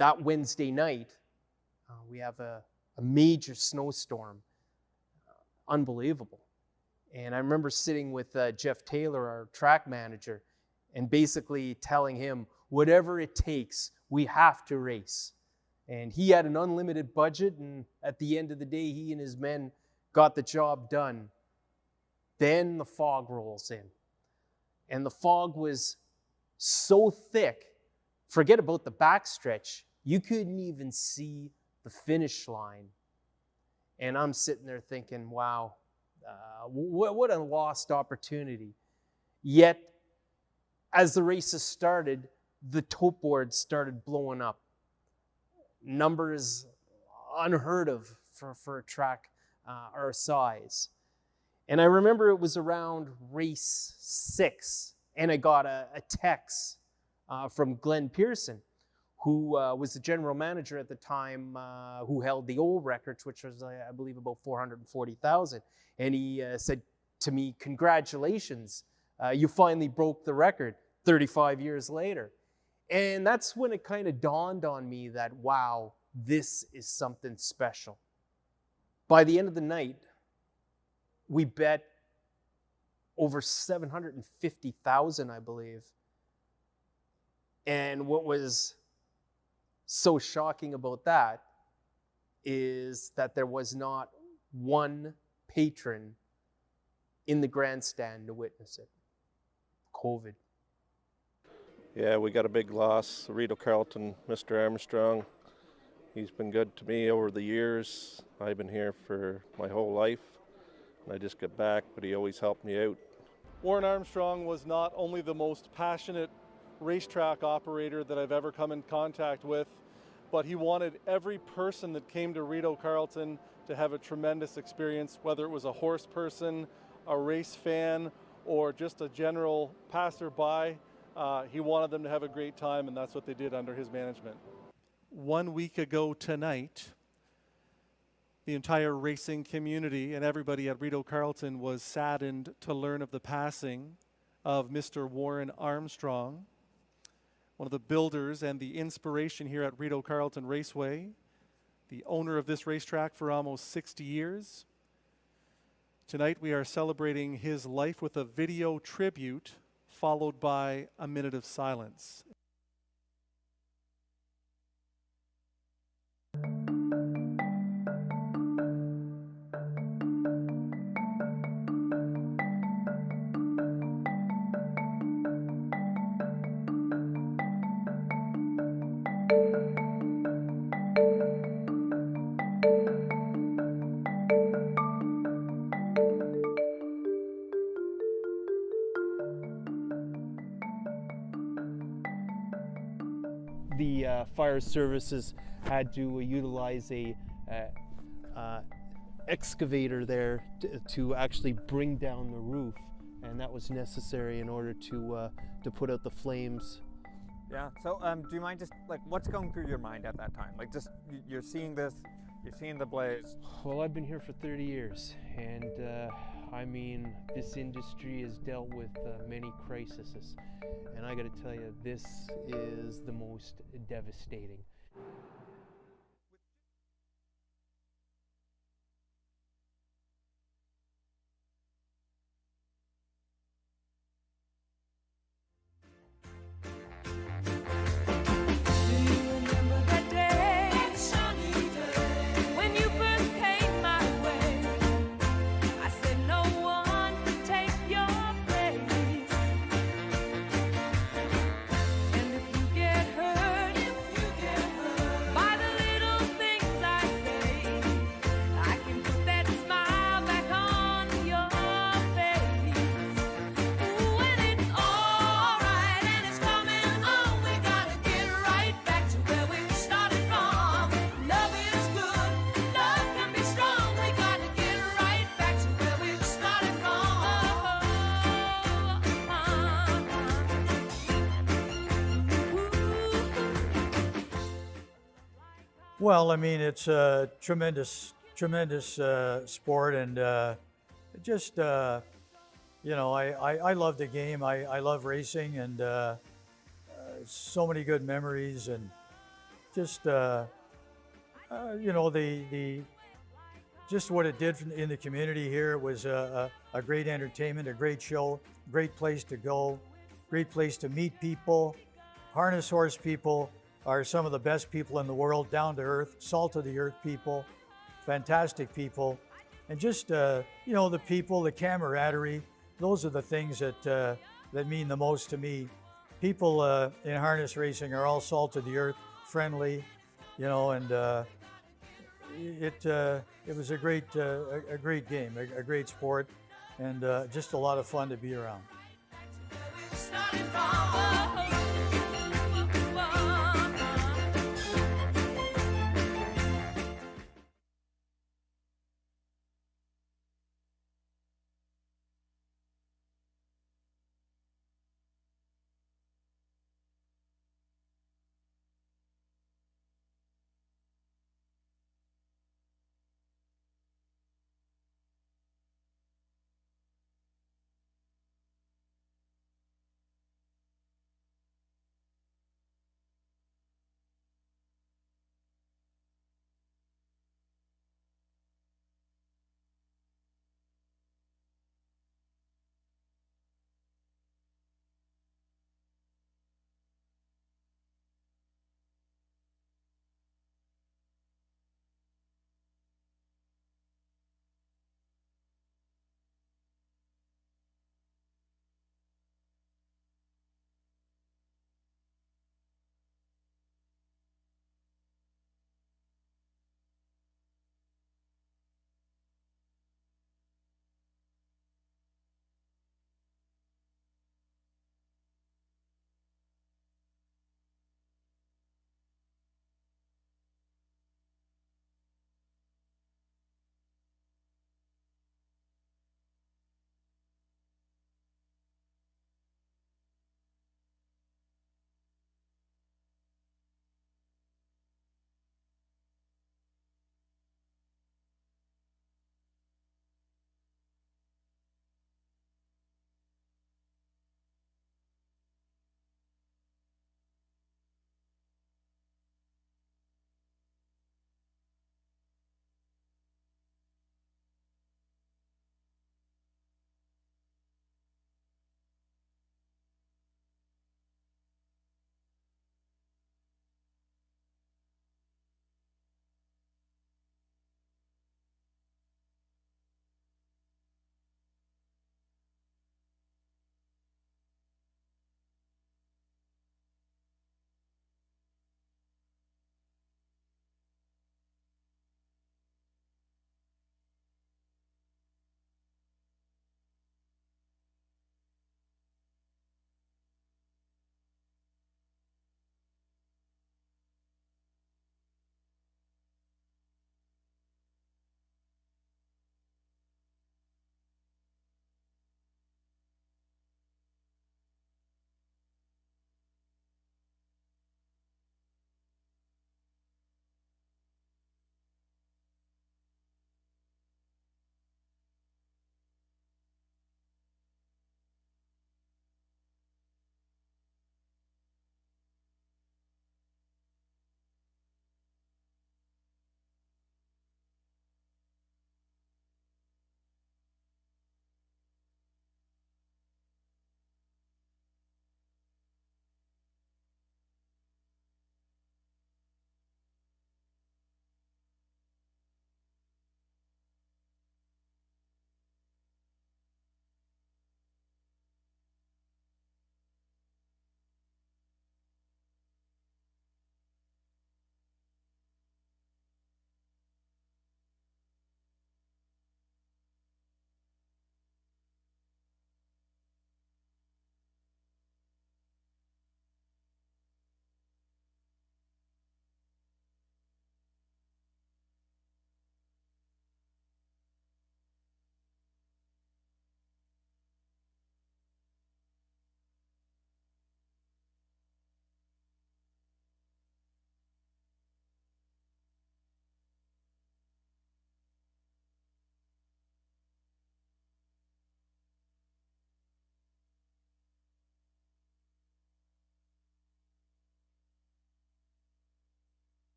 that Wednesday night, we have a major snowstorm. Unbelievable. And I remember sitting with Jeff Taylor, our track manager, and basically telling him, whatever it takes, we have to race. And he had an unlimited budget, and at the end of the day, he and his men got the job done. Then the fog rolls in. And the fog was so thick, forget about the backstretch, you couldn't even see the finish line. And I'm sitting there thinking, wow, what a lost opportunity. Yet, as the races started, the tote boards started blowing up. Numbers unheard of for a track our size. And I remember it was around race 6, and I got a text from Glenn Pearson, who was the general manager at the time, who held the old records, which was, I believe, about 440,000. And he said to me, congratulations, you finally broke the record 35 years later. And that's when it kind of dawned on me that, wow, this is something special. By the end of the night, we bet over 750,000, I believe. And what was so shocking about that is that there was not one patron in the grandstand to witness it. COVID. Yeah, we got a big loss. Rideau Carleton, Mr. Armstrong. He's been good to me over the years. I've been here for my whole life. I just got back, but he always helped me out. Warren Armstrong was not only the most passionate racetrack operator that I've ever come in contact with, but he wanted every person that came to Rideau Carleton to have a tremendous experience, whether it was a horse person, a race fan, or just a general passerby. He wanted them to have a great time, and that's what they did under his management. 1 week ago tonight, the entire racing community and everybody at Rideau Carleton was saddened to learn of the passing of Mr. Warren Armstrong, one of the builders and the inspiration here at Rideau Carleton Raceway, the owner of this racetrack for almost 60 years. Tonight we are celebrating his life with a video tribute followed by a minute of silence. The fire services had to utilize a excavator there to actually bring down the roof, and that was necessary in order to put out the flames. Yeah. So, do you mind just like what's going through your mind at that time? Like, just you're seeing this, you're seeing the blaze. Well, I've been here for 30 years, and I mean, this industry has dealt with many crises, and I got to tell you, this is the most devastating. Well, I mean, it's a tremendous sport, and just, you know, I love the game. I love racing, and so many good memories, and just you know, the just what it did in the community here. It was a great entertainment, a great show, great place to go, great place to meet people. Harness horse people are some of the best people in the world, down to earth, salt of the earth people, fantastic people. And just, you know, the people, the camaraderie, those are the things that mean the most to me. People in harness racing are all salt of the earth, friendly, you know, and it was a great game, a great sport, and just a lot of fun to be around.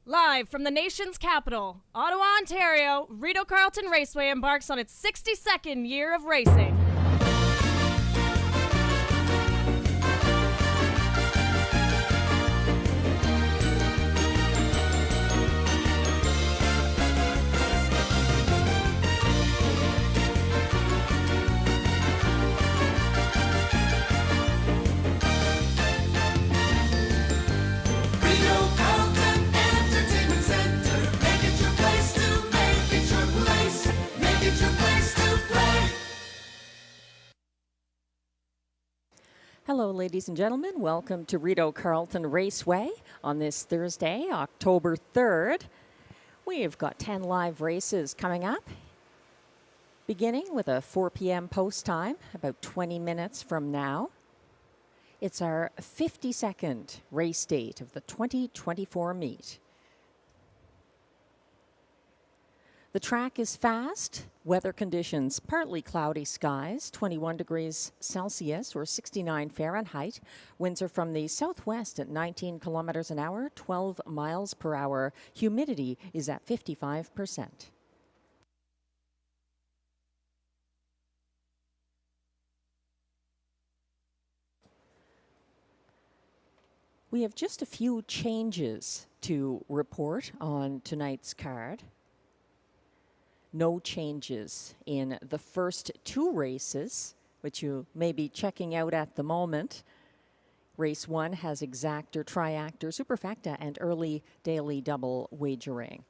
Live from the nation's capital, Ottawa, Ontario, Rideau Carleton Raceway embarks on its 62nd year of racing. Hello, ladies and gentlemen. Welcome to Rideau Carleton Raceway on this Thursday, October 3rd. We've got 10 live races coming up, beginning with a 4 p.m. post time, about 20 minutes from now. It's our 52nd race date of the 2024 meet. The track is fast, weather conditions partly cloudy skies, 21 degrees Celsius or 69 Fahrenheit. Winds are from the southwest at 19 kilometers an hour, 12 miles per hour. Humidity is at 55%. We have just a few changes to report on tonight's card. No changes in the first two races, which you may be checking out at the moment. Race 1 has exactor, triactor, superfecta, and early daily double wagering.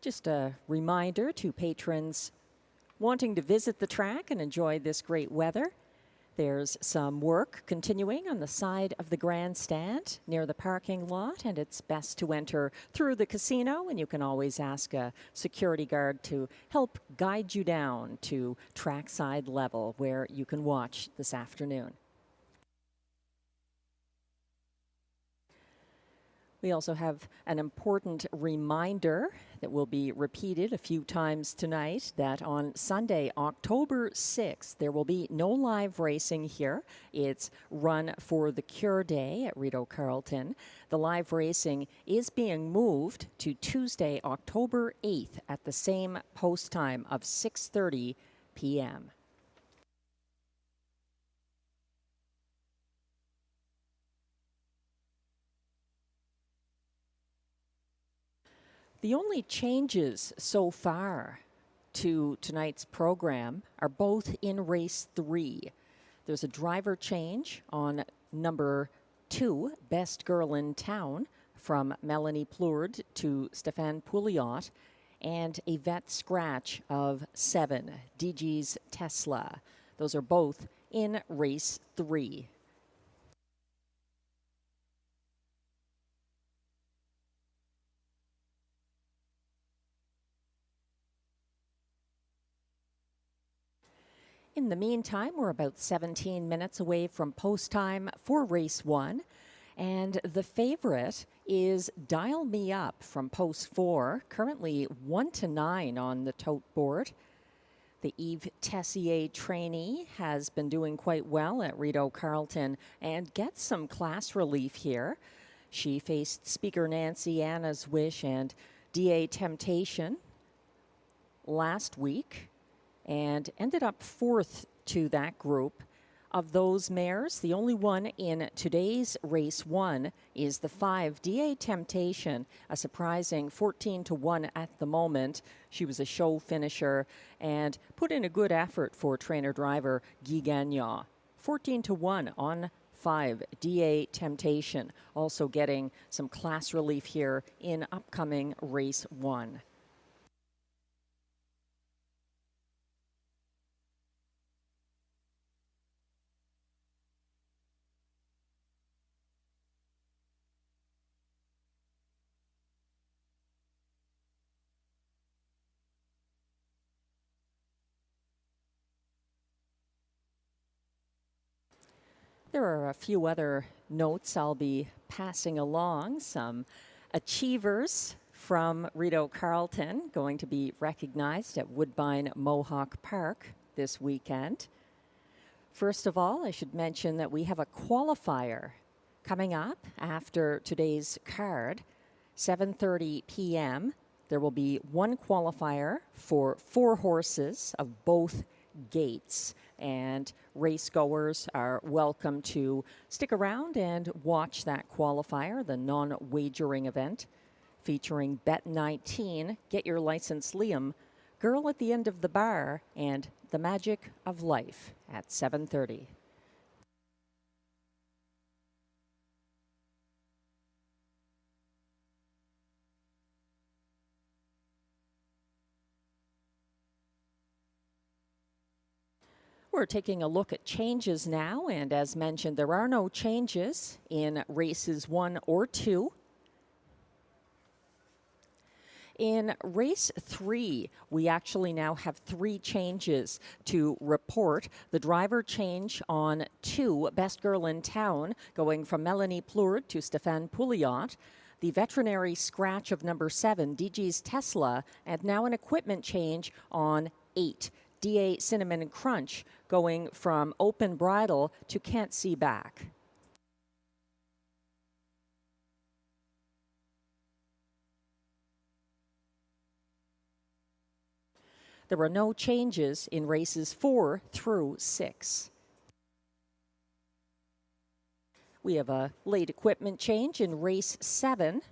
Just a reminder to patrons wanting to visit the track and enjoy this great weather. There's some work continuing on the side of the grandstand near the parking lot, and it's best to enter through the casino, and you can always ask a security guard to help guide you down to trackside level where you can watch this afternoon. We also have an important reminder that will be repeated a few times tonight, that on Sunday, October 6th, there will be no live racing here. It's Run for the Cure Day at Rideau Carleton. The live racing is being moved to Tuesday, October 8th at the same post time of 6:30 p.m. The only changes so far to tonight's program are both in race 3. There's a driver change on number 2, Best Girl in Town, from Melanie Plourde to Stéphane Pouliot, and a vet scratch of 7, DG's Tesla. Those are both in race 3. In the meantime, we're about 17 minutes away from post time for race 1. And the favorite is Dial Me Up from post 4, currently 1-9 on the tote board. The Yves Tessier trainee has been doing quite well at Rideau Carleton and gets some class relief here. She faced Speaker Nancy, Anna's Wish, and DA Temptation last week, and ended up 4th to that group. Of those mares, the only one in today's race 1 is the 5, DA Temptation, a surprising 14-1 at the moment. She was a show finisher and put in a good effort for trainer-driver Guy Gagnon. 14-1 on 5, DA Temptation, also getting some class relief here in upcoming race 1. There are a few other notes I'll be passing along. Some achievers from Rideau Carleton going to be recognized at Woodbine Mohawk Park this weekend. First of all, I should mention that we have a qualifier coming up after today's card, 7:30 p.m. There will be one qualifier for 4 horses of both gates, and race goers are welcome to stick around and watch that qualifier, the non-wagering event featuring Bet 19, Get Your License Liam, Girl at the End of the Bar, and The Magic of Life at 7:30. We're taking a look at changes now, and as mentioned, there are no changes in races 1 or 2. In race 3, we actually now have 3 changes to report. The driver change on 2, Best Girl in Town, going from Melanie Plourde to Stéphane Pouliot. The veterinary scratch of number 7, DG's Tesla, and now an equipment change on 8, DA Cinnamon Crunch, going from Open Bridle to Can't See Back. There are no changes in races 4 through 6. We have a late equipment change in race 7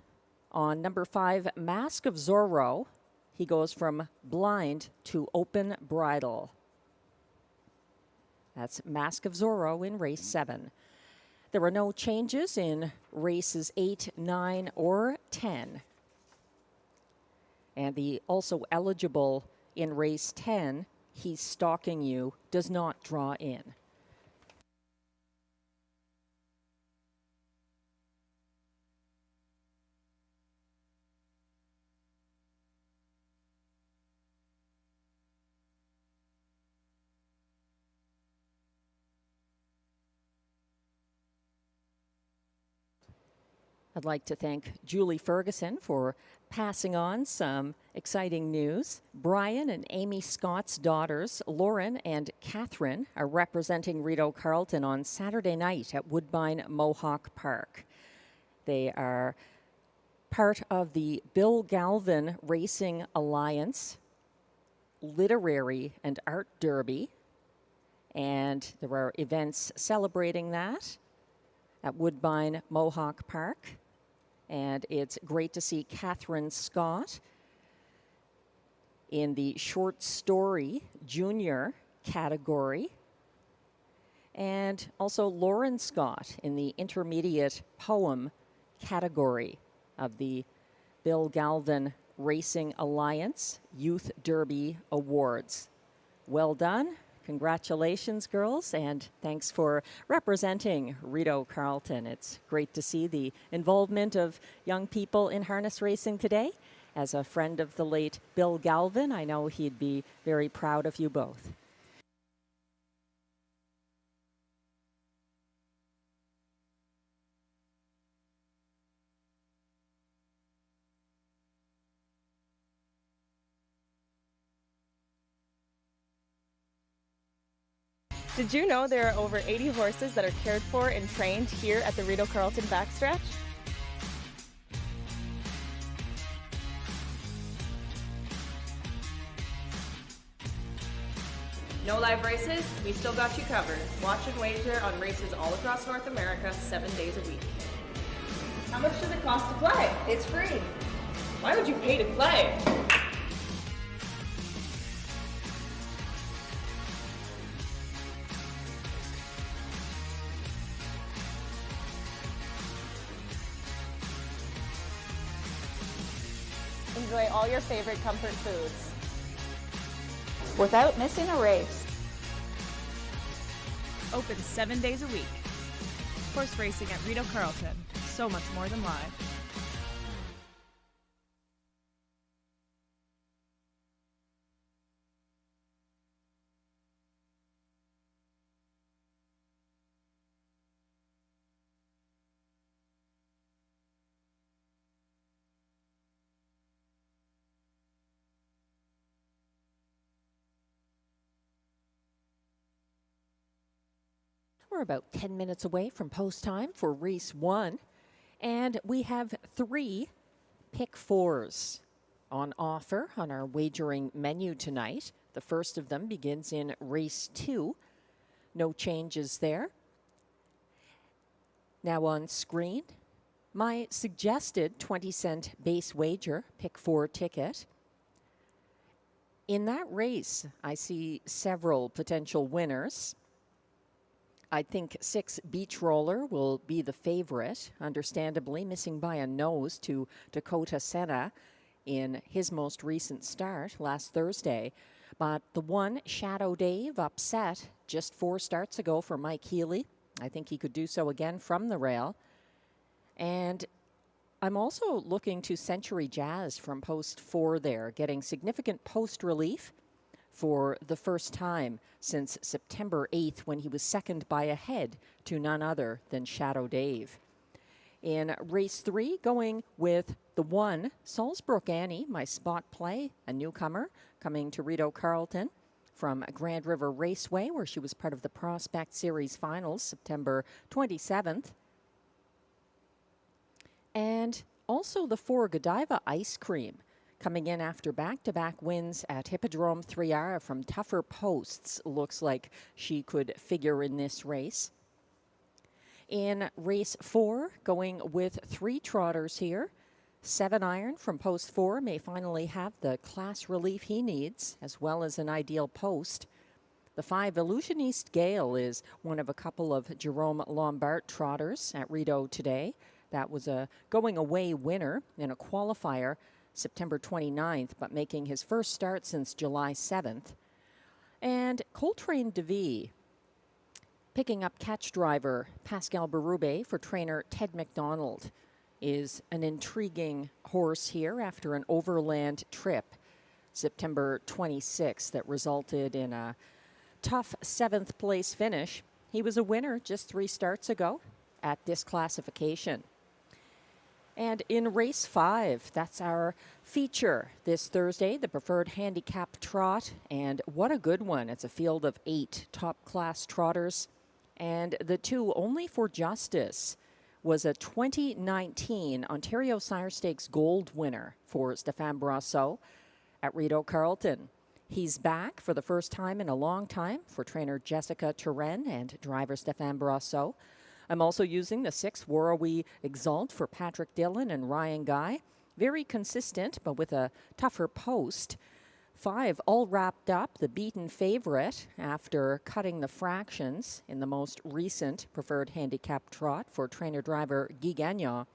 on number 5, Mask of Zorro. He goes from blind to open bridle. That's Mask of Zorro in race 7. There are no changes in races 8, 9, or 10. And the also eligible in race 10, He's Stalking You, does not draw in. I'd like to thank Julie Ferguson for passing on some exciting news. Brian and Amy Scott's daughters, Lauren and Catherine, are representing Rideau Carleton on Saturday night at Woodbine Mohawk Park. They are part of the Bill Galvin Racing Alliance Literary and Art Derby, and there are events celebrating that at Woodbine Mohawk Park. And it's great to see Catherine Scott in the short story junior category, and also Lauren Scott in the intermediate poem category of the Bill Galvin Racing Alliance Youth Derby Awards. Well done. Congratulations, girls, and thanks for representing Rideau Carleton. It's great to see the involvement of young people in harness racing today. As a friend of the late Bill Galvin, I know he'd be very proud of you both. Did you know there are over 80 horses that are cared for and trained here at the Rideau Carleton backstretch? No live races? We still got you covered. Watch and wager on races all across North America 7 days a week. How much does it cost to play? It's free. Why would you pay to play? Enjoy all your favorite comfort foods without missing a race. Open 7 days a week. Horse racing at Rideau Carleton. So much more than live. We're about 10 minutes away from post time for race 1. And we have 3 pick 4s on offer on our wagering menu tonight. The first of them begins in race 2. No changes there. Now on screen, my suggested 20-cent base wager, pick 4 ticket. In that race, I see several potential winners. I think 6 Beach Roller will be the favorite, understandably missing by a nose to Dakota Senna in his most recent start last Thursday. But the 1 Shadow Dave upset just 4 starts ago for Mike Healy. I think he could do so again from the rail. And I'm also looking to Century Jazz from post 4 there, getting significant post relief for the first time since September 8th when he was second by a head to none other than Shadow Dave. In race 3, going with the 1 Salzbrook Annie, my spot play, a newcomer coming to Rideau Carleton from Grand River Raceway, where she was part of the Prospect Series Finals, September 27th. And also the 4 Godiva Ice Cream, coming in after back-to-back wins at Hippodrome 3R from tougher posts. Looks like she could figure in this race. In race 4, going with 3 trotters here. 7 Iron from post 4 may finally have the class relief he needs, as well as an ideal post. The 5 Illusioniste Gale is one of a couple of Jerome Lombard trotters at Rideau today. That was a going-away winner in a qualifier September 29th, but making his first start since July 7th. And Coltrane DeVee, picking up catch driver Pascal Berube for trainer Ted McDonald, is an intriguing horse here after an overland trip September 26th that resulted in a tough 7th place finish. He was a winner just 3 starts ago at this classification. And in race 5, that's our feature this Thursday, the Preferred Handicap Trot. And what a good one. It's a field of 8 top-class trotters. And the 2 Only for Justice was a 2019 Ontario Sire Stakes Gold winner for Stéphane Brasseau at Rideau Carleton. He's back for the first time in a long time for trainer Jessica Turenne and driver Stéphane Brasseau. I'm also using the 6 Warrawi Exalt for Patrick Dillon and Ryan Guy. Very consistent, but with a tougher post. 5 all wrapped up, the beaten favorite after cutting the fractions in the most recent Preferred Handicap Trot for trainer-driver Guy Gagnon.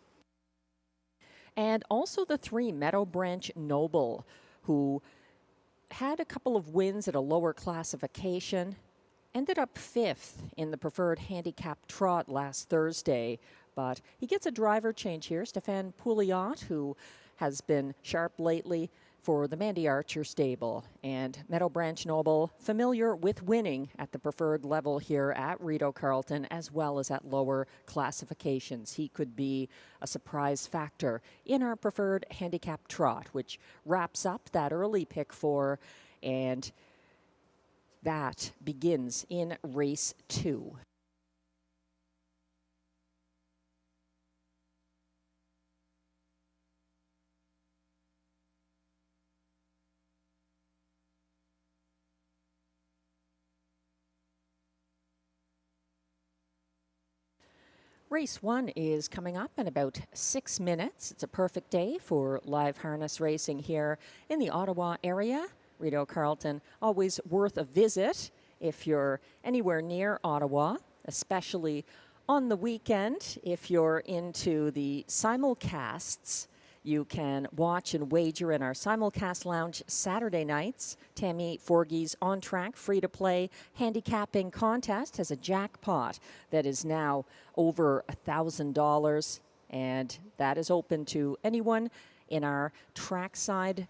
And also the 3 Meadow Branch Noble, who had a couple of wins at a lower classification, ended up 5th in the Preferred Handicap Trot last Thursday, but he gets a driver change here. Stéphane Pouliot, who has been sharp lately for the Mandy Archer stable, and Meadow Branch Noble familiar with winning at the preferred level here at Rideau Carleton as well as at lower classifications. He could be a surprise factor in our Preferred Handicap Trot, which wraps up that early pick 4, and that begins in race 2. Race 1 is coming up in about 6 minutes. It's a perfect day for live harness racing here in the Ottawa area. Rideau Carleton, always worth a visit if you're anywhere near Ottawa, especially on the weekend. If you're into the simulcasts, you can watch and wager in our simulcast lounge Saturday nights. Tammy Forgey's On Track free-to-play handicapping contest has a jackpot that is now over $1,000, and that is open to anyone in our trackside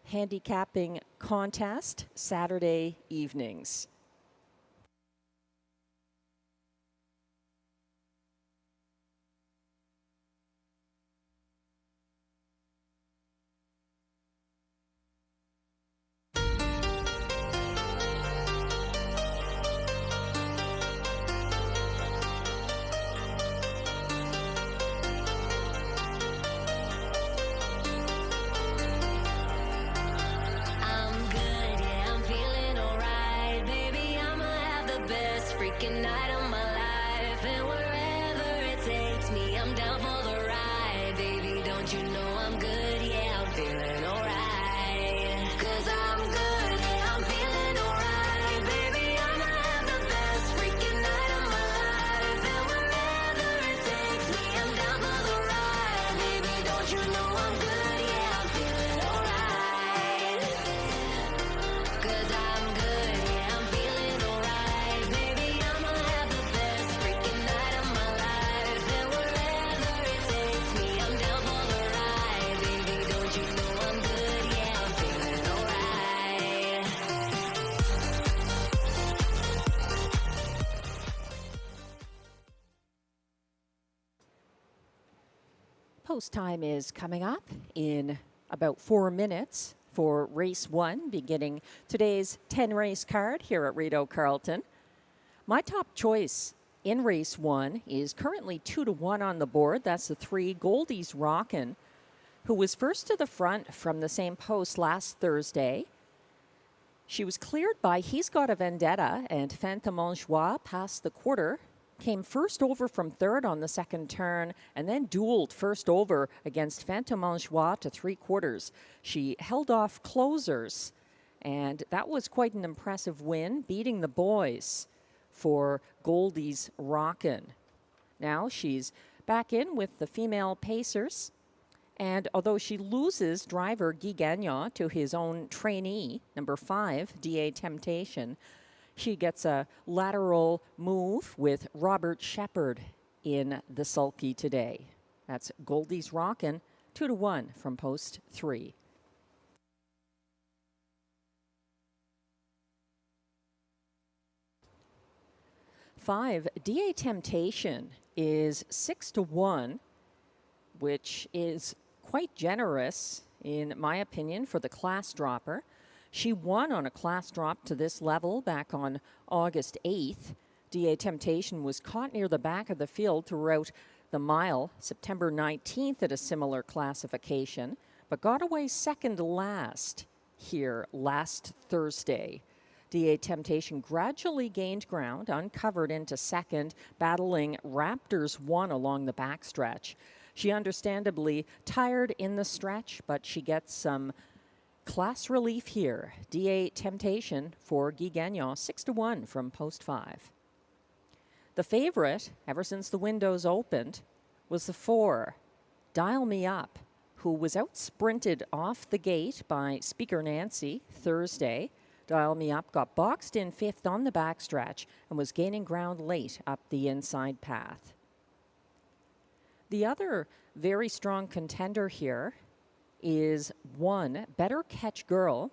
handicapping contest Saturday evenings. freaking night of my life. And wherever it takes me, I'm down for the ride. Baby, don't you know I'm good? Yeah, I'm feeling alright. 'Cause I'm good, yeah, I'm feeling alright. Baby, I'ma have the best freaking night of my life. And wherever it takes me, I'm down for the ride. Baby, don't you know I'm good? Yeah, I'm feeling alright. 'Cause I'm good, yeah, I'm feeling alright. Baby, I'ma have the best freaking night of my life. And wherever it takes me, I'm down for the ride. Baby, don't you know I'm good? Yeah, I'm feeling alright. Post time is coming up in about 4 minutes for race 1, beginning today's 10 race card here at Rideau Carleton. My top choice in race 1 is currently 2-1 on the board. That's the 3 Goldie's Rockin', who was first to the front from the same post last Thursday. She was cleared by He's Got a Vendetta, and Phantom Joie past the quarter. Came first over from third on the second turn, and then dueled first over against Phantom Joie to 3/4. She held off closers, and that was quite an impressive win, beating the boys for Goldie's Rockin'. Now she's back in with the female pacers, and although she loses driver Guy Gagnon to his own trainee, number 5, DA Temptation, she gets a lateral move with Robert Shepard in the sulky today. That's Goldie's Rockin', 2-1 from post 3. Five, DA Temptation is 6-1, which is quite generous, in my opinion, for the class dropper. She won on a class drop to this level back on August 8th. DA Temptation was caught near the back of the field throughout the mile September 19th at a similar classification, but got away second to last here last Thursday. DA Temptation gradually gained ground, uncovered into second, battling Raptors 1 along the backstretch. She understandably tired in the stretch, but she gets some class relief here. DA Temptation for Guy Gagnon, 6-1 from post 5. The favorite, ever since the windows opened, was the 4, Dial Me Up, who was out-sprinted off the gate by Speaker Nancy Thursday. Dial Me Up got boxed in 5th on the backstretch and was gaining ground late up the inside path. The other very strong contender here is 1, Better Catch Girl,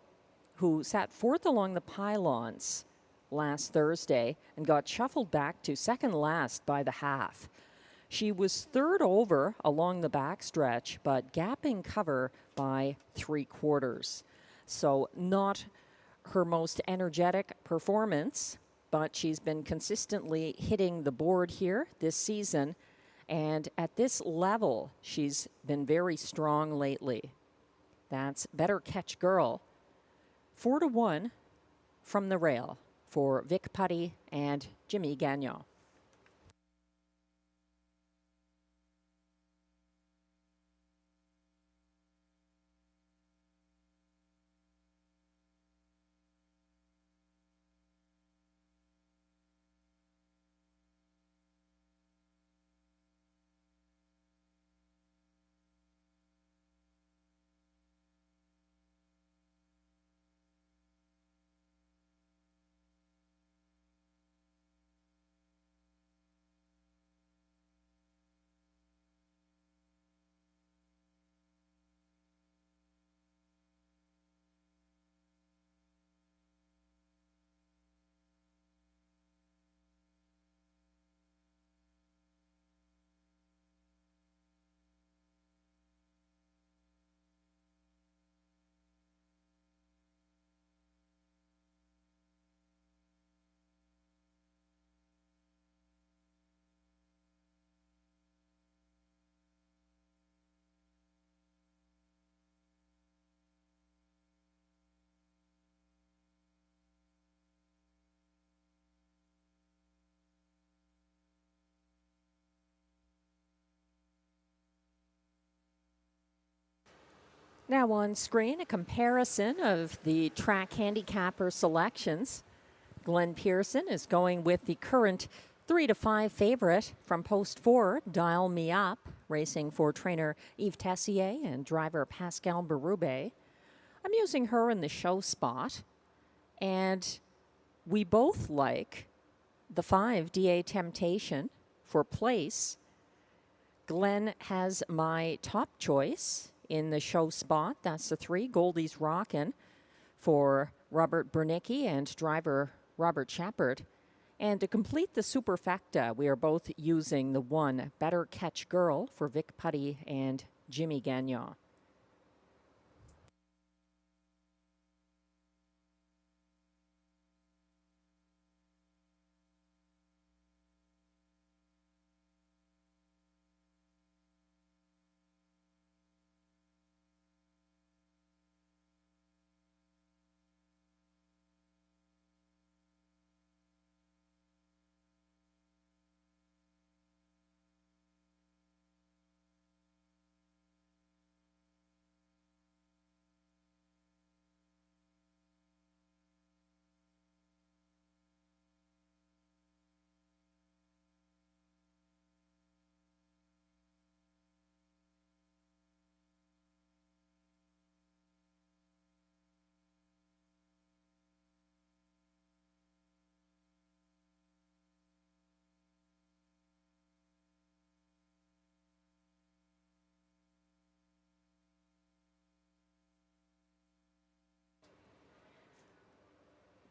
who sat 4th along the pylons last Thursday and got shuffled back to second last by the half. She was 3rd over along the backstretch, but gapping cover by 3/4. So not her most energetic performance, but she's been consistently hitting the board here this season. And at this level, she's been very strong lately. That's Better Catch Girl. 4-1 from the rail for Vic Putty and Jimmy Gagnon. Now on screen, a comparison of the track handicapper selections. Glenn Pearson is going with the current 3-5 favorite from post 4, Dial Me Up, racing for trainer Yves Tessier and driver Pascal Berube. I'm using her in the show spot, and we both like the 5, DA Temptation, for place. Glenn has my top choice in the show spot. That's the 3, Goldie's Rockin', for Robert Bernicki and driver Robert Shepard. And to complete the superfecta, we are both using the 1, Better Catch Girl, for Vic Putty and Jimmy Gagnon.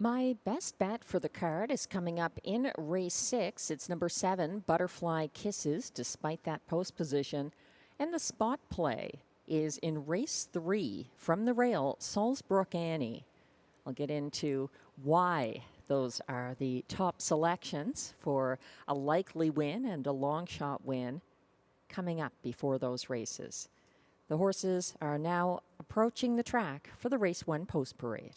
My best bet for the card is coming up in race 6. It's number 7, Butterfly Kisses, despite that post position. And the spot play is in race 3, from the rail, Salzbrook Annie. I'll get into why those are the top selections for a likely win and a long shot win coming up before those races. The horses are now approaching the track for the race 1 post parade.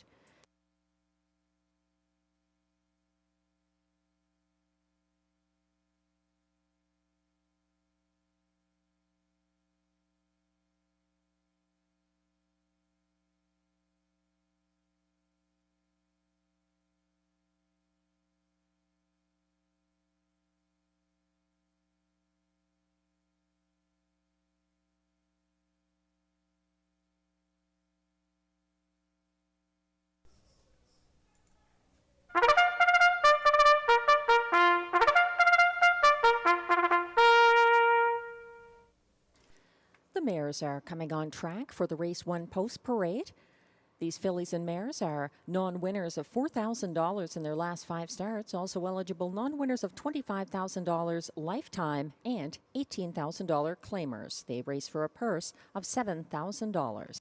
The mares are coming on track for the race 1 post parade. These fillies and mares are non-winners of $4,000 in their last 5 starts, also eligible non-winners of $25,000 lifetime and $18,000 claimers. They race for a purse of $7,000.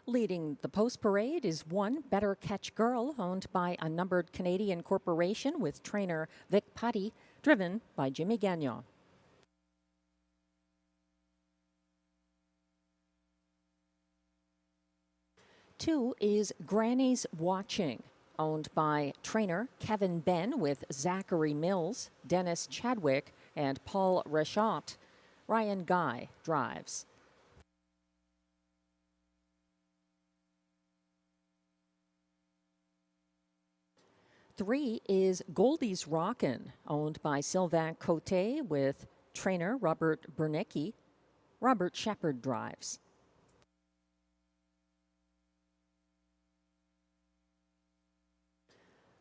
Leading the post parade is 1, Better Catch Girl, owned by a numbered Canadian corporation with trainer Vic Putty, driven by Jimmy Gagnon. Two is Granny's Watching, owned by trainer Kevin Ben with Zachary Mills, Dennis Chadwick, and Paul Rashot. Ryan Guy drives. Three is Goldie's Rockin', owned by Sylvain Cote with trainer Robert Bernicki. Robert Shepard drives.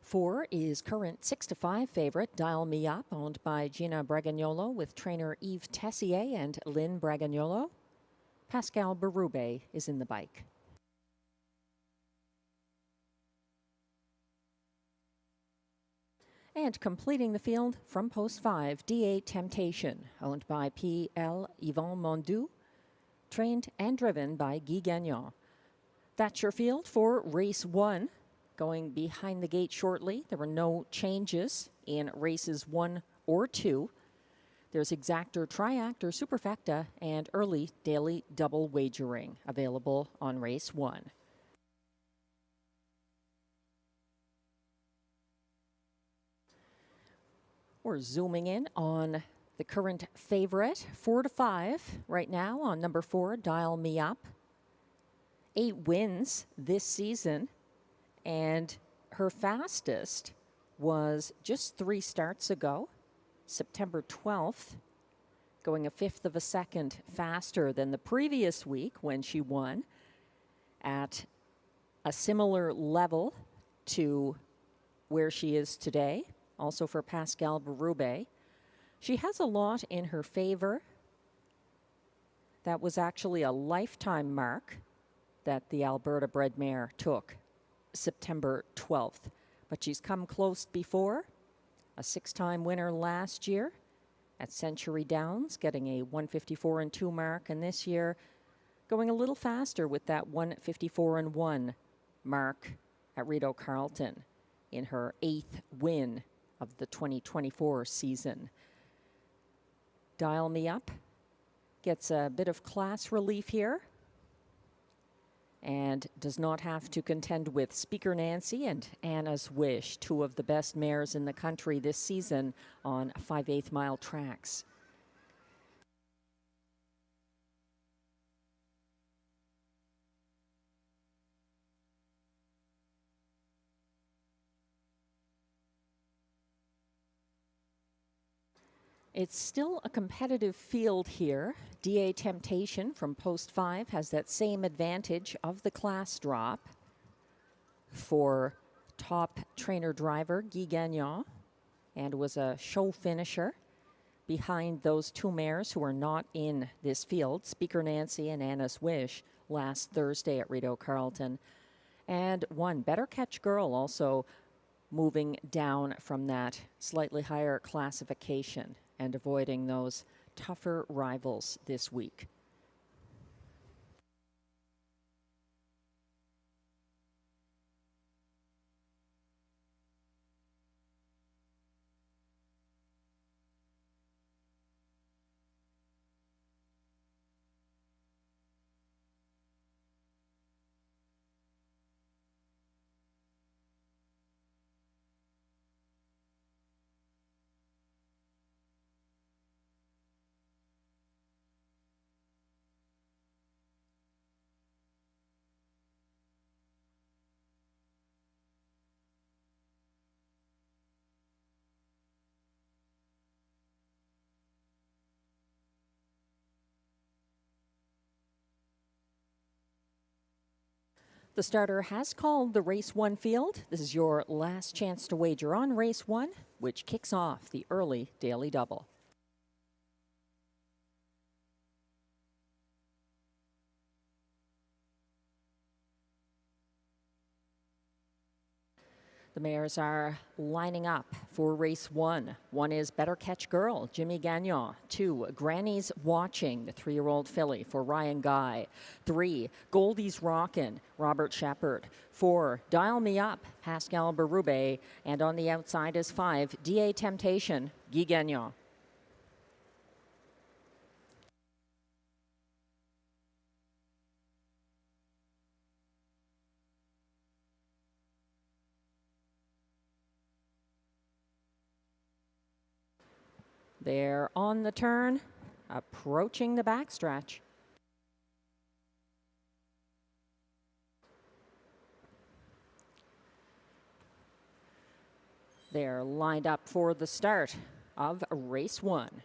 Four is current 6-5 favorite Dial Me Up, owned by Gina Bragagnolo with trainer Yves Tessier and Lynn Bragagnolo. Pascal Berube is in the bike. And completing the field from post 5, DA Temptation, owned by P.L. Yvon Mondu, trained and driven by Guy Gagnon. That's your field for race 1. going behind the gate shortly. There were no changes in races 1 or 2. There's exactor, triactor, superfecta, and early daily double wagering available on race 1. We're zooming in on the current favorite, 4 to 5 right now on number 4, Dial Me Up. 8 wins this season, and her fastest was just 3 starts ago, September 12th, going 1/5 of a second faster than the previous week when she won at a similar level to where she is today, also for Pascal Berube. She has a lot in her favor. That was actually a lifetime mark that the Alberta-bred mare took September 12th. But she's come close before. A 6-time winner last year at Century Downs, getting a 154-2 mark, and this year going a little faster with that 154-1 mark at Rideau Carleton in her 8th win of the 2024 season. Dial Me Up gets a bit of class relief here and does not have to contend with Speaker Nancy and Anna's Wish, 2 of the best mares in the country this season on 5/8 mile tracks. It's still a competitive field here. DA Temptation from post 5 has that same advantage of the class drop for top trainer driver Guy Gagnon, and was a show finisher behind those 2 mares who are not in this field, Speaker Nancy and Anna's Wish, last Thursday at Rideau Carleton. And one Better Catch Girl also moving down from that slightly higher classification and avoiding those tougher rivals this week. The starter has called the race 1 field. This is your last chance to wager on race 1, which kicks off the early daily double. The mares are lining up for race 1. 1 is Better Catch Girl, Jimmy Gagnon. 2, Granny's Watching, the 3-year-old filly for Ryan Guy. 3, Goldie's Rockin', Robert Shepard. 4, Dial Me Up, Pascal Berube. And on the outside is 5, DA Temptation, Guy Gagnon. They're on the turn, approaching the backstretch. They're lined up for the start of race 1.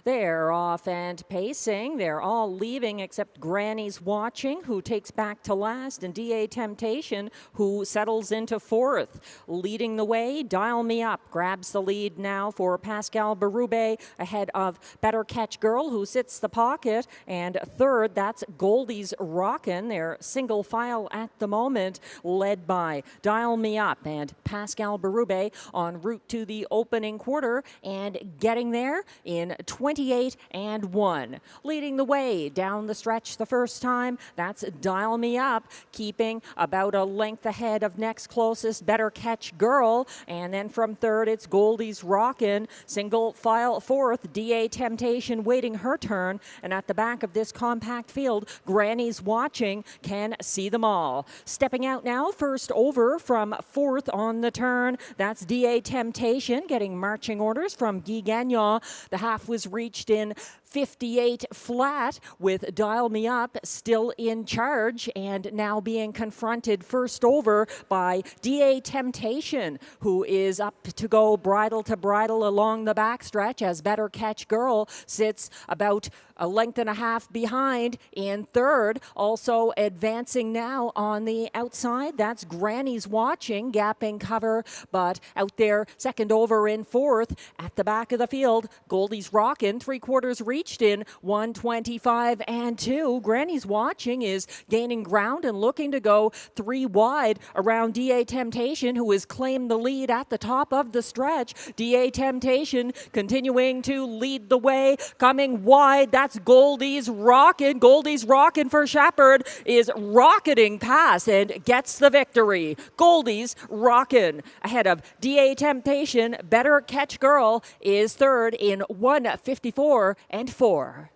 They're off and pacing. They're all leaving except Granny's Watching, who takes back to last, and DA Temptation, who settles into 4th. Leading the way, Dial Me Up grabs the lead now for Pascal Berube, ahead of Better Catch Girl, who sits the pocket, and 3rd, that's Goldie's Rockin'. They're single file at the moment, led by Dial Me Up and Pascal Berube en route to the opening quarter, and getting there in 20 28-1. Leading the way down the stretch the first time, that's Dial Me Up, keeping about a length ahead of next closest Better Catch Girl. And then from third, it's Goldie's Rockin'. Single file fourth, DA Temptation waiting her turn. And at the back of this compact field, Granny's Watching can see them all. Stepping out now, first over from fourth on the turn, that's DA Temptation getting marching orders from Guy Gagnon. The half was reached in 58 flat with Dial Me Up still in charge and now being confronted first over by DA Temptation, who is up to go bridle to bridle along the backstretch as Better Catch Girl sits about a length and a half behind in third. Also advancing now on the outside, that's Granny's Watching, gapping cover, but out there second over in fourth. At the back of the field, Goldie's Rockin', 3/4 reached in 125-2. Granny's Watching is gaining ground and looking to go 3 wide around DA Temptation, who has claimed the lead at the top of the stretch. DA Temptation continuing to lead the way, coming wide. That's Goldie's Rockin'. Goldie's Rockin' for Shepherd is rocketing past and gets the victory. Goldie's Rockin' ahead of DA Temptation. Better Catch Girl is third in 1:54-4.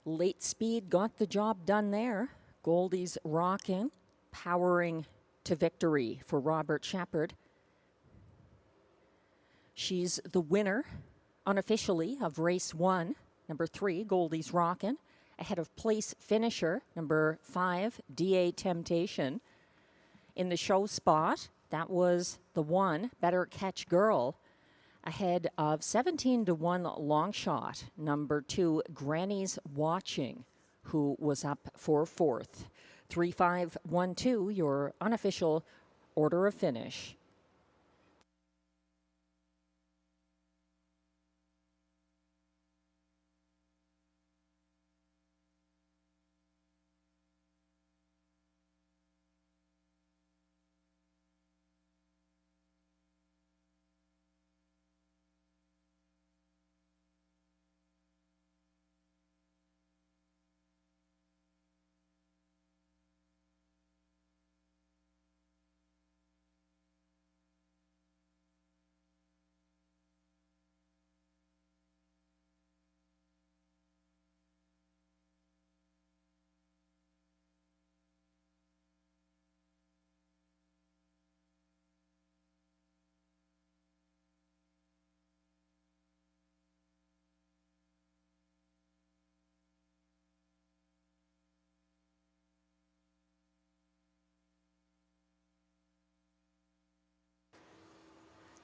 Late Speed got the job done there. Goldie's Rockin', powering to victory for Robert Shepherd. She's the winner, unofficially, of race 1, number 3, Goldie's Rockin', ahead of place finisher, number 5, DA Temptation. In the show spot, that was the 1, Better Catch Girl, ahead of 17-1 long shot, number 2, Granny's Watching, who was up for fourth. 3-5-1-2, your unofficial order of finish.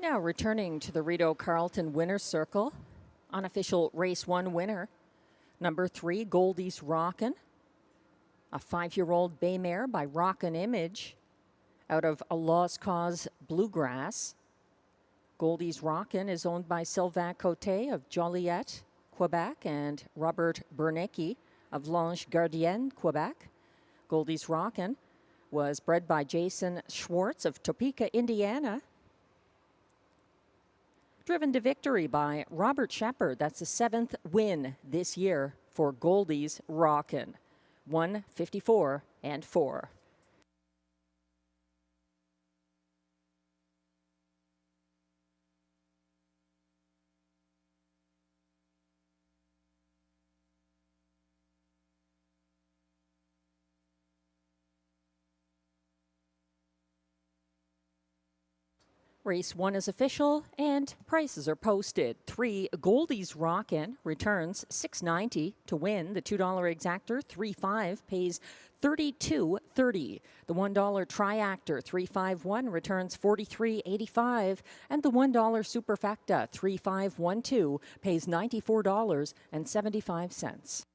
Now returning to the Rideau Carleton Winner's Circle, unofficial race 1 winner, number 3, Goldie's Rockin', a 5-year-old bay mare by Rockin' Image out of a Lost Cause Bluegrass. Goldie's Rockin' is owned by Sylvain Côté of Joliette, Quebec, and Robert Bernicki of L'Ange Gardienne, Quebec. Goldie's Rockin' was bred by Jason Schwartz of Topeka, Indiana. Driven to victory by Robert Shepherd. That's the 7th win this year for Goldie's Rockin'. 1:54-4. Race 1 is official and prices are posted. 3, Goldie's Rockin' returns $6.90 to win. The $2 exactor, 3-5, pays $32.50. $43.30. The $1 Triactor 351 returns $43.85. And the $1 Superfecta 3512 pays $94.75.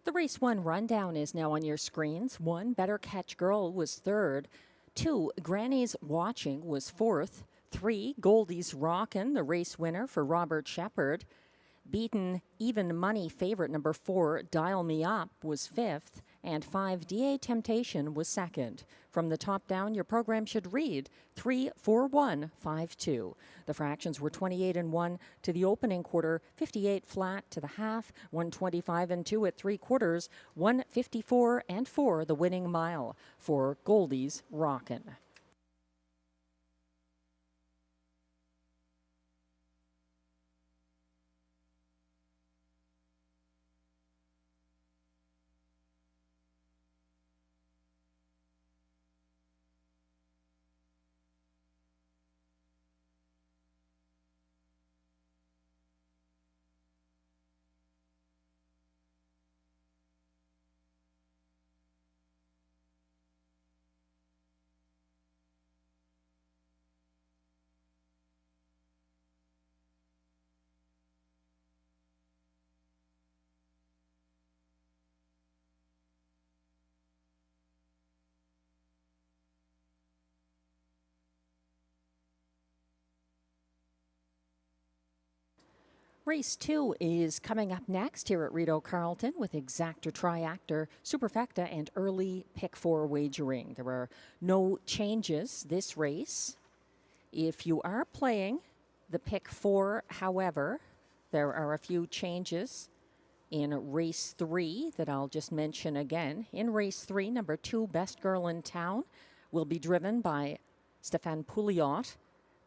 The race 1 rundown is now on your screens. 1, Better Catch Girl was 3rd. 2, Granny's Watching was 4th. 3, Goldie's Rockin', the race winner for Robert Shepard. Beaten Even Money favorite number 4, Dial Me Up, was 5th. And 5, DA Temptation was 2nd. From the top down, your program should read 3-4-1-5-2. The fractions were 28 and 1 to the opening quarter, 58 flat to the half, 125 and 2 at 3/4, 154 and 4 the winning mile for Goldie's Rockin'. Race 2 is coming up next here at Rideau Carleton with Exactor Triactor, Superfecta, and early Pick 4 wagering. There are no changes this race. If you are playing the Pick 4, however, there are a few changes in Race 3 that I'll just mention again. In Race 3, number 2, Best Girl in Town, will be driven by Stefan Pouliot.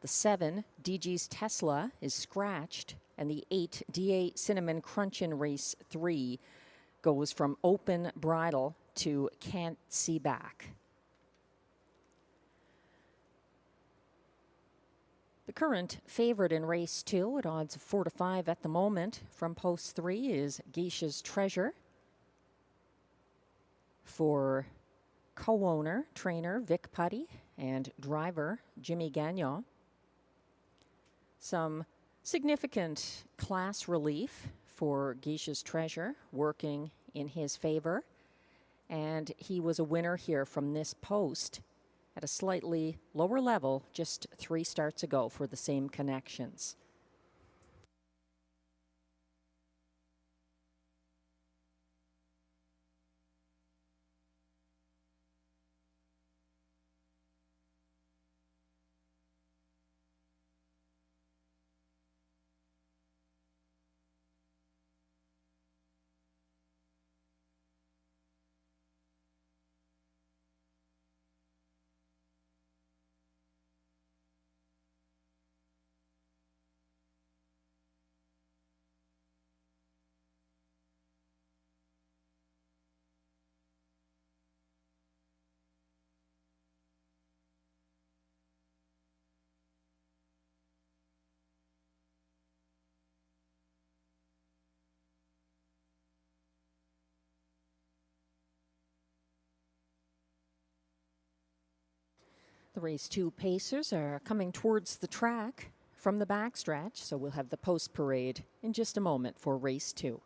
The 7, DG's Tesla, is scratched. And the 8, DA Cinnamon Crunch in Race 3 goes from Open Bridle to Can't See Back. The current favorite in Race 2 at odds of 4-5 at the moment from Post 3 is Geisha's Treasure. for co-owner, trainer Vic Putty and driver Jimmy Gagnon. Some significant class relief for Geisha's Treasure working in his favor. And he was a winner here from this post at a slightly lower level just 3 starts ago for the same connections. The race 2 pacers are coming towards the track from the backstretch, so we'll have the post parade in just a moment for race 2.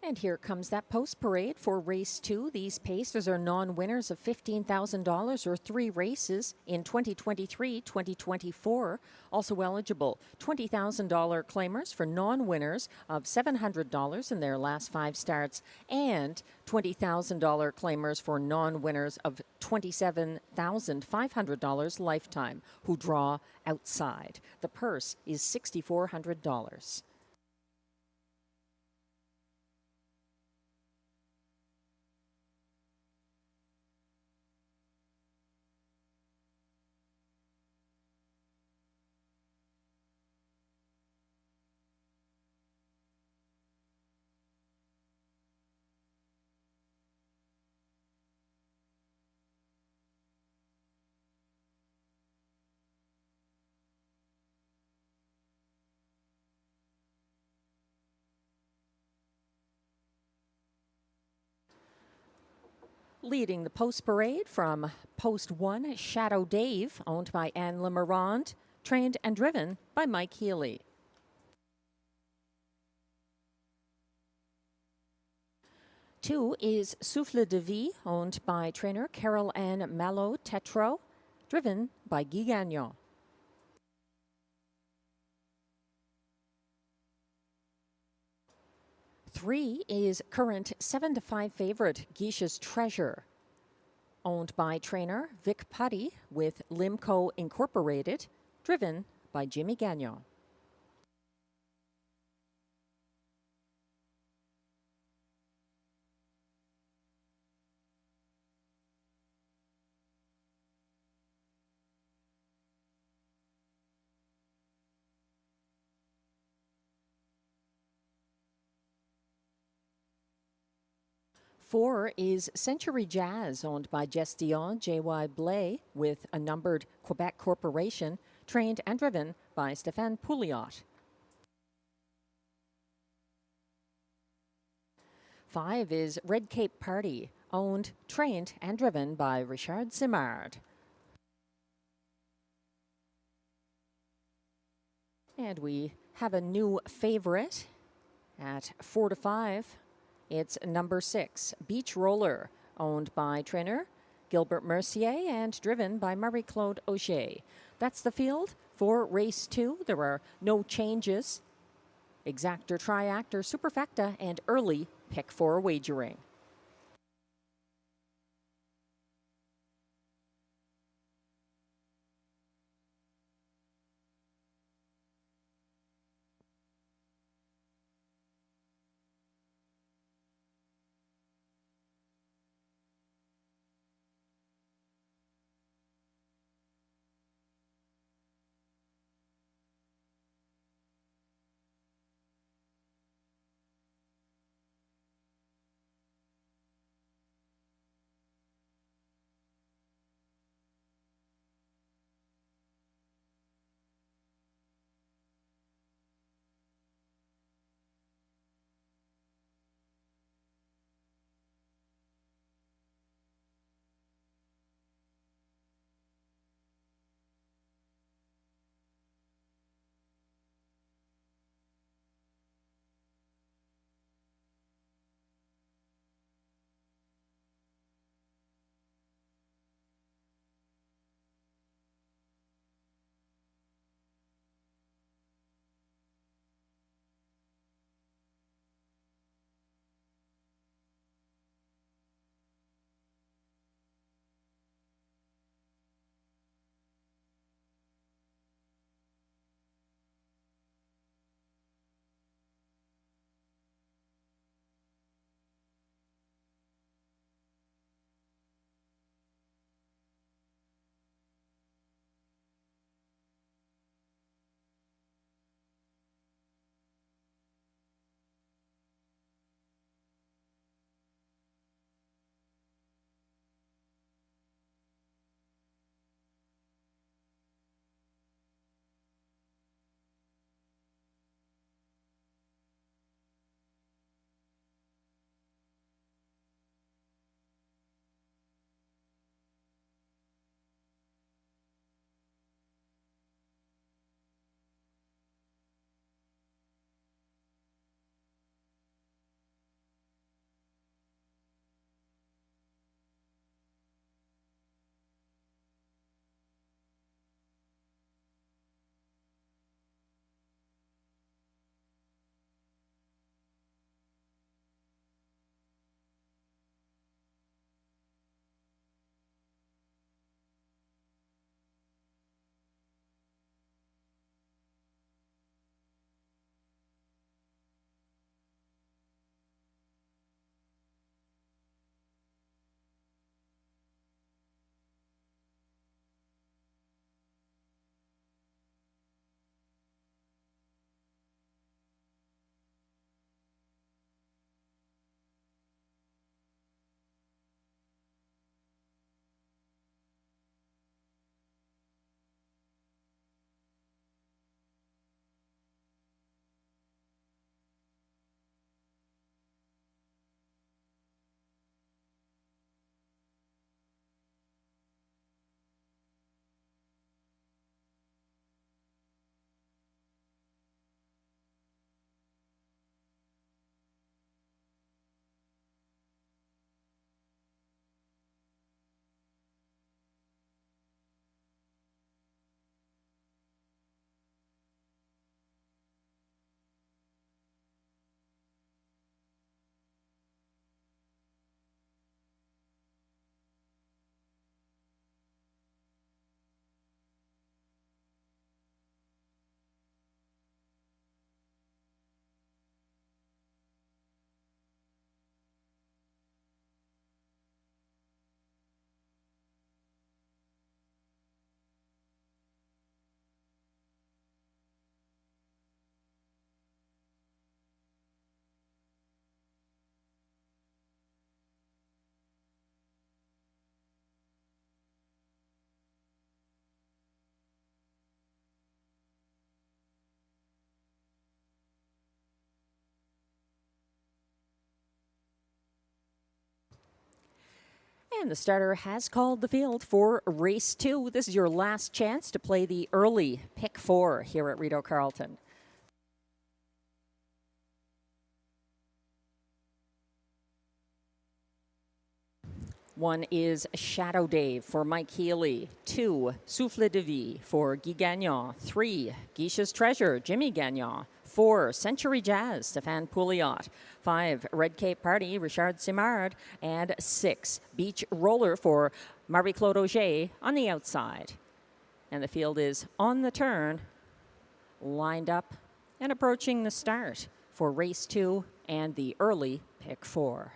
And here comes that post parade for race 2. These pacers are non-winners of $15,000 or 3 races in 2023-2024. Also eligible $20,000 claimers for non-winners of $700 in their last 5 starts, and $20,000 claimers for non-winners of $27,500 lifetime who draw outside. The purse is $6,400. Leading the post parade from post 1, Shadow Dave, owned by Anne Lemarand, trained and driven by Mike Healy. Two is Souffle de Vie, owned by trainer Carol Ann Mallow Tetro, driven by Guy Gagnon. 3 is current 7-5 favorite Geisha's Treasure, owned by trainer Vic Putty with Limco Incorporated, driven by Jimmy Gagnon. Four is Century Jazz, owned by Jess Dion, J.Y. Blais, with a numbered Quebec corporation, trained and driven by Stéphane Pouliot. 5 is Red Cape Party, owned, trained, and driven by Richard Simard. And we have a new favorite at 4-5. It's number 6, Beach Roller, owned by trainer Gilbert Mercier and driven by Marie-Claude Auger. That's the field for race 2. There are no changes. Exactor, Triactor, Superfecta, and early pick for wagering. And the starter has called the field for race 2. This is your last chance to play the early pick 4 here at Rideau Carleton. One is Shadow Dave for Mike Healy. 2, Souffle de Vie for Guy Gagnon. 3, Guiche's Treasure, Jimmy Gagnon. 4, Century Jazz, Stéphane Pouliot. 5, Red Cape Party, Richard Simard. And 6, Beach Roller for Marie-Claude Auger on the outside. And the field is on the turn, lined up and approaching the start for race 2 and the early pick 4.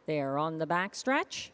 They're on the backstretch.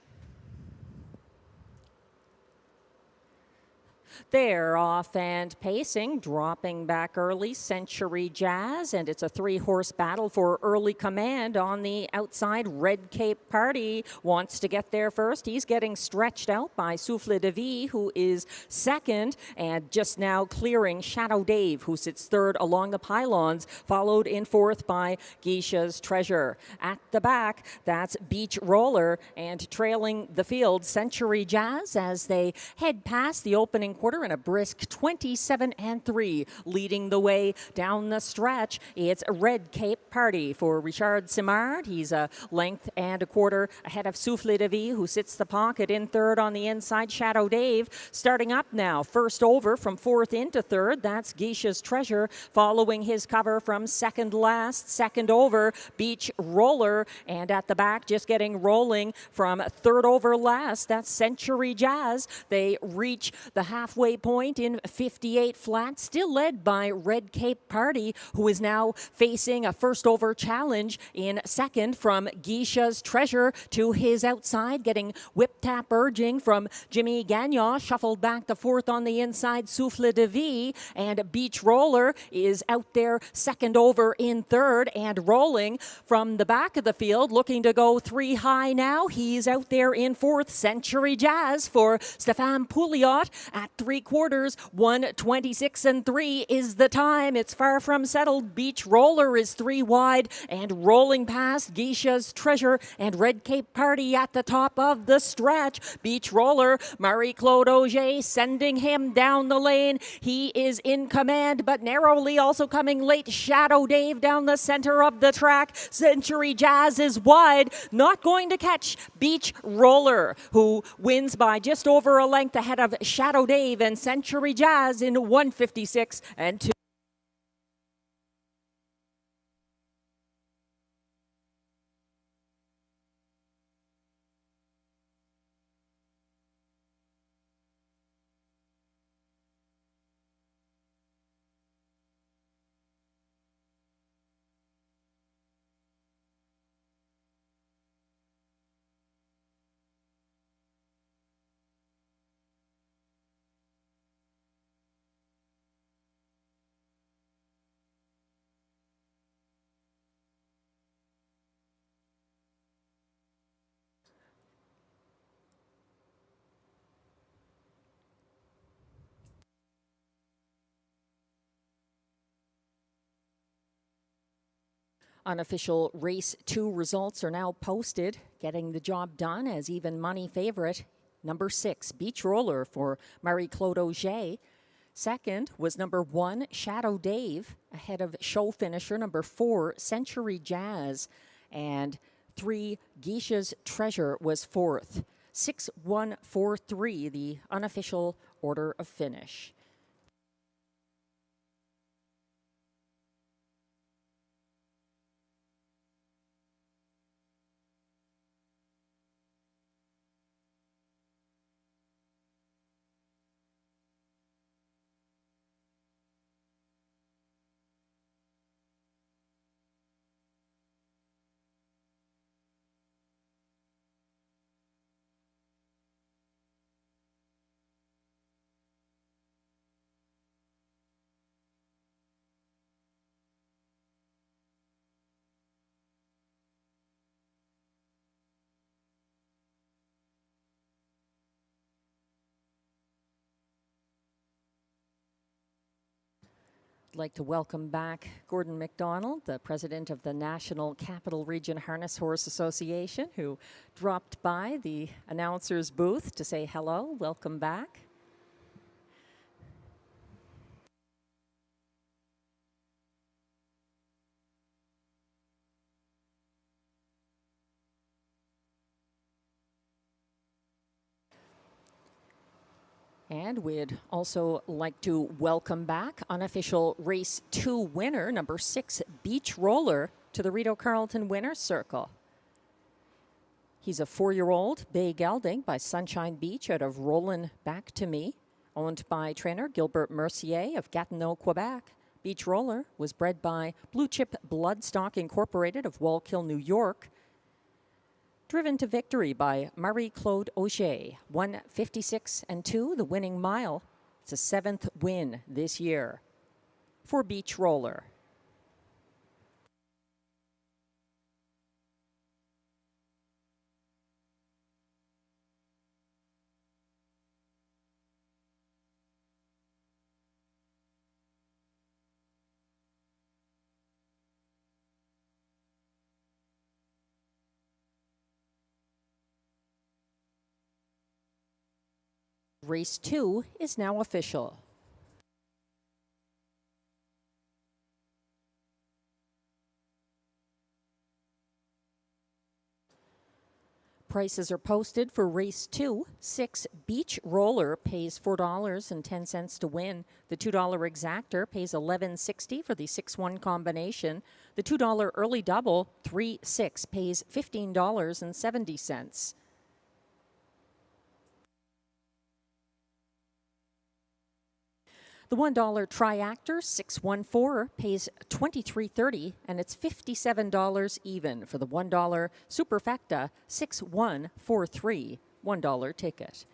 They're off and pacing, dropping back early, Century Jazz, and it's a 3-horse battle for early command on the outside. Red Cape Party wants to get there first. He's getting stretched out by Souffle de Vie, who is second, and just now clearing Shadow Dave, who sits third along the pylons, followed in fourth by Guiche's Treasure. At the back, that's Beach Roller, and trailing the field, Century Jazz, as they head past the opening quarter in a brisk 27-3, leading the way down the stretch. It's Red Cape Party for Richard Simard. He's a length and a quarter ahead of Souffle de Vie, who sits the pocket in third on the inside. Shadow Dave starting up now, first over from fourth into third. That's Guiche's Treasure, following his cover from second last. Second over, Beach Roller, and at the back, just getting rolling from third over last, that's Century Jazz. They reach the halfway point in 58 flat, still led by Red Cape Party, who is now facing a first over challenge in second from Guiche's Treasure to his outside, getting whip tap urging from Jimmy Gagnon, shuffled back to fourth on the inside, Souffle de Vie, and Beach Roller is out there second over in third and rolling from the back of the field, looking to go 3 high now. He's out there in fourth, Century Jazz for Stéphane Pouliot at 3/4, 1:26.3 is the time. It's far from settled. Beach Roller is 3 wide and rolling past Guiche's Treasure and Red Cape Party at the top of the stretch. Beach Roller, Marie-Claude Auger sending him down the lane. He is in command, but narrowly also coming late. Shadow Dave down the center of the track. Century Jazz is wide, not going to catch Beach Roller, who wins by just over a length ahead of Shadow Dave and Century Jazz in 1:56.2. Unofficial race 2 results are now posted, getting the job done as even money favorite. Number 6, Beach Roller for Marie-Claude Auger. Second was number 1, Shadow Dave, ahead of show finisher number 4, Century Jazz. And 3, Guiche's Treasure was fourth. 6-1-4-3, the unofficial order of finish. I'd like to welcome back Gordon McDonald, the president of the National Capital Region Harness Horse Association, who dropped by the announcer's booth to say hello. Welcome back. And we'd also like to welcome back unofficial Race 2 winner, number 6, Beach Roller, to the Rideau Carleton Winner's Circle. He's a 4-year-old bay gelding by Sunshine Beach out of Rollin Back to Me, owned by trainer Gilbert Mercier of Gatineau, Quebec. Beach Roller was bred by Blue Chip Bloodstock Incorporated of Wallkill, New York. Driven to victory by Marie-Claude Auger, 1:56.2, the winning mile. It's a 7th win this year for Beach Roller. Race 2 is now official. Prices are posted for Race 2. 6 Beach Roller pays $4.10 to win. The $2 Exactor pays $11.60 for the 6-1 combination. The $2 Early Double 3-6 pays $15.70. The $1 Triactor 614 pays $23.30, and it's $57 even for the $1 Superfecta 6143 $1 ticket.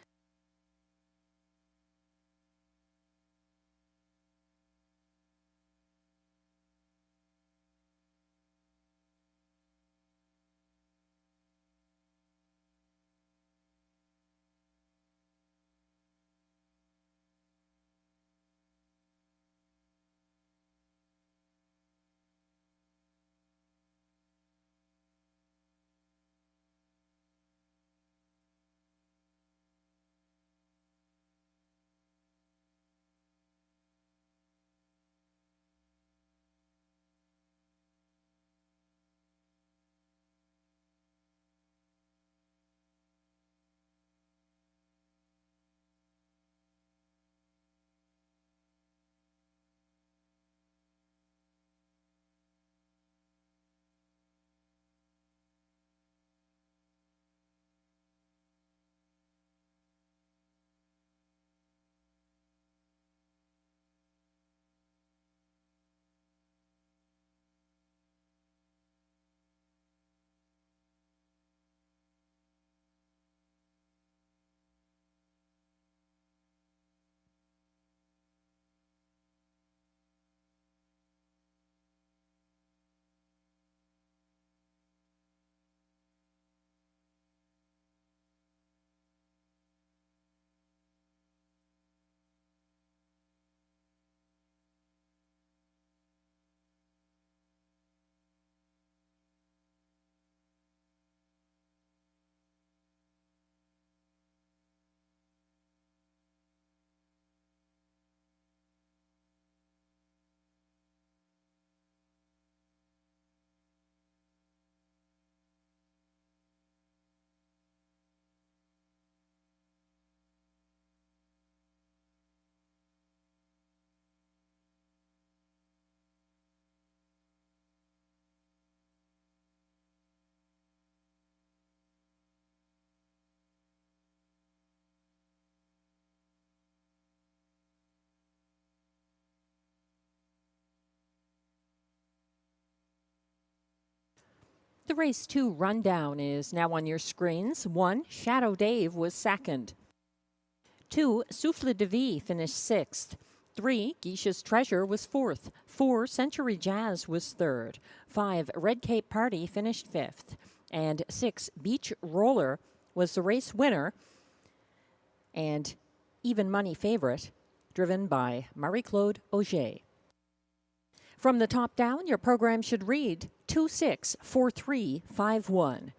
The Race 2 rundown is now on your screens. 1, Shadow Dave was 2nd. 2, Souffle de Vie finished 6th. 3, Geisha's Treasure was 4th. 4, Century Jazz was 3rd. 5, Red Cape Party finished 5th. And 6, Beach Roller was the race winner and even money favorite, driven by Marie-Claude Auger. From the top down, your program should read 264351.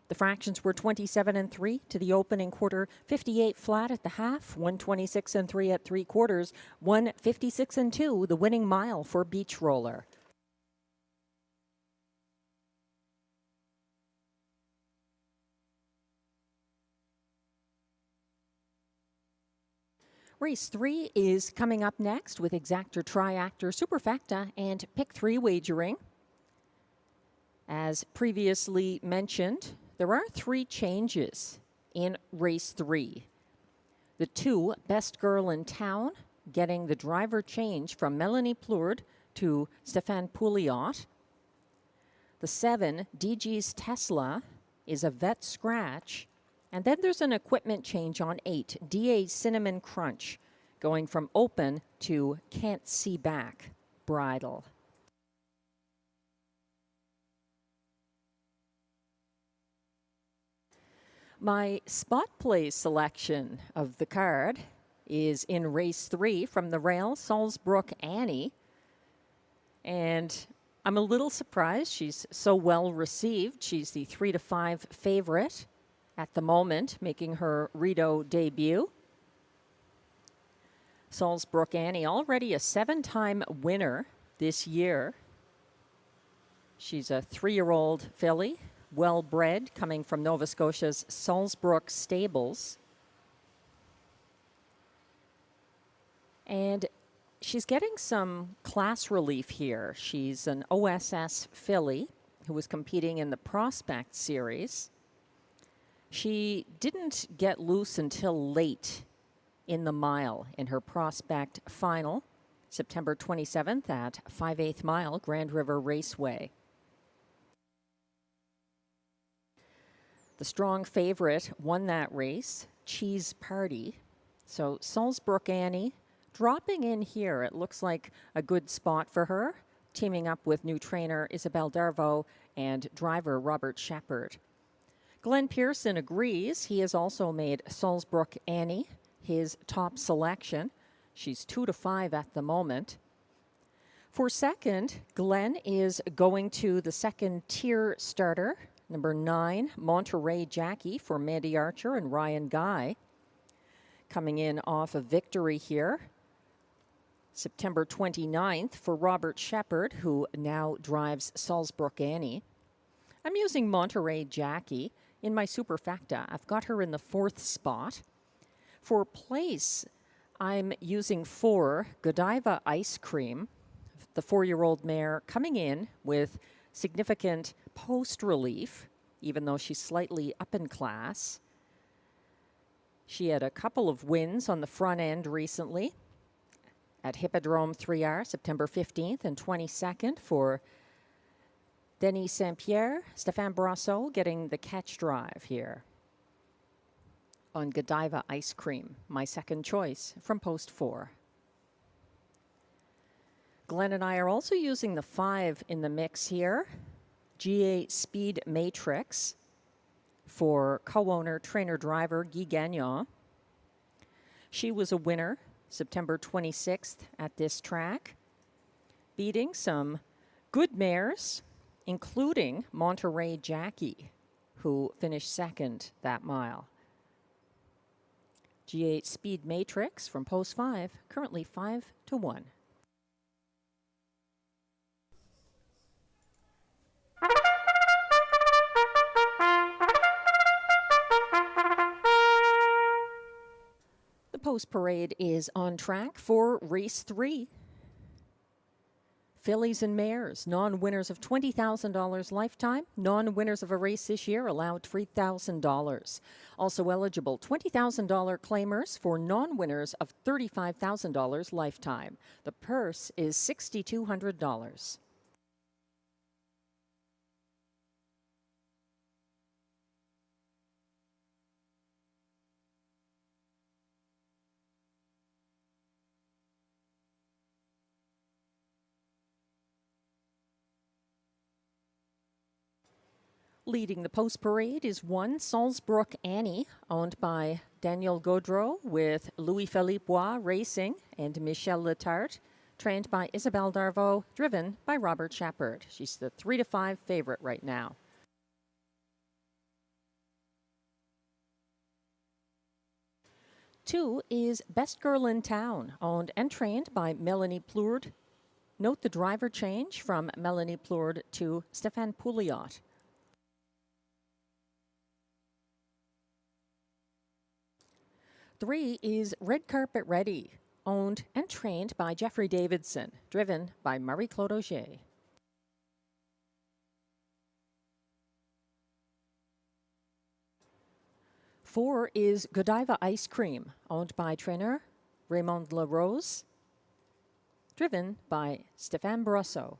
The fractions were 27 and 3 to the opening quarter, 58 flat at the half, 126 and 3 at 3/4, 156 and 2, the winning mile for Beach Roller. Race 3 is coming up next with exactor, triactor, superfecta, and pick 3 wagering. As previously mentioned, there are 3 changes in race 3. The 2 best girl in town getting the driver change from Melanie Plourde to Stéphane Pouliot. The 7 DG's Tesla is a vet scratch. And then there's an equipment change on 8, DA Cinnamon Crunch, going from open to can't see back bridle. My spot play selection of the card is in race 3 from the rail, Salzbrook Annie. And I'm a little surprised she's so well received. She's the 3-5 favorite at the moment, making her Rideau debut. Salzbrook Annie, already a 7-time winner this year. She's a 3-year-old filly, well-bred, coming from Nova Scotia's Salzbrook Stables. And she's getting some class relief here. She's an OSS filly who was competing in the Prospect Series. She didn't get loose until late in the mile in her Prospect final, September 27th at 5/8 mile Grand River Raceway. The strong favorite won that race, Cheese Party. So Salzbrook Annie dropping in here. It looks like a good spot for her, teaming up with new trainer Isabelle Darvaux and driver Robert Shepard. Glenn Pearson agrees. He has also made Salzbrook Annie his top selection. She's 2-5 at the moment. For second, Glenn is going to the second tier starter, number 9, Monterey Jackie for Mandy Archer and Ryan Guy. Coming in off a victory here, September 29th for Robert Shepard, who now drives Salzbrook Annie. I'm using Monterey Jackie in my superfecta. I've got her in the 4th spot. For place, I'm using 4 Godiva Ice Cream, the 4-year-old mare coming in with significant post relief, even though she's slightly up in class. She had a couple of wins on the front end recently at Hippodrome 3R, September 15th and 22nd for Denis Saint-Pierre. Stéphane Brasseau getting the catch drive here on Godiva Ice Cream, my second choice from post 4. Glenn and I are also using the 5 in the mix here, GA Speed Matrix for co-owner, trainer, driver Guy Gagnon. She was a winner September 26th at this track, beating some good mares, including Monterey Jackie, who finished second that mile. G8 Speed Matrix from post 5, currently 5-1. The post parade is on track for race 3. Fillies and mares, non-winners of $20,000 lifetime. Non-winners of a race this year allowed $3,000. Also eligible $20,000 claimers for non-winners of $35,000 lifetime. The purse is $6,200. Leading the post parade is 1 Salzbrook Annie, owned by Daniel Gaudreau with Louis-Philippe Bois Racing and Michel Letarte. trained by Isabelle Darvaux, driven by Robert Shepard. She's the 3-5 favorite right now. Two is Best Girl in Town, owned and trained by Melanie Plourde. Note the driver change from Melanie Plourde to Stéphane Pouliot. Three is Red Carpet Ready, owned and trained by Jeffrey Davidson, driven by Marie-Claude Auger. Four is Godiva Ice Cream, owned by trainer Raymond LaRose, driven by Stéphane Brosseau.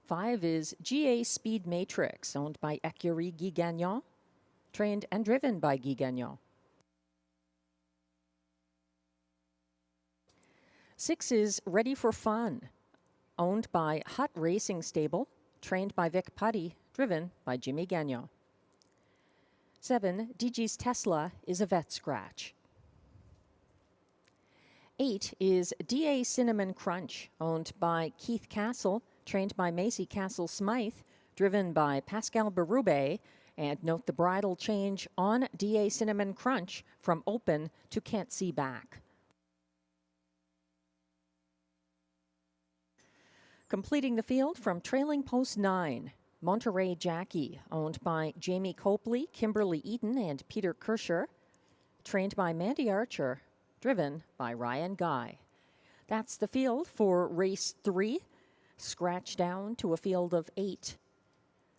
Five is GA Speed Matrix, owned by Écurie Guy Gagnon, trained and driven by Guy Gagnon. Six is Ready for Fun, owned by Hut Racing Stable, trained by Vic Putty, driven by Jimmy Gagnon. Seven, DG's Tesla is a vet scratch. Eight is DA Cinnamon Crunch, owned by Keith Castle, trained by Macy Castle Smythe, driven by Pascal Berube, and note the bridle change on DA Cinnamon Crunch from open to can't see back. Completing the field from trailing post 9, Monterey Jackie, owned by Jamie Copley, Kimberly Eaton, and Peter Kirscher, trained by Mandy Archer, driven by Ryan Guy. That's the field for race 3, scratched down to a field of 8,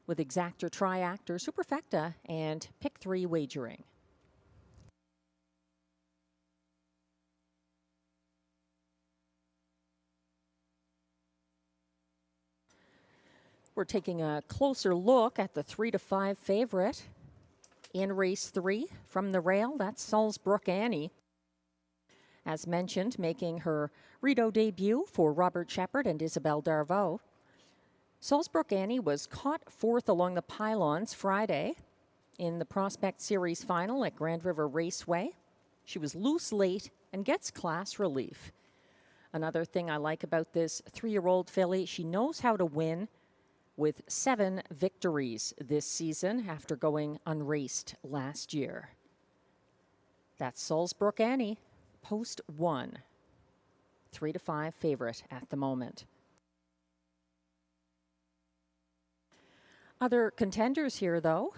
with exactor, triactor, superfecta, and pick 3 wagering. We're taking a closer look at the 3-5 favorite in race 3 from the rail. That's Salzbrook Annie. As mentioned, making her Rideau debut for Robert Shepard and Isabelle Darvaux. Salzbrook Annie was caught 4th along the pylons Friday in the Prospect Series final at Grand River Raceway. She was loose late and gets class relief. Another thing I like about this 3-year-old filly, she knows how to win, with 7 victories this season after going unraced last year. That's Salzbrook Annie, post 1. 3-5 favorite at the moment. Other contenders here, though.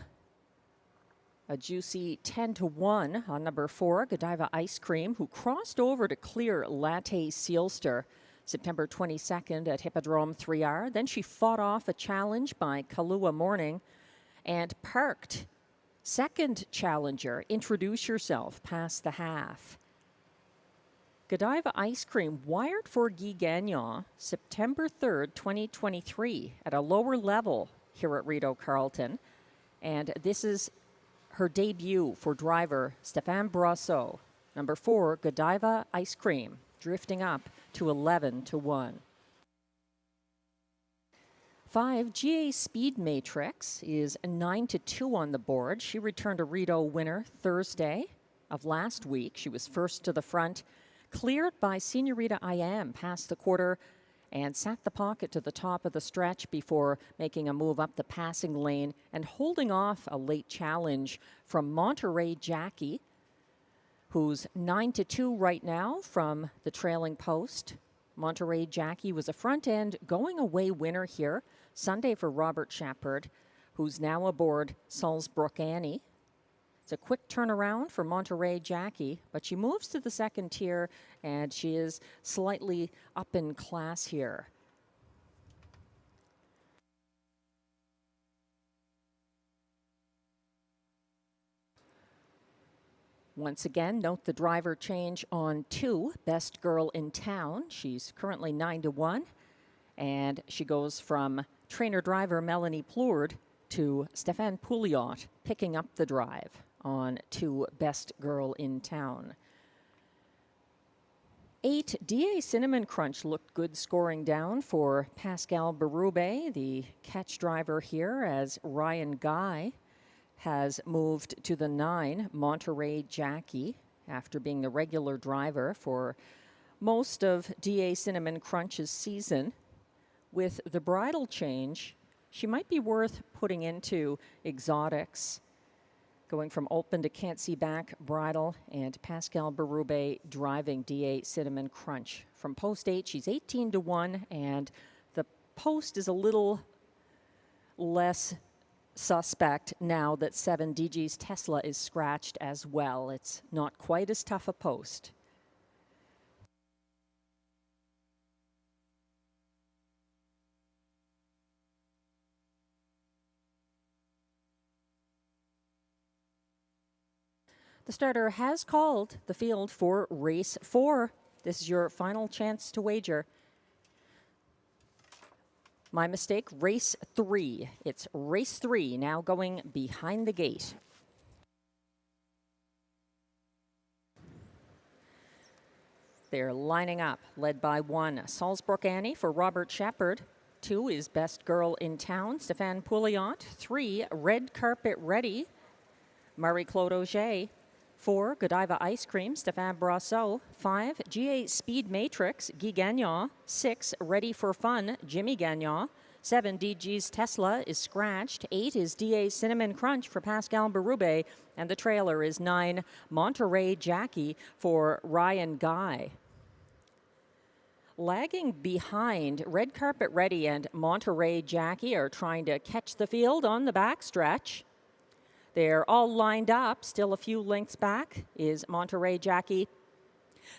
A juicy 10-1 on number 4, Godiva Ice Cream, who crossed over to clear Latte Sealster September 22nd at Hippodrome 3R. Then she fought off a challenge by Kahlua Morning and parked. Second challenger, Introduce Yourself, past the half. Godiva Ice Cream wired for Guy Gagnon September 3rd, 2023 at a lower level here at Rideau Carleton. And this is her debut for driver Stéphane Brosseau. Number 4, Godiva Ice Cream, drifting up to 11-1. 5, GA Speed Matrix is 9-2 on the board. She returned a Rideau winner Thursday of last week. She was first to the front, cleared by Senorita I Am past the quarter, and sat the pocket to the top of the stretch before making a move up the passing lane and holding off a late challenge from Monterey Jackie, who's 9-2 right now from the trailing post. Monterey Jackie was a front-end going-away winner here Sunday for Robert Shepard, who's now aboard Salzbrook Annie. It's a quick turnaround for Monterey Jackie, but she moves to the second tier, and she is slightly up in class here. Once again, note the driver change on 2, Best Girl in Town. She's currently 9-1, and she goes from trainer-driver Melanie Plourde to Stéphane Pouliot, picking up the drive on 2, Best Girl in Town. 8, DA Cinnamon Crunch looked good scoring down for Pascal Berube, the catch driver here, as Ryan Guy has moved to the 9, Monterey Jackie, after being the regular driver for most of D.A. Cinnamon Crunch's season. With the bridle change, she might be worth putting into exotics, going from open to can't see back bridle, and Pascal Berube driving D.A. Cinnamon Crunch. From post 8, she's 18-1, and the post is a little less suspect now that 7 DG's Tesla is scratched as well. It's not quite as tough a post. The starter has called the field for race 4. This is your final chance to wager. My mistake, race 3. It's race 3 now going behind the gate. They're lining up, led by 1, Salzbrook Annie for Robert Shepard. 2 is Best Girl in Town, Stéphane Pouliot. 3, Red Carpet Ready, Marie-Claude Auger. 4, Godiva Ice Cream, Stéphane Brasseau. 5, GA Speed Matrix, Guy Gagnon. 6, Ready for Fun, Jimmy Gagnon. 7, DG's Tesla is scratched. 8 is DA Cinnamon Crunch for Pascal Berube. And the trailer is 9, Monterey Jackie for Ryan Guy. Lagging behind, Red Carpet Ready and Monterey Jackie are trying to catch the field on the backstretch. They're all lined up. Still a few lengths back is Monterey Jackie.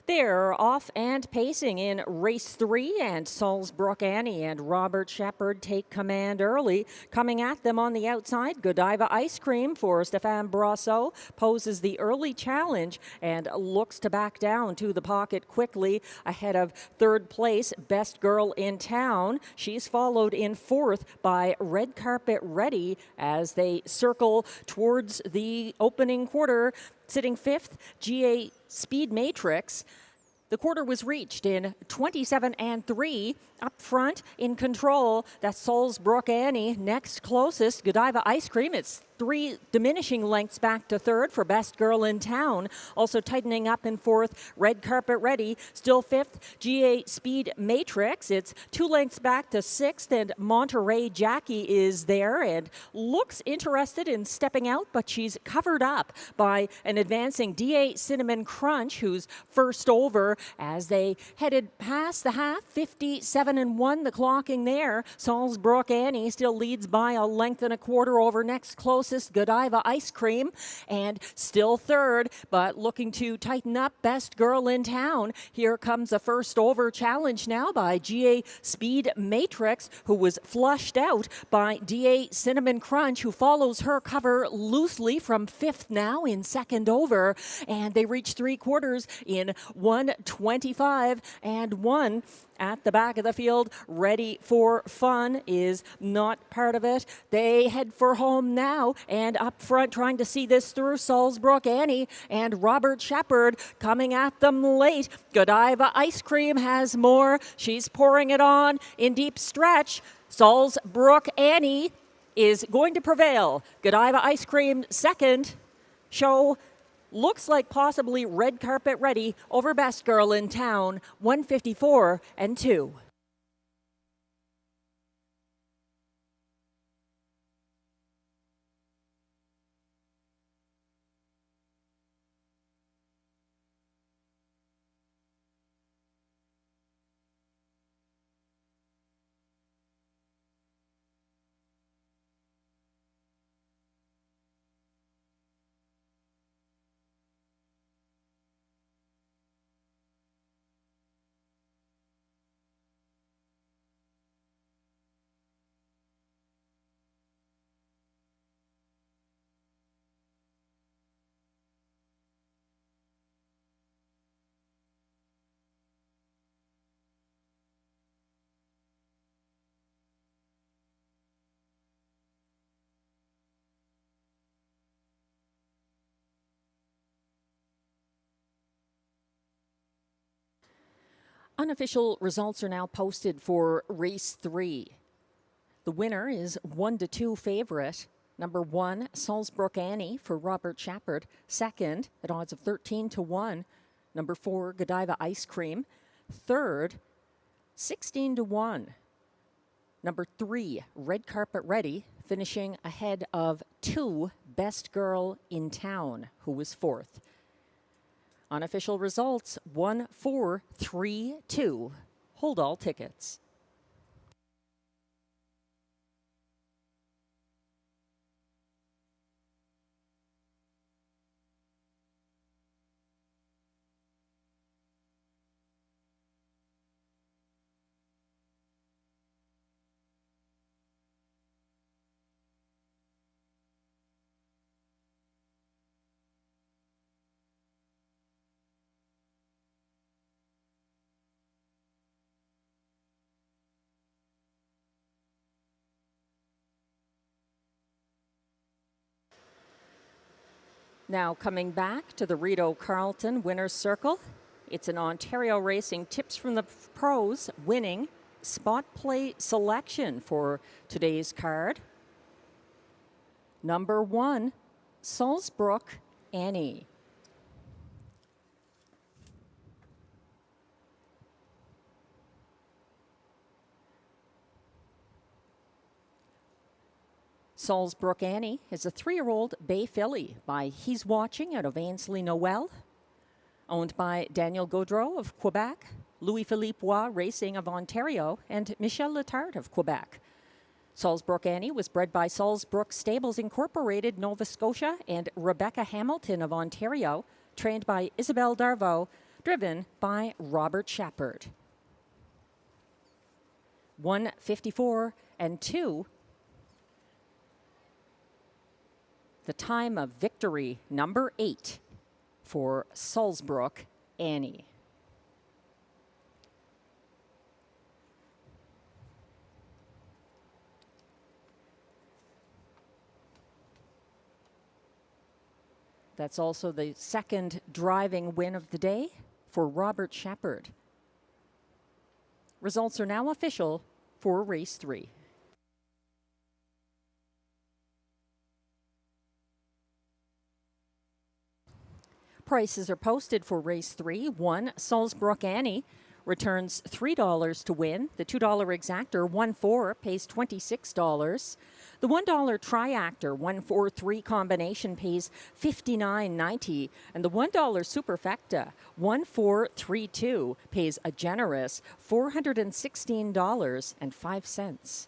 They're off and pacing in race 3, and Salzbrook Annie and Robert Shepard take command early. Coming at them on the outside, Godiva Ice Cream for Stéphane Brasseau poses the early challenge and looks to back down to the pocket quickly ahead of 3rd place, Best Girl in Town. She's followed in 4th by Red Carpet Ready as they circle towards the opening quarter. Sitting 5th, GA Speed Matrix. The quarter was reached in 27-3. Up front in control, that's Salzbrook Annie. Next closest, Godiva Ice Cream. It's 3 diminishing lengths back to 3rd for Best Girl in Town. Also tightening up in 4th, Red Carpet Ready. Still 5th, GA Speed Matrix. It's 2 lengths back to 6th, and Monterey Jackie is there and looks interested in stepping out, but she's covered up by an advancing DA Cinnamon Crunch, who's first over as they headed past the half. 57-1 the clocking there. Salzbrook Annie still leads by a length and a quarter over next closest, Godiva Ice Cream, and still 3rd, but looking to tighten up, Best Girl in Town. Here comes a first over challenge now by GA Speed Matrix, who was flushed out by DA Cinnamon Crunch, who follows her cover loosely from 5th now in 2nd over, and they reach 3 quarters in 1:25-1. At the back of the field, Ready for Fun is not part of it. They head for home now, and up front trying to see this through, Salzbrook Annie and Robert Shepard coming at them late. Godiva Ice Cream has more. She's pouring it on in deep stretch. Salzbrook Annie is going to prevail. Godiva Ice Cream 2nd. Show looks like possibly Red Carpet Ready over Best Girl in Town, 1:54-2. Unofficial results are now posted for race 3. The winner is 1-2 favorite, Number 1, Salzbrook Annie for Robert Shepard. Second, at odds of 13-1. Number 4, Godiva Ice Cream. Third, 16-1. Number 3, Red Carpet Ready, finishing ahead of 2, Best Girl in Town, who was fourth. Unofficial results, 1-4-3-2. Hold all tickets. Now coming back to the Rideau Carleton Winner's Circle. It's an Ontario Racing Tips from the Pros winning spot play selection for today's card. Number 1, Salzbrook Annie. Salzbrook Annie is a 3-year-old bay filly by He's Watching out of Ainsley Noel, owned by Daniel Gaudreau of Quebec, Louis-Philippe Roy Racing of Ontario, and Michel Letard of Quebec. Salzbrook Annie was bred by Salzbrook Stables Incorporated, Nova Scotia, and Rebecca Hamilton of Ontario, trained by Isabelle Darvaux, driven by Robert Shepard. 1:54-2. The time of victory, number 8 for Salzbrook Annie. That's also the second driving win of the day for Robert Shepard. Results are now official for race 3. Prices are posted for race 3. 1, Salzbrook Annie returns $3 to win. The $2 exactor, 1-4, pays $26. The $1 triactor, 1-4-3 combination, pays $59.90. And the $1 superfecta, 1-4-3-2, pays a generous $416.05.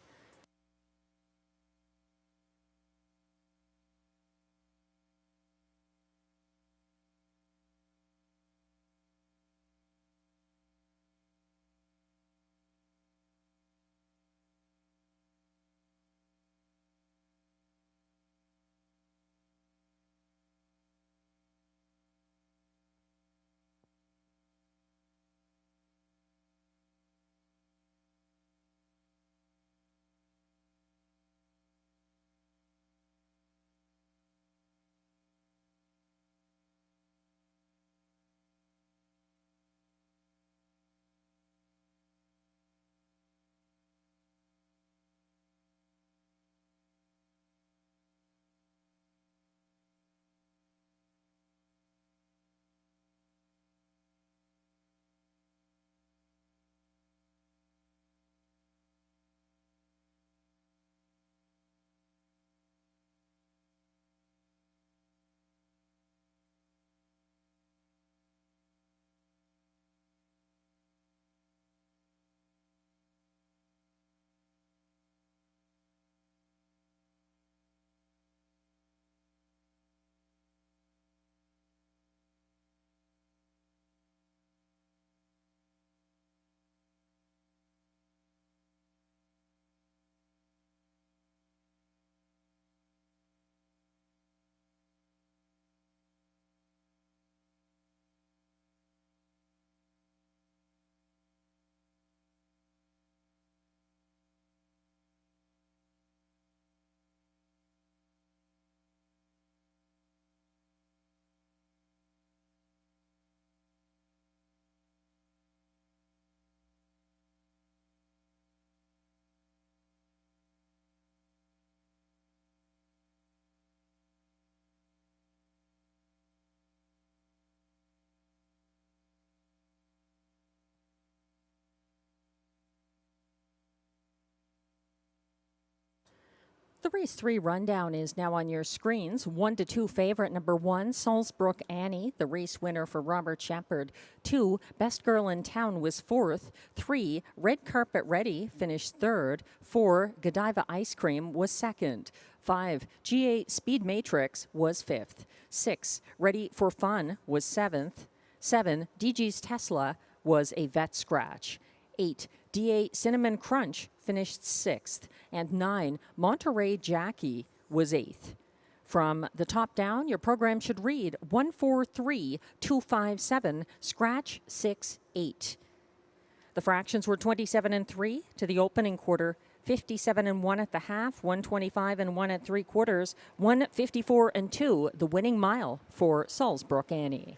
The race 3 rundown is now on your screens. 1-2 favorite number 1, Salzbrook Annie, the race winner for Robert Shepard. 2, Best Girl in Town was 4th. 3, Red Carpet Ready finished 3rd. 4, Godiva Ice Cream was 2nd. 5, GA Speed Matrix was 5th. 6, Ready for Fun was 7th. 7, DG's Tesla was a vet scratch. 8, DA Cinnamon Crunch finished 6th, and 9, Monterey Jackie was 8th. From the top down, your program should read 143-257, scratch 6-8. The fractions were 27-3 to the opening quarter, 57-1 at the half, 125-1 at 3/4, 154-2 the winning mile for Salzbrook Annie.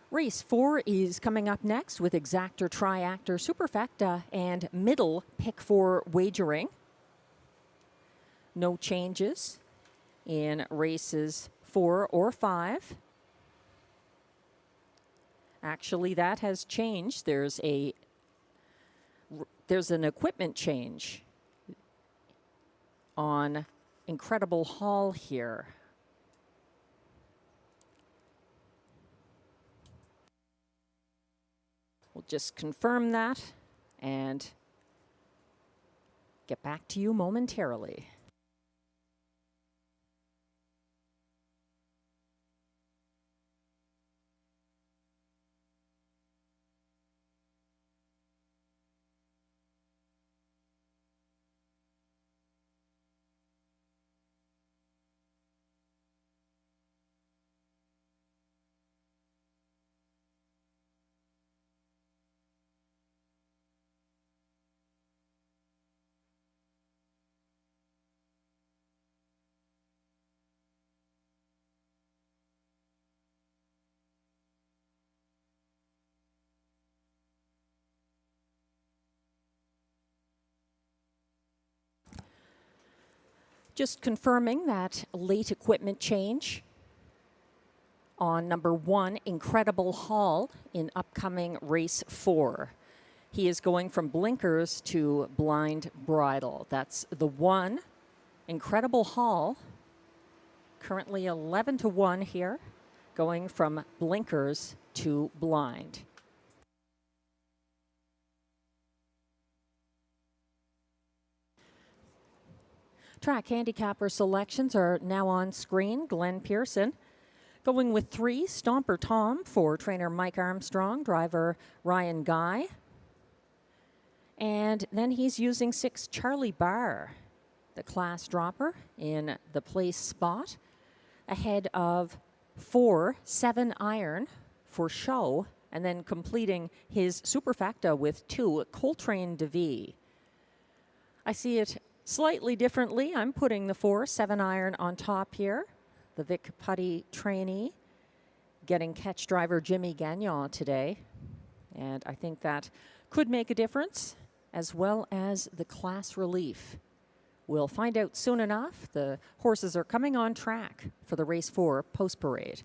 Race 4 is coming up next with Exactor, Triactor, Superfecta, and Middle Pick 4 wagering. No changes in races 4 or 5. Actually, that has changed. There's an equipment change on Incredible Hall here. We'll just confirm that and get back to you momentarily. Just confirming that late equipment change on number 1, Incredible Hall, in upcoming race 4. He is going from blinkers to blind bridle. That's the 1, Incredible Hall, currently 11-1 here, going from blinkers to blind. Track handicapper selections are now on screen. Glenn Pearson going with 3, Stomper Tom for trainer Mike Armstrong, driver Ryan Guy. And then he's using 6, Charlie Barr, the class dropper, in the place spot, ahead of 4, 7 Iron for show, and then completing his superfecta with 2, Coltrane DeVee. I see it slightly differently. I'm putting the 4, 7 Iron on top here. The Vic Putty trainee getting catch driver Jimmy Gagnon today. And I think that could make a difference, as well as the class relief. We'll find out soon enough. The horses are coming on track for the race 4 post parade.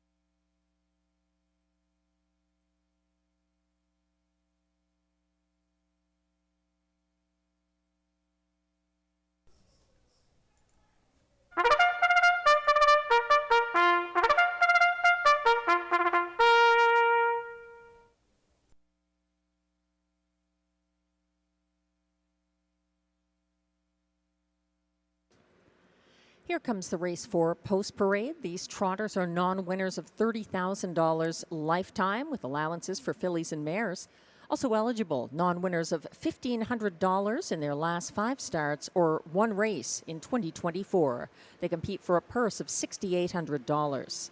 Here comes the race 4 post parade. These trotters are non-winners of $30,000 lifetime with allowances for fillies and mares. Also eligible, non-winners of $1,500 in their last 5 starts or 1 race in 2024. They compete for a purse of $6,800.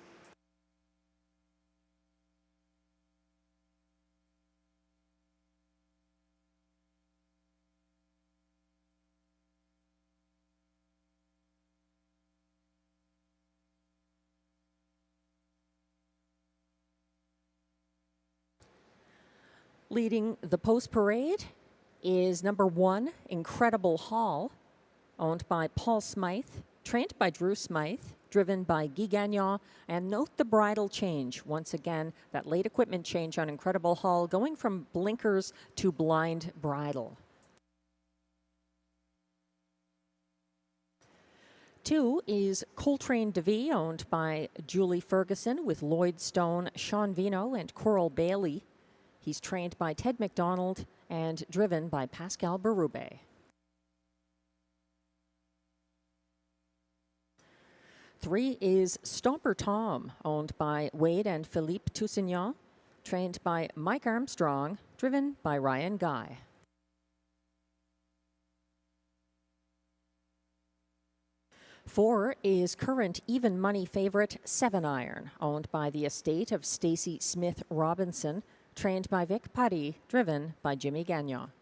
Leading the post parade is number 1, Incredible Hall, owned by Paul Smythe, trained by Drew Smythe, driven by Guy Gagnon, and note the bridle change. Once again, that late equipment change on Incredible Hull, going from blinkers to blind bridle. 2 is Coltrane DeVee, owned by Julie Ferguson, with Lloyd Stone, Sean Vino, and Coral Bailey. He's trained by Ted McDonald and driven by Pascal Berube. 3 is Stomper Tom, owned by Wade and Philippe Toussignan, trained by Mike Armstrong, driven by Ryan Guy. 4 is current even money favorite 7 Iron, owned by the estate of Stacy Smith Robinson, trained by Vic Putty, driven by Jimmy Gagnon.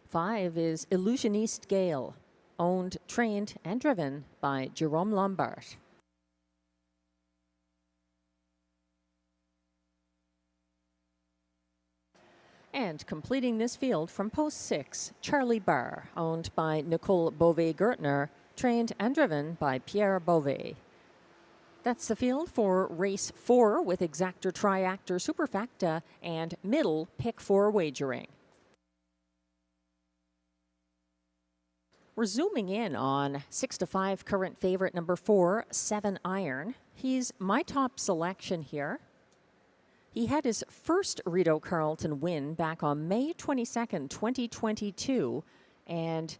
5 is Illusioniste Gale, owned, trained, and driven by Jerome Lombard. And completing this field from post 6, Charlie Barr, owned by Nicole Beauvais-Gertner, trained and driven by Pierre Beauvais. That's the field for race 4 with Exactor, Triactor, Superfecta, and middle pick 4 wagering. We're zooming in on 6 to 5 current favorite number 4, 7 Iron. He's my top selection here. He had his first Rideau Carleton win back on May 22nd, 2022, and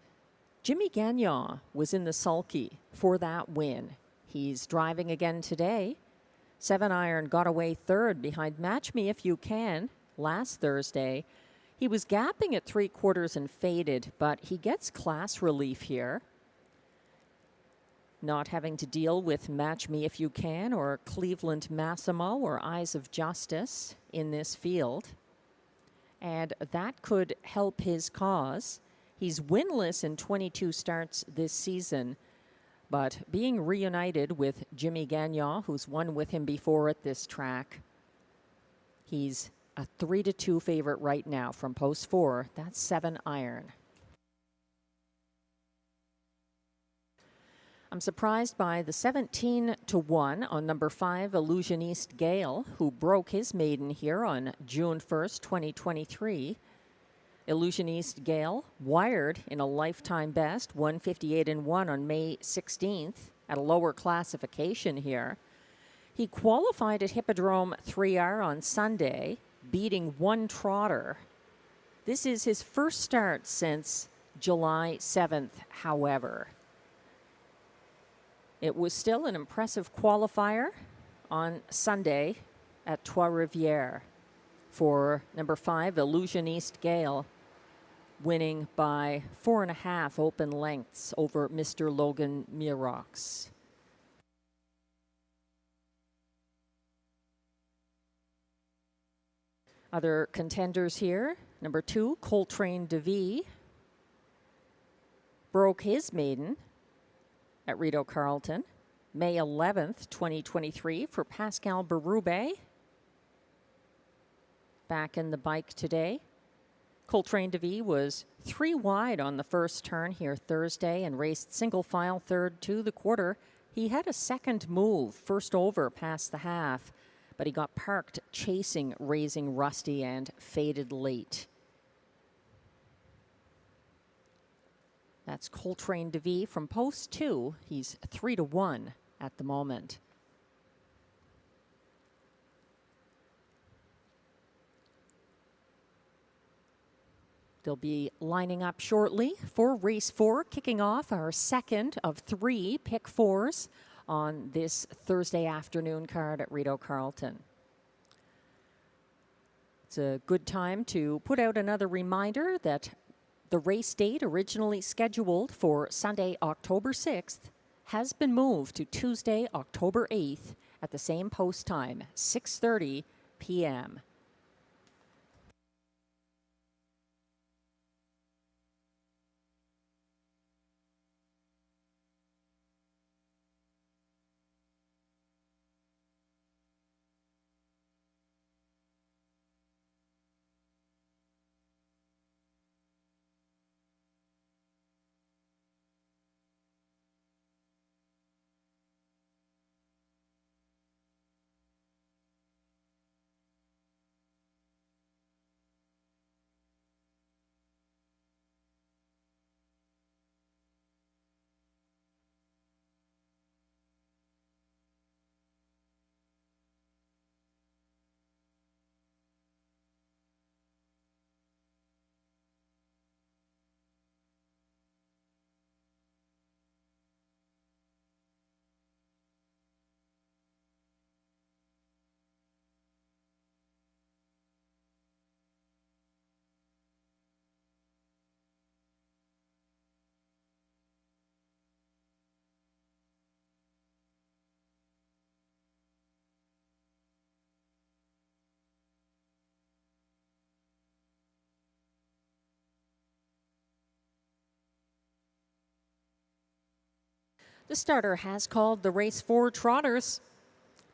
Jimmy Gagnon was in the sulky for that win. He's driving again today. 7 Iron got away third behind Match Me If You Can last Thursday. He was gapping at 3/4 and faded, but he gets class relief here. Not having to deal with Match Me If You Can or Cleveland Massimo or Eyes of Justice in this field. And that could help his cause. He's winless in 22 starts this season, but being reunited with Jimmy Gagnon, who's won with him before at this track, he's a 3-2 favorite right now from post 4. That's 7 Iron. I'm surprised by the 17-1 on number 5, Illusioniste Gale, who broke his maiden here on June 1st, 2023. Illusioniste Gale wired in a lifetime best, 158-1 on May 16th at a lower classification here. He qualified at Hippodrome 3R on Sunday, beating one trotter. This is his first start since July 7th, however. It was still an impressive qualifier on Sunday at Trois-Rivières for number 5, Illusioniste Gale, winning by 4.5 open lengths over Mr. Logan Mirox. Other contenders here, number 2, Coltrane DeVee, broke his maiden at Rideau Carleton, May 11th, 2023 for Pascal Berube. Back in the bike today. Coltrane DeVee was 3 wide on the first turn here Thursday and raced single file third to the quarter. He had a second move, first over past the half, but he got parked chasing Raising Rusty and faded late. That's Coltrane DeVee from post 2. He's 3-1 at the moment. They'll be lining up shortly for race 4, kicking off our second of 3 pick 4s on this Thursday afternoon card at Rideau Carleton. It's a good time to put out another reminder that the race date originally scheduled for Sunday, October 6th, has been moved to Tuesday, October 8th at the same post time, 6:30 p.m. The starter has called the race for trotters.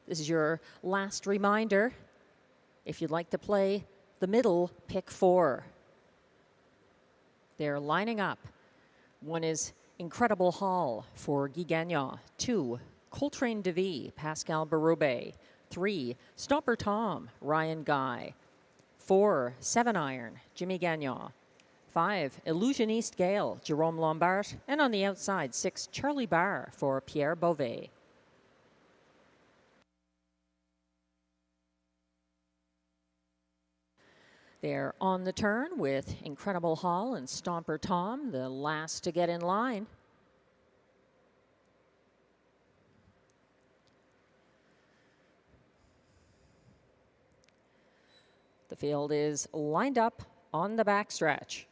This is your last reminder. If you'd like to play the middle, pick 4. They're lining up. 1 is Incredible Hall for Guy Gagnon. 2, Coltrane DeVie, Pascal Berube. 3, Stomper Tom, Ryan Guy. 4, 7 Iron, Jimmy Gagnon. 5, Illusioniste Gale, Jerome Lombard. And on the outside, 6, Charlie Barr for Pierre Beauvais. They're on the turn with Incredible Hall and Stomper Tom, the last to get in line. The field is lined up on the backstretch.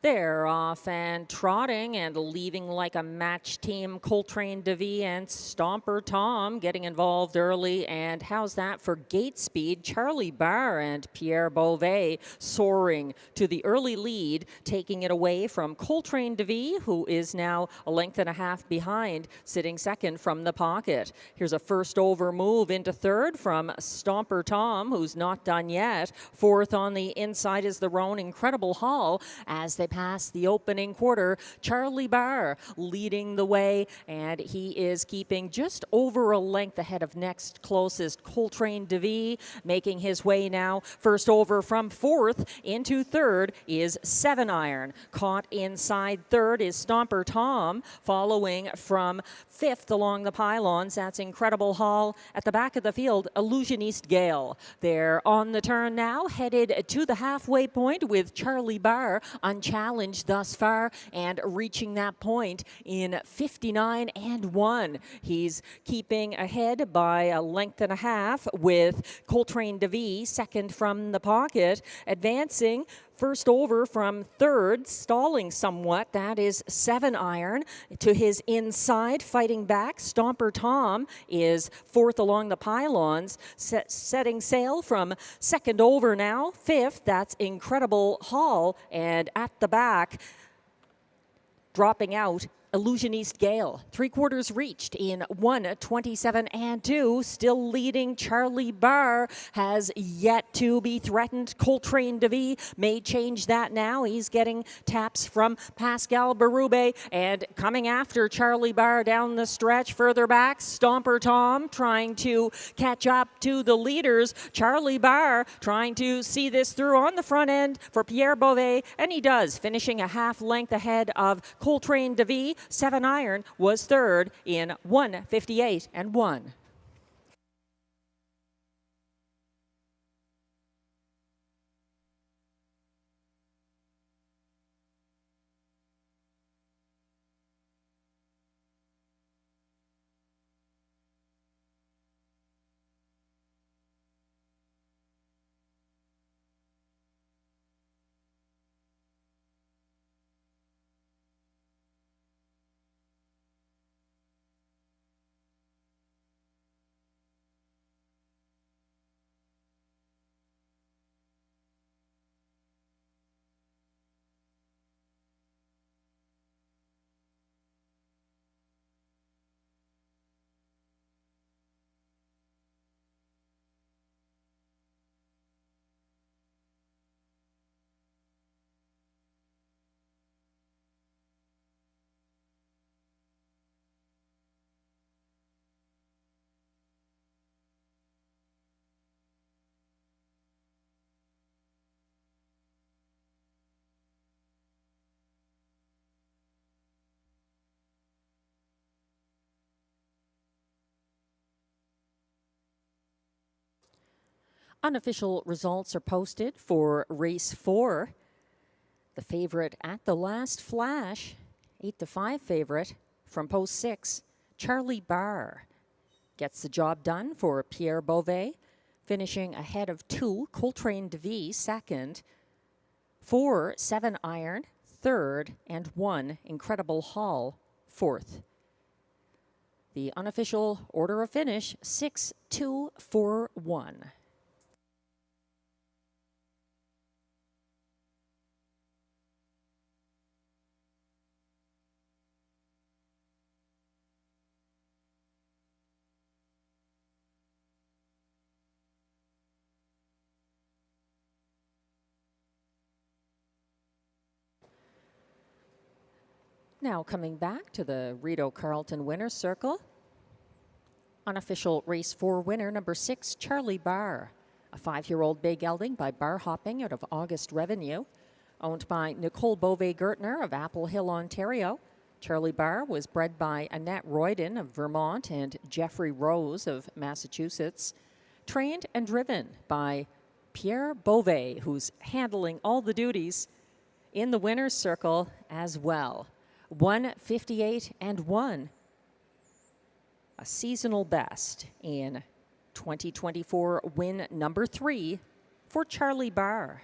They're off and trotting and leaving like a match team. Coltrane DeVie and Stomper Tom getting involved early. And how's that for gate speed? Charlie Barr and Pierre Beauvais soaring to the early lead, taking it away from Coltrane DeVie, who is now a length and a half behind, sitting second from the pocket. Here's a first over move into third from Stomper Tom, who's not done yet. Fourth on the inside is the roan Incredible Hall as they pass the opening quarter. Charlie Barr leading the way, and he is keeping just over a length ahead of next closest Coltrane DeVie, making his way now. First over from fourth into third is 7 Iron. Caught inside third is Stomper Tom, following from fifth along the pylons. That's Incredible Hall. At the back of the field, Illusioniste Gale. They're on the turn now, headed to the halfway point with Charlie Barr unchallenged thus far and reaching that point in 59 and 1. He's keeping ahead by a length and a half with Coltrane DeVie second from the pocket, advancing. First over from third, stalling somewhat. That is 7 Iron. To his inside, fighting back. Stomper Tom is fourth along the pylons, setting sail from second over now. Fifth, that's Incredible Hall. And at the back, dropping out, Illusioniste Gale. 3/4 reached in 1:27 and 2. Still leading. Charlie Barr has yet to be threatened. Coltrane DeVie may change that now. He's getting taps from Pascal Berube, and coming after Charlie Barr down the stretch. Further back, Stomper Tom trying to catch up to the leaders. Charlie Barr trying to see this through on the front end for Pierre Beauvais, and he does, finishing a half length ahead of Coltrane DeVie. 7 Iron was third in 1:58 and 1. Unofficial results are posted for race 4. The favorite at the last flash, 8-5 favorite from post 6, Charlie Barr, gets the job done for Pierre Beauvais, finishing ahead of 2, Coltrane DeVie second, 4, 7 Iron third, and 1, Incredible Hall fourth. The unofficial order of finish, 6-2-4-1. Now coming back to the Rideau Carleton Winner's Circle. Unofficial race 4 winner, number 6, Charlie Barr. A 5-year-old bay gelding by Bar Hopping out of August Revenue. Owned by Nicole Beauvais-Gertner of Apple Hill, Ontario. Charlie Barr was bred by Annette Royden of Vermont and Jeffrey Rose of Massachusetts. Trained and driven by Pierre Beauvais, who's handling all the duties in the winner's circle as well. 158-1. A seasonal best in 2024, win number 3 for Charlie Barr.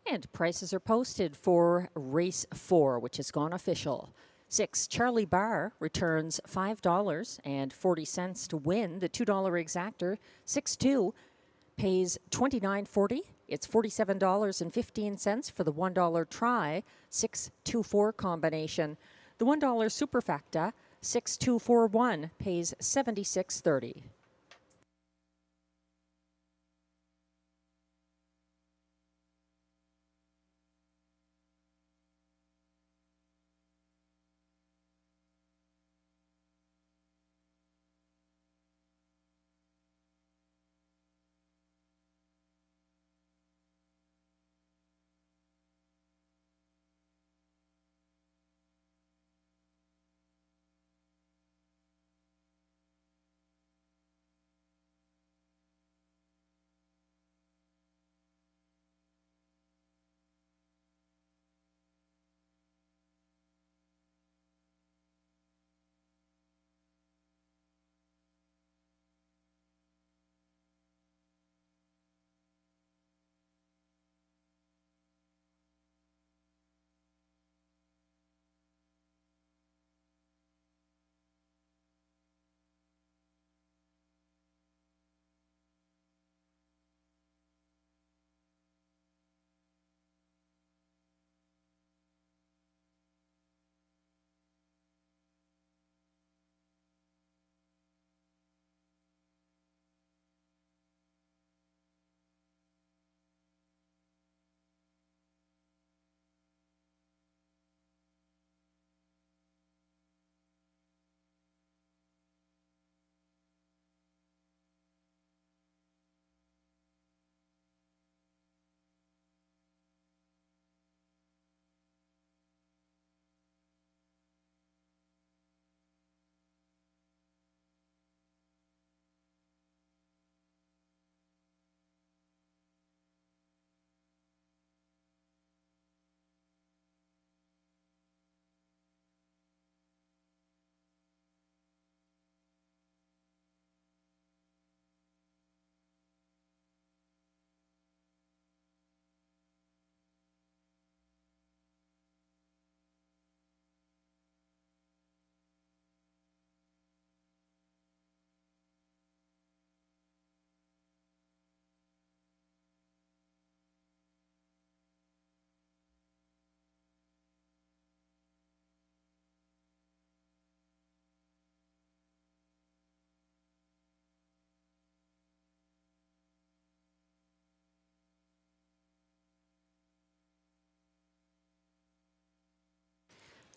And prices are posted for race 4, which has gone official. 6, Charlie Barr returns $5.40 to win. The $2 exactor, 6-2, pays $29.40. It's $47.15 for the $1 try, 6-2-4 combination. The $1 superfecta, 6-2-4-1, pays $76.30.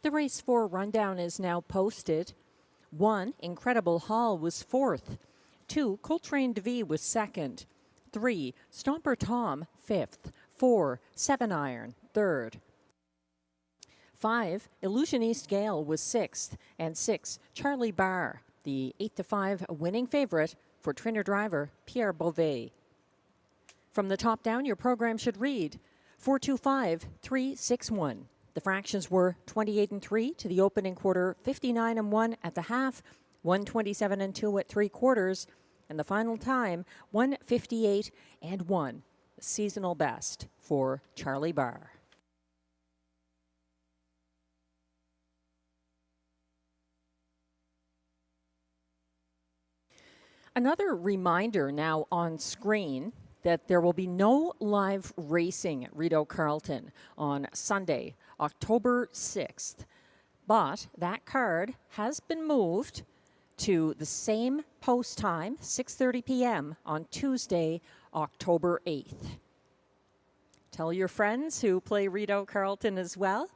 The race 4 rundown is now posted. 1, Incredible Hall was 4th. 2, Coltrane DeVee was 2nd. 3, Stomper Tom, 5th. 4, 7 Iron, 3rd. 5, Illusioniste Gale was 6th. And 6, Charlie Barr, the 8-5 winning favorite for trainer-driver Pierre Beauvais. From the top down, your program should read 425-361. The fractions were 28-3 to the opening quarter, 59-1 at the half, 127-2 at 3/4, and the final time 158-1. The seasonal best for Charlie Barr. Another reminder now on screen that there will be no live racing at Rideau Carleton on Sunday, October 6th. But that card has been moved to the same post time, 6:30 p.m. on Tuesday, October 8th. Tell your friends who play Rideau Carleton as well.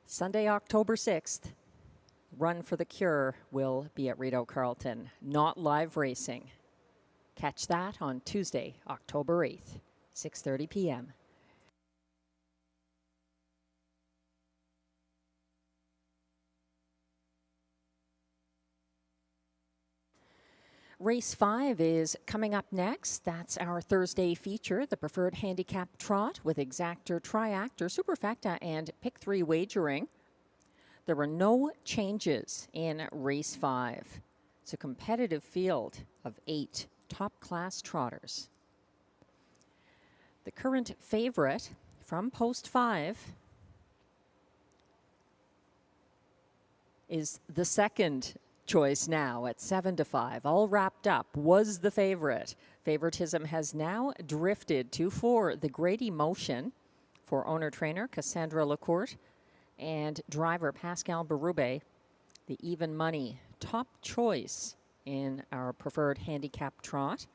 Sunday, October 6th. Run for the Cure will be at Rideau Carleton, not live racing. Catch that on Tuesday, October 8th, 6:30 p.m. Race 5 is coming up next. That's our Thursday feature, the Preferred Handicap Trot with Exactor, Triactor, Superfecta, and Pick 3 wagering. There were no changes in Race 5. It's a competitive field of 8 top-class trotters. The current favorite from Post 5 is the second choice now at 7-5. All wrapped up, was the favorite. Favoritism has now drifted to 4, the Great Emotion for owner-trainer Cassandra Lacourte and driver Pascal Berube, the even money top choice in our Preferred Handicap Trot.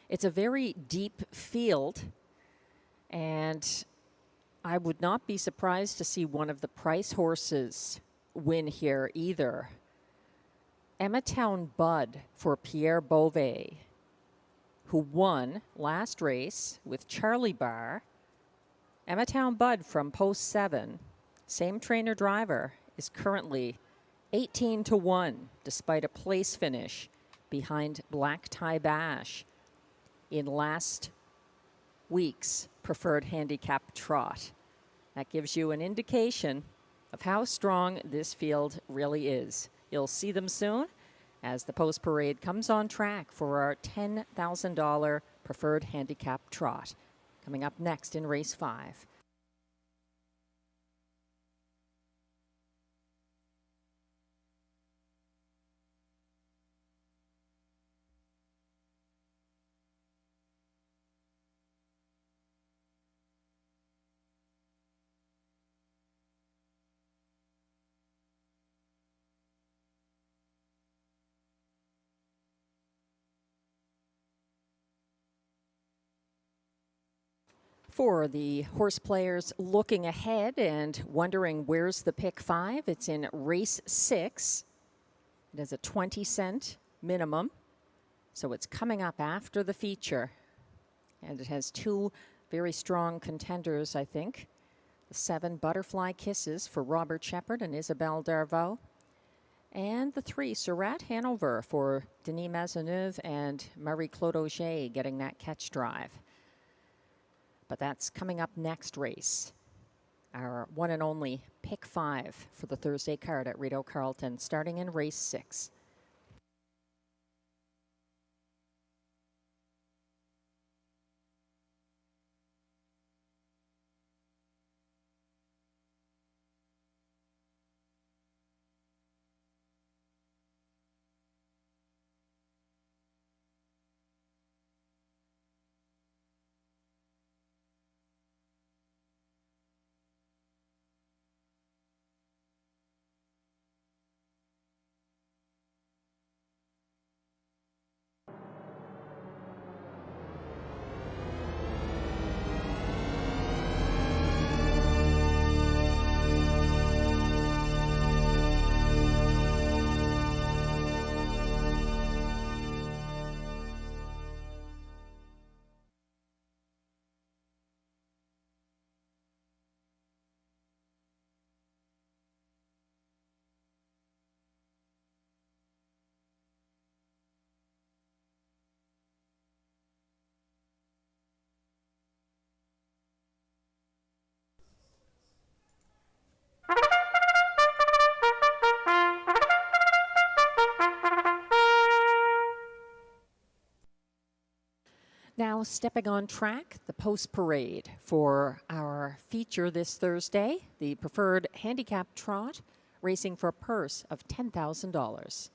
It's a very deep field, and I would not be surprised to see one of the price horses win here either. Emmatown Bud for Pierre Beauvais, who won last race with Charlie Barr. Emmatown Bud from Post 7, same trainer driver, is currently 18-1 despite a place finish behind Black Tie Bash in last week's Preferred Handicap Trot. That gives you an indication of how strong this field really is. You'll see them soon as the post parade comes on track for our $10,000 Preferred Handicap Trot. Coming up next in Race 5. For the horse players looking ahead and wondering where's the pick 5, it's in Race 6. It has a 20-cent minimum, so it's coming up after the feature. And it has 2 very strong contenders, I think. The 7 Butterfly Kisses for Robert Shepard and Isabelle Darvaux. And the 3 Surratt Hanover for Denis Maisonneuve and Marie-Claude Auger getting that catch drive. But that's coming up next race. Our one and only pick 5 for the Thursday card at Rideau Carleton, starting in Race 6. Now stepping on track, the post parade for our feature this Thursday, the preferred handicap trot, racing for a purse of $10,000.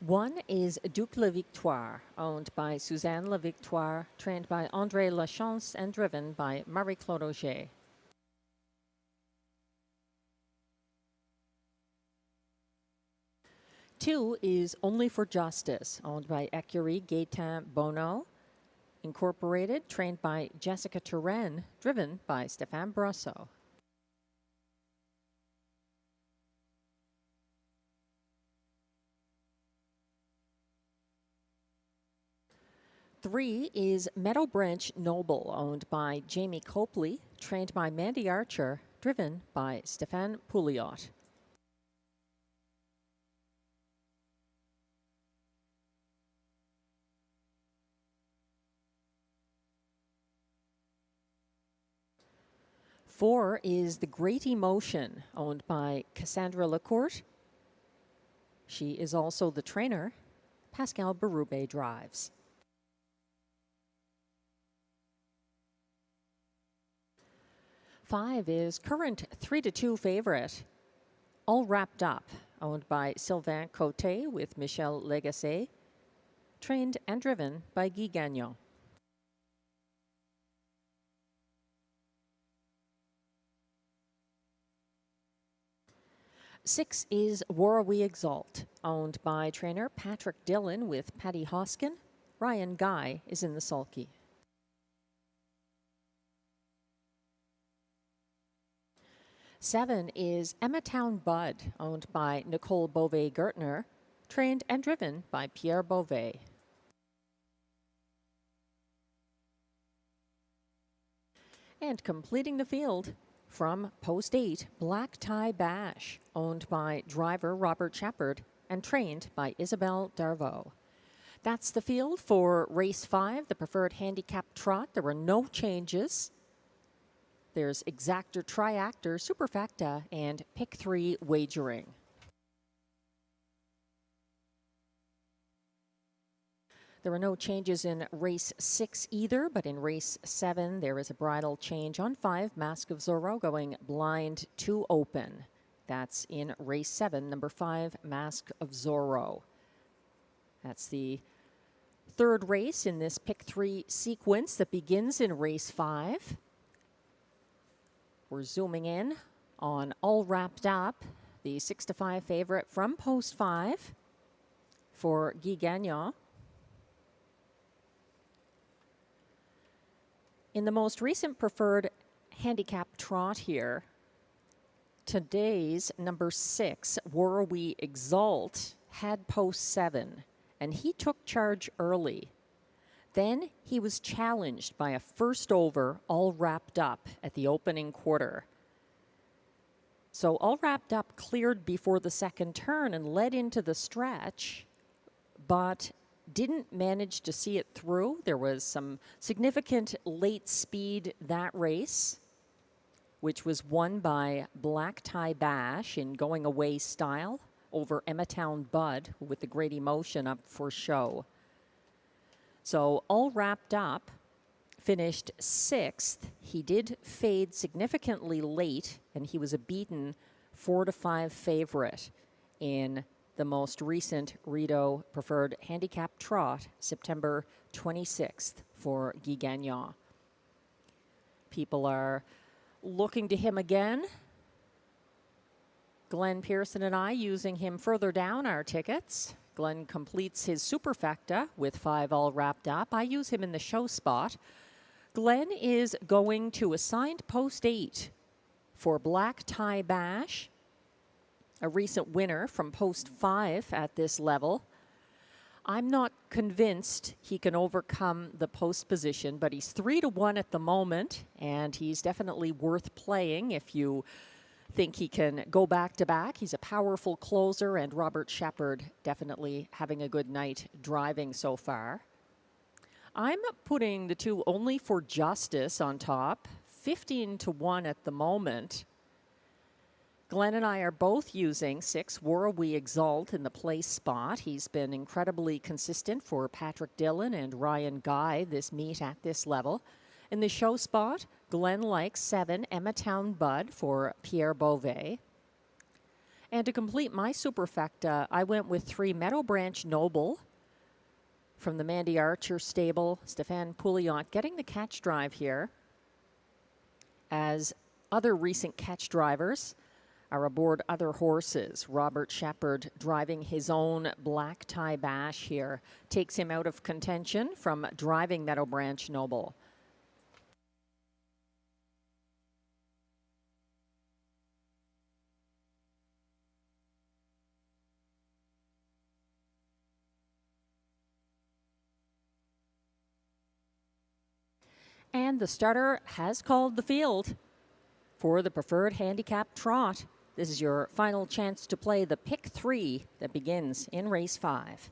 One is Duc La Victoire, owned by Suzanne La Victoire, trained by André Lachance and driven by Marie-Claude Auger. Two is Only for Justice, owned by Écurie Gaétan Bonneau, Incorporated, trained by Jessica Turenne, driven by Stéphane Brosseau. Three is Meadow Branch Noble, owned by Jamie Copley, trained by Mandy Archer, driven by Stéphane Pouliot. Four is The Great Emotion, owned by Cassandra Lacourte. She is also the trainer. Pascal Berube drives. Five is current 3-2 favorite, All Wrapped Up, owned by Sylvain Côté with Michel Legacy, trained and driven by Guy Gagnon. Six is War We Exalt, owned by trainer Patrick Dillon with Paddy Hoskin. Ryan Guy is in the sulky. Seven is Emmatown Bud, owned by Nicole Beauvais-Gertner, trained and driven by Pierre Beauvais. And completing the field from post 8, Black Tie Bash, owned by driver Robert Shepard and trained by Isabelle Darvaux. That's the field for race 5, the preferred handicap trot. There were no changes. There's exactor, triactor, superfecta, and pick 3 wagering. There were no changes in race 6 either, but in race 7, there is a bridle change on 5, Mask of Zorro, going blind to open. That's in race 7, number 5, Mask of Zorro. That's the third race in this pick 3 sequence that begins in race 5. We're zooming in on All Wrapped Up, the 6-5 favorite from post 5 for Guy Gagnon. In the most recent preferred handicap trot here, today's number 6, War We Exalt, had post 7, and he took charge early. Then he was challenged by a first over, All Wrapped Up, at the opening quarter. So All Wrapped Up cleared before the second turn and led into the stretch, but didn't manage to see it through. There was some significant late speed that race, which was won by Black Tie Bash in going away style over Emmatown Bud with the Great Emotion up for show. So All Wrapped Up finished 6th. He did fade significantly late, and he was a beaten 4-5 favorite in the most recent Rideau Preferred Handicap Trot, September 26th for Guy Gagnon. People are looking to him again. Glenn Pearson and I using him further down our tickets. Glenn completes his superfecta with 5 All Wrapped Up. I use him in the show spot. Glenn is going to assigned post 8 for Black Tie Bash, a recent winner from post 5 at this level. I'm not convinced he can overcome the post position, but he's 3-1 at the moment, and he's definitely worth playing if you think he can go back to back. He's a powerful closer, and Robert Shepard definitely having a good night driving so far. I'm putting the two Only for Justice on top, 15-1 at the moment. Glenn and I are both using 6 War We Exalt in the place spot. He's been incredibly consistent for Patrick Dillon and Ryan Guy this meet at this level. In the show spot, Glenn likes 7 Emmatown Bud for Pierre Beauvais. And to complete my superfecta, I went with 3 Meadow Branch Noble from the Mandy Archer stable. Stéphane Pouliot getting the catch drive here, as other recent catch drivers are aboard other horses. Robert Shepard driving his own Black Tie Bash here takes him out of contention from driving Meadow Branch Noble. And the starter has called the field for the preferred handicap trot. This is your final chance to play the pick 3 that begins in race 5.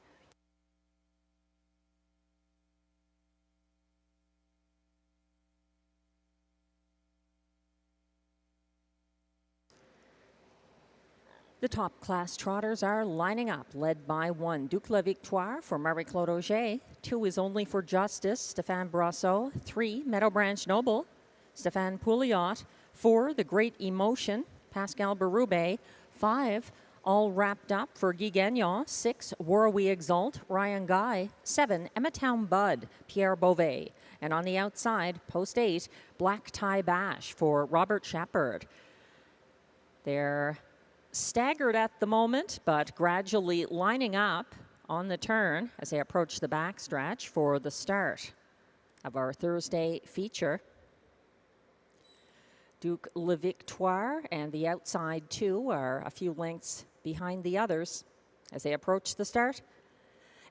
The top class trotters are lining up, led by 1, Duc La Victoire for Marie-Claude Auger. 2 is Only for Justice, Stéphane Brosseau. 3, Meadow Branch Noble, Stéphane Pouliot. 4, The Great Emotion, Pascal Berube. 5, All Wrapped Up for Guy Gagnon. 6, War We Exalt, Ryan Guy. 7, Emmatown Bud, Pierre Beauvais. And on the outside, post 8, Black Tie Bash for Robert Shepard. They're staggered at the moment, but gradually lining up on the turn as they approach the backstretch for the start of our Thursday feature. Duc La Victoire and the outside 2 are a few lengths behind the others as they approach the start.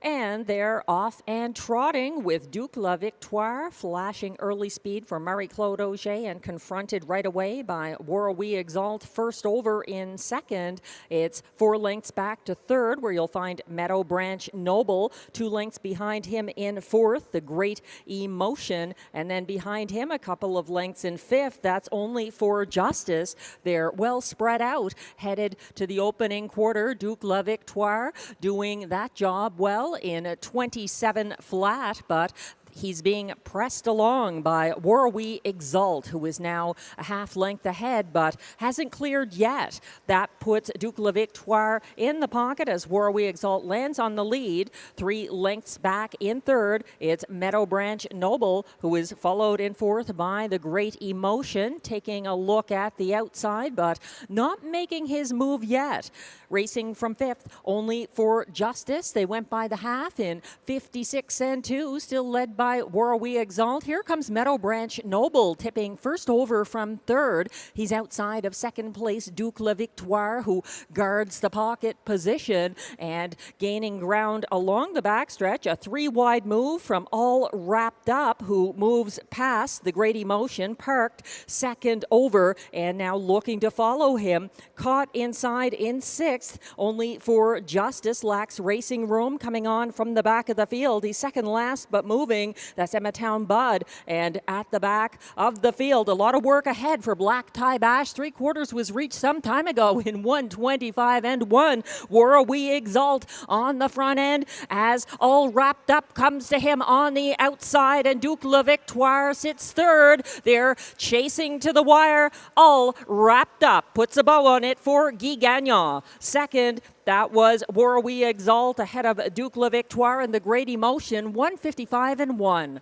And they're off and trotting with Duc La Victoire flashing early speed for Marie-Claude Auger and confronted right away by War We Exalt first over in second. It's 4 lengths back to third, where you'll find Meadow Branch Noble. 2 lengths behind him in fourth, The Great Emotion. And then behind him a couple of lengths in fifth, that's Only for Justice. They're well spread out, headed to the opening quarter. Duc La Victoire doing that job well in a 27 flat, but he's being pressed along by War We Exalt, who is now a half length ahead, but hasn't cleared yet. That puts Duc La Victoire in the pocket as War We Exalt lands on the lead. 3 lengths back in third, it's Meadow Branch Noble, who is followed in fourth by The Great Emotion, taking a look at the outside, but not making his move yet. Racing from fifth, Only for Justice. They went by the half in 56 and 2, still led by War We Exalt. Here comes Meadow Branch Noble, tipping first over from third. He's outside of second place Duc La Victoire, who guards the pocket position, and gaining ground along the backstretch. A 3-wide move from All Wrapped Up, who moves past The Great Emotion, parked second over, and now looking to follow him. Caught inside in sixth, Only for Justice lacks racing room, coming on from the back of the field. He's second last but moving. That's Emmatown Bud. And at the back of the field, a lot of work ahead for Black Tie Bash. 3/4 was reached some time ago in 1:25 and 1. War We Exalt on the front end as All Wrapped Up comes to him on the outside, and Duc La Victoire sits third. They're chasing to the wire. All Wrapped Up puts a bow on it for Guy Gagnon. Second, that was War We Exalt ahead of Duc La Victoire and The Great Emotion, 1:55 and 1.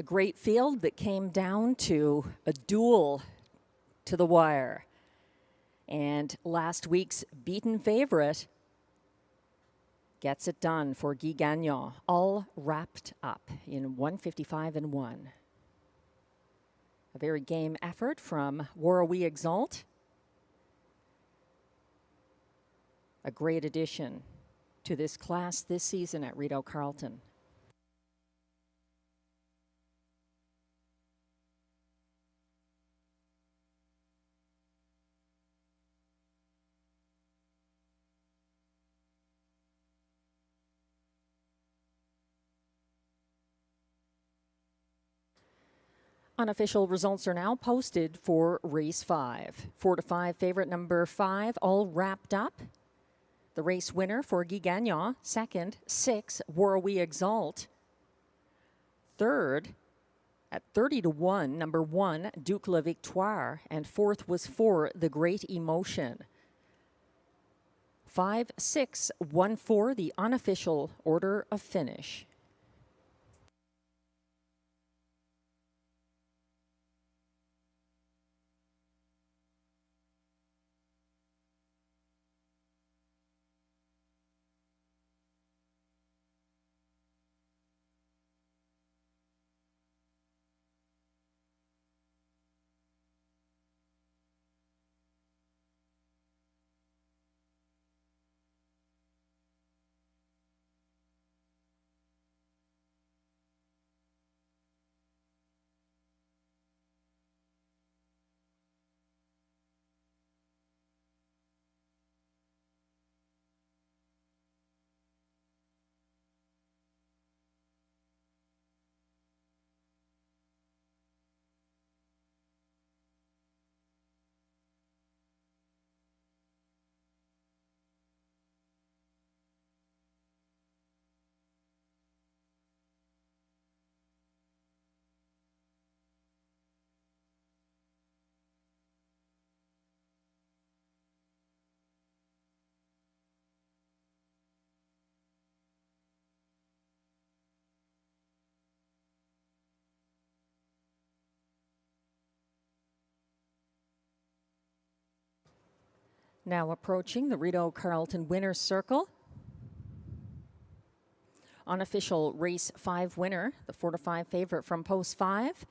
A great field that came down to a duel to the wire. And last week's beaten favorite gets it done for Guy Gagnon, all wrapped up in 155 and 1. A very game effort from War We Exalt. A great addition to this class this season at Rideau Carleton. Unofficial results are now posted for race 5. 4 to 5 favorite number 5, all wrapped up. The race winner for Guy Gagnon. Second, 6, War We Exalt. Third, at 30 to 1, number 1, Duke La Victoire. And fourth was 4, The Great Emotion. 5, 6, 1, 4, the unofficial order of finish. Now approaching the Rideau Carleton winner's circle. Unofficial race 5 winner, the 4 to 5 favorite from post 5.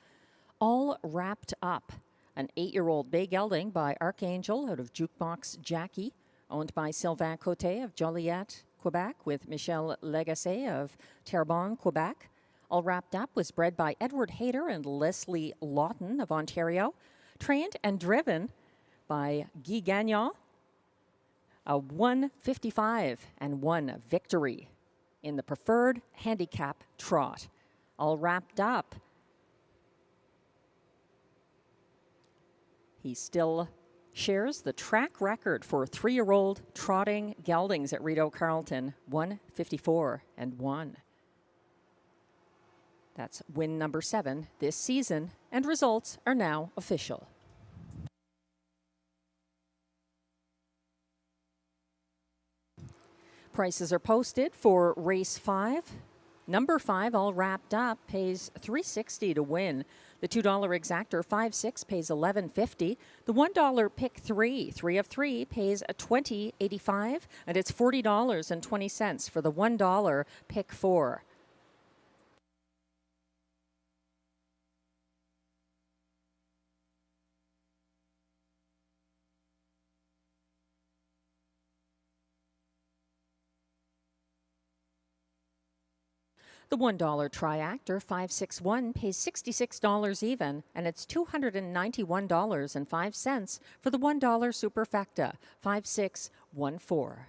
All wrapped up. An 8-year-old bay gelding by Archangel out of Jukebox Jackie, owned by Sylvain Côté of Joliette, Quebec, with Michel Lagacé of Terrebonne, Quebec. All wrapped up was bred by Edward Hayter and Leslie Lawton of Ontario, trained and driven by Guy Gagnon. A 155 and 1 victory in the preferred handicap trot. All wrapped up. He still shares the track record for 3-year-old trotting geldings at Rideau Carleton, 154 and 1. That's win number 7 this season, and results are now official. Prices are posted for race 5. Number 5, all wrapped up, pays $3.60 to win. The $2 exactor, 5-6, pays $11.50. The $1 pick 3, 3 of 3, pays $20.85, and it's $40.20 for the $1 pick 4. The $1 triactor 561 pays $66 even, and it's $291.05 for the $1 superfecta 5614.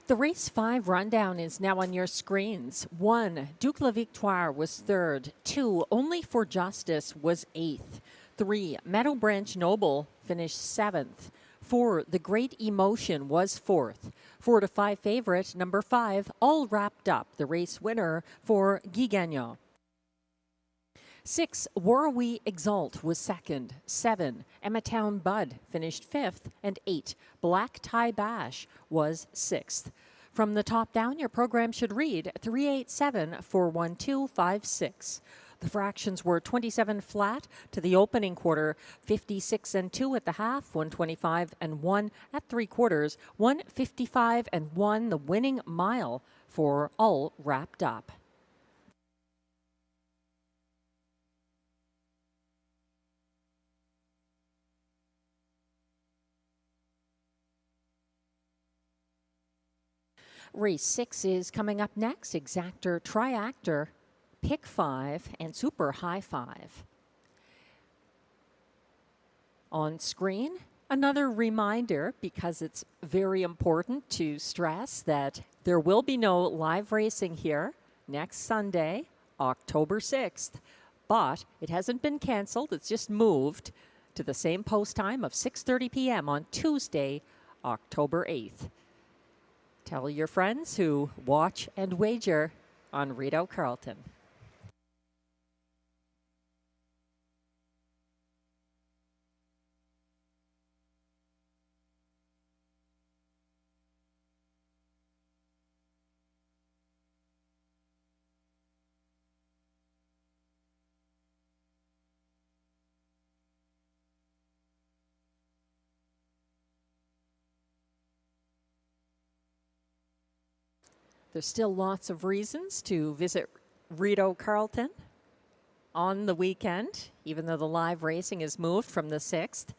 The race 5 rundown is now on your screens. 1, Duke La Victoire was 3rd. 2, Only for Justice was 8th. 3, Meadow Branch Noble finished 7th. 4, The Great Emotion was 4th. 4 to 5 favorite, number 5, All Wrapped Up, the race winner for Guy Gagnon. 6, Warrawee Exalt was 2nd. 7, Emmatown Bud finished 5th. And 8, Black Tie Bash was 6th. From the top down, your program should read 387-41256. The fractions were 27 flat to the opening quarter, 56 and 2 at the half, 125 and 1 at 3/4, 155 and 1 the winning mile for All Wrapped Up. Race 6 is coming up next. Exactor, Triactor, Pick 5, and Super High 5. On screen, another reminder, because it's very important to stress that there will be no live racing here next Sunday, October 6th. But it hasn't been canceled. It's just moved to the same post time of 6:30 p.m. on Tuesday, October 8th. Tell your friends who watch and wager on Rideau Carleton. There's still lots of reasons to visit Rideau Carleton on the weekend, even though the live racing is moved from the 6th.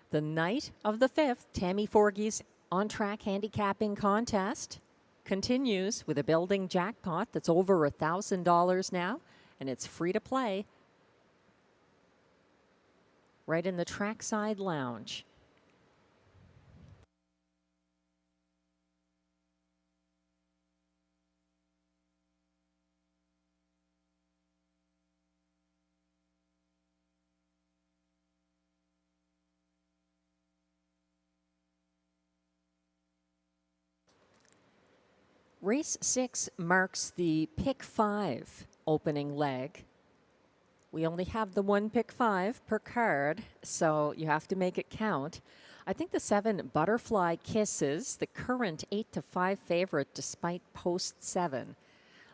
The night of the 5th, Tammy Forgey's on-track handicapping contest continues with a building jackpot that's over $1,000 now, and it's free to play right in the trackside lounge. Race 6 marks the Pick 5 opening leg. We only have the one Pick 5 per card, so you have to make it count. I think the 7 Butterfly Kisses, the current 8 to 5 favorite despite post 7,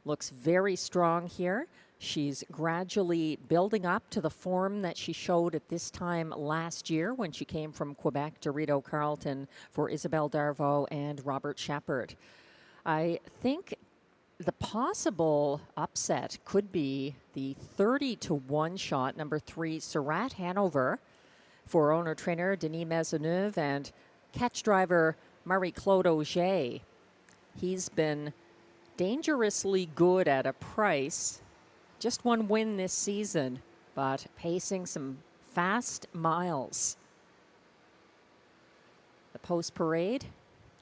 looks very strong here. She's gradually building up to the form that she showed at this time last year when she came from Quebec to Rideau Carleton for Isabelle Darvaux and Robert Shepard. I think the possible upset could be the 30-1 shot, number 3, Surratt Hanover, for owner-trainer Denis Maisonneuve and catch driver Marie-Claude Auger. He's been dangerously good at a price. Just one win this season, but pacing some fast miles. The post parade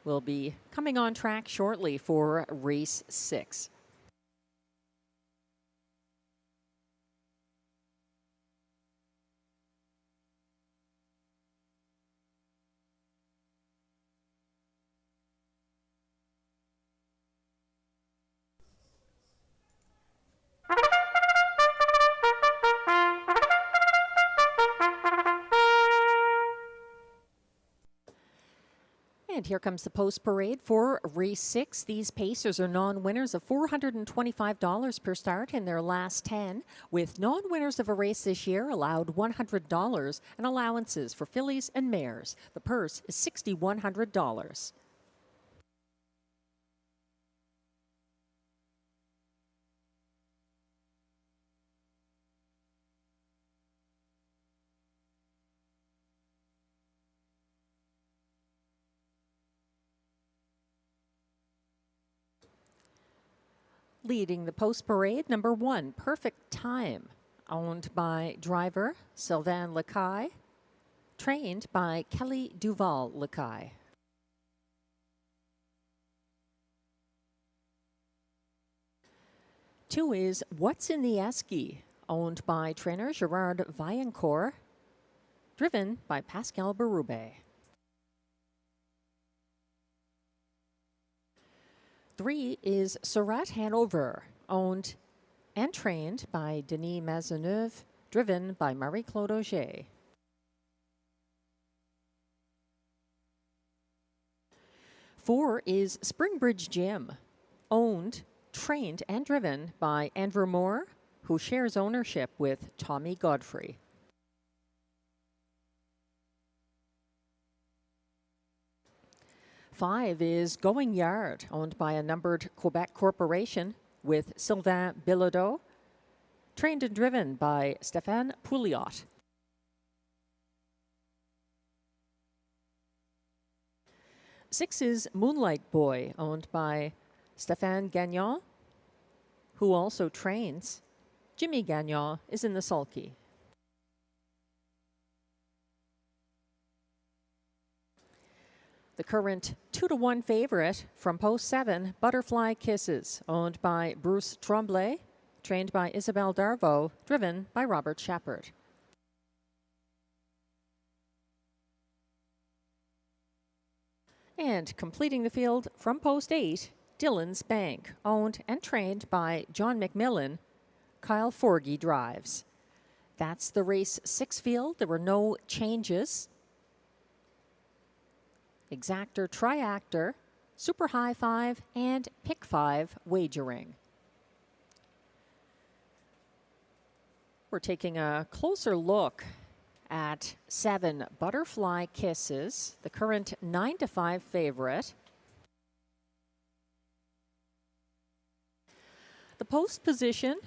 will be coming on track shortly for race 6. And here comes the post parade for race 6. These pacers are non-winners of $425 per start in their last 10, with non-winners of a race this year allowed $100 and allowances for fillies and mares. The purse is $6,100. Leading the post parade, number 1, Perfect Time, owned by driver Sylvain Lacaille, trained by Kelly Duval Lacaille. 2 is What's in the Esky, owned by trainer Gerard Vaillancourt, driven by Pascal Berube. 3 is Surratt Hanover, owned and trained by Denis Maisonneuve, driven by Marie-Claude Auger. 4 is Springbridge Gym, owned, trained, and driven by Andrew Moore, who shares ownership with Tommy Godfrey. 5 is Going Yard, owned by a numbered Quebec corporation with Sylvain Bilodeau, trained and driven by Stéphane Pouliot. 6 is Moonlight Boy, owned by Stéphane Gagnon, who also trains. Jimmy Gagnon is in the sulky. The current 2-1 favorite from post 7, Butterfly Kisses, owned by Bruce Tremblay, trained by Isabelle Darvaux, driven by Robert Shepard. And completing the field from post 8, Dillon's Bank, owned and trained by John McMillan, Kyle Forgy drives. That's the race 6 field. There were no changes. Exactor, Triactor, Super High 5, and Pick 5 wagering. We're taking a closer look at 7 Butterfly Kisses, the current 9-5 favorite. The post position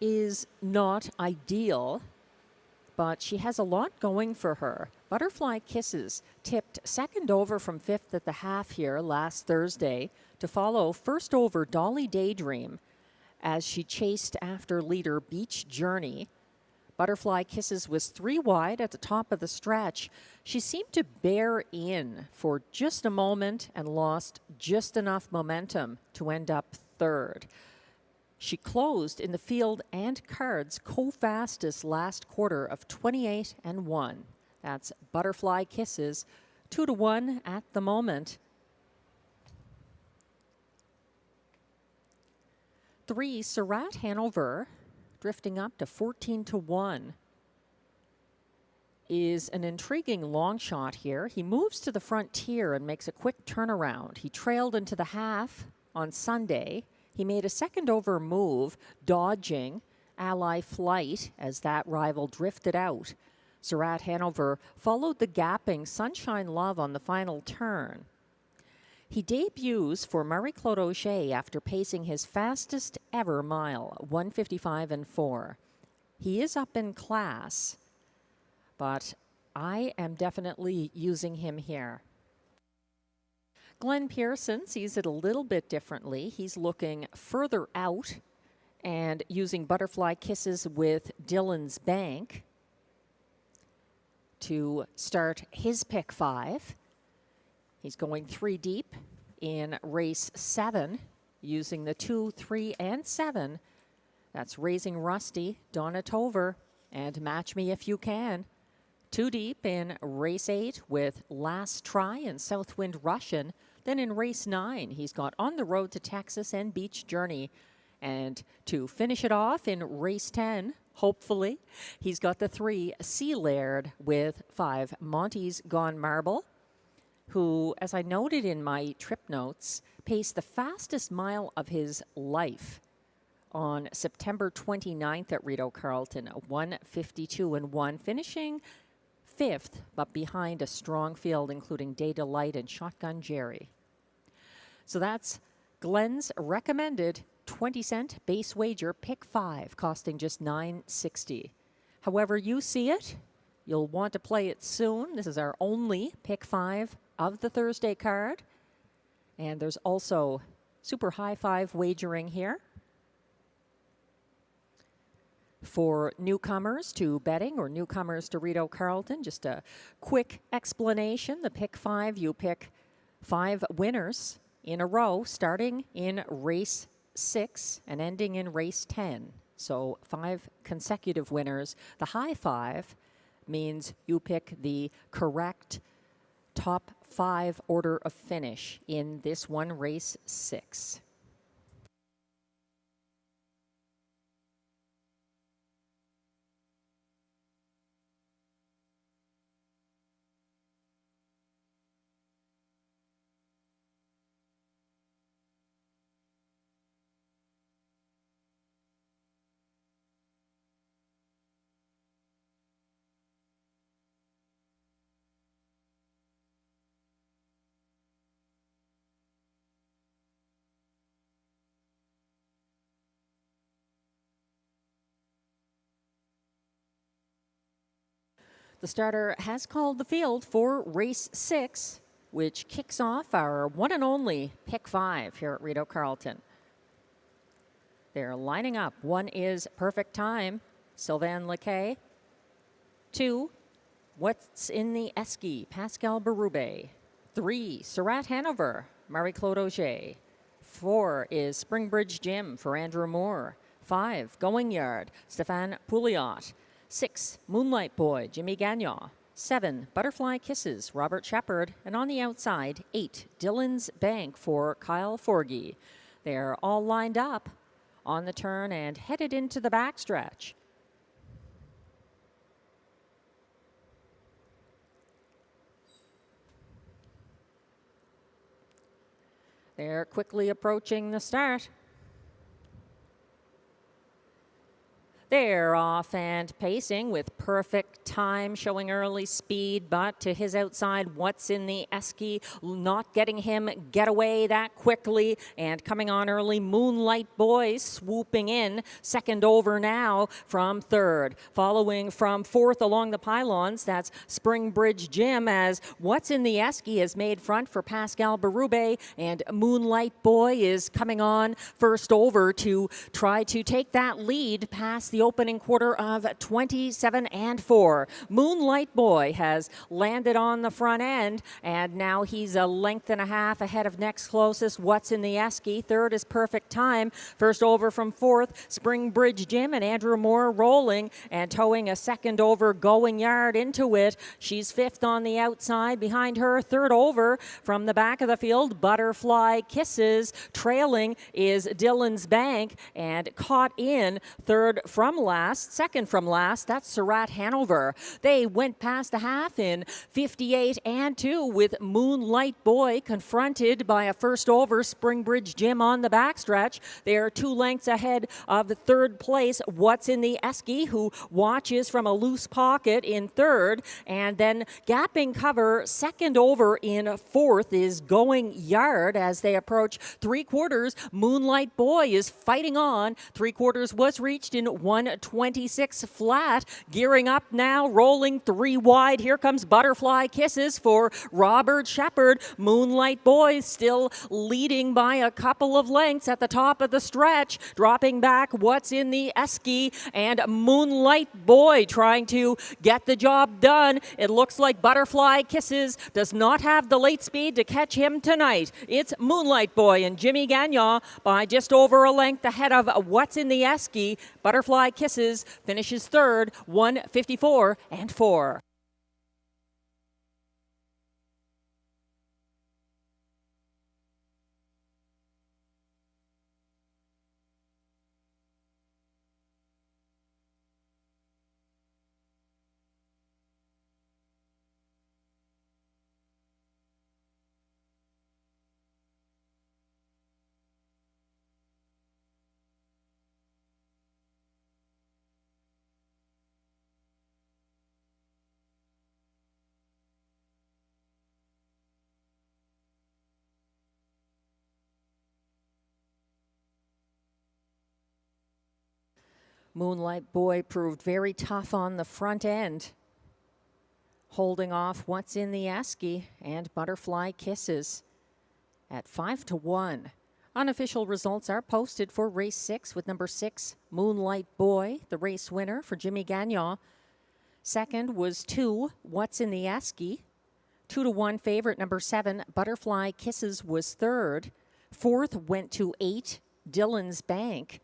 is not ideal, but she has a lot going for her. Butterfly Kisses tipped second over from 5th at the half here last Thursday to follow first over Dolly Daydream as she chased after leader Beach Journey. Butterfly Kisses was 3 wide at the top of the stretch. She seemed to bear in for just a moment and lost just enough momentum to end up 3rd. She closed in the field and cards co-fastest last quarter of 28-1. That's Butterfly Kisses, 2-1 at the moment. 3, Surratt Hanover, drifting up to 14-1, is an intriguing long shot here. He moves to the frontier and makes a quick turnaround. He trailed into the half on Sunday. He made a second over move, dodging Ally Flight as that rival drifted out. Surratt Hanover followed the gapping Sunshine Love on the final turn. He debuts for Marie-Claude Auger after pacing his fastest ever mile, 1:55.4. He is up in class, but I am definitely using him here. Glenn Pearson sees it a little bit differently. He's looking further out and using Butterfly Kisses with Dillon's Bank to start his pick 5. He's going 3 deep in race 7 using the 2, 3, and 7. That's Raising Rusty, Donna Tover, and Match Me If You Can. 2 deep in race 8 with Last Try and Southwind Russian. Then in race 9, he's got On the Road to Texas and Beach Journey. And to finish it off in race 10, hopefully, he's got the 3 Sea Laird with 5 Monty's Gone Marble, who, as I noted in my trip notes, paced the fastest mile of his life on September 29th at Rideau Carleton, 1:52.1, finishing 5th, but behind a strong field, including Day Delight and Shotgun Jerry. So that's Glenn's recommended 20-cent base wager, pick 5, costing just $9.60. However you see it, you'll want to play it soon. This is our only pick 5 of the Thursday card. And there's also Super High 5 wagering here. For newcomers to betting or newcomers to Rideau Carleton, just a quick explanation. The pick 5, you pick 5 winners in a row, starting in race 6 and ending in race 10. So 5 consecutive winners. The high 5 means you pick the correct top 5 order of finish in this one, race 6. The starter has called the field for race 6, which kicks off our one and only pick 5 here at Rideau Carleton. They're lining up. 1 is Perfect Time, Sylvain Lequet. 2, What's in the Esky, Pascal Berube. 3, Surratt Hanover, Marie-Claude Auger. 4 is Springbridge Gym for Andrew Moore. 5, Going Yard, Stéphane Pouliot. 6, Moonlight Boy, Jimmy Gagnon. 7, Butterfly Kisses, Robert Shepard. And on the outside, 8, Dylan's Bank for Kyle Forgy. They're all lined up on the turn and headed into the backstretch. They're quickly approaching the start. They're off and pacing with Perfect Time, showing early speed, but to his outside, What's in the Esky, not getting him get away that quickly, and coming on early, Moonlight Boy swooping in, second over now from third. Following from fourth along the pylons, that's Springbridge Gym, as What's in the Esky has made front for Pascal Berube, and Moonlight Boy is coming on first over to try to take that lead past the opening quarter of 27 and 4. Moonlight Boy has landed on the front end, and now he's a length and a half ahead of next closest, What's in the Esky. Third is Perfect Time. First over from fourth, Springbridge Gym, and Andrew Moore rolling and towing a second over, Going Yard into it. She's fifth on the outside. Behind her, third over from the back of the field, Butterfly Kisses. Trailing is Dylan's Bank, and caught in third from last, second from last, that's Surratt Hanover. They went past the half in 58 and 2 with Moonlight Boy confronted by a first over, Springbridge Gym on the backstretch. They are 2 lengths ahead of the third place, What's in the Esky, who watches from a loose pocket in third, and then gapping cover second over in fourth is Going Yard. As they approach 3/4, Moonlight Boy is fighting on. 3/4 was reached in 1:26 flat. Gearing up now, rolling 3 wide. Here comes Butterfly Kisses for Robert Shepard. Moonlight Boy still leading by a couple of lengths at the top of the stretch. Dropping back, What's in the Esky, and Moonlight Boy trying to get the job done. It looks like Butterfly Kisses does not have the late speed to catch him tonight. It's Moonlight Boy and Jimmy Gagnon by just over a length ahead of What's in the Esky. Butterfly Kisses finishes third, 1:54 and 4. Moonlight Boy proved very tough on the front end, holding off What's in the Esky and Butterfly Kisses at 5-1. Unofficial results are posted for race 6 with number 6, Moonlight Boy, the race winner for Jimmy Gagnon. Second was 2, What's in the Esky. 2-1 favorite number 7, Butterfly Kisses was third. Fourth went to 8, Dylan's Bank.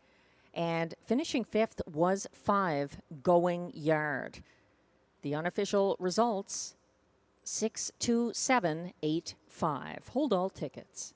And finishing 5th was 5, Going Yard. The unofficial results, 62785. Hold all tickets.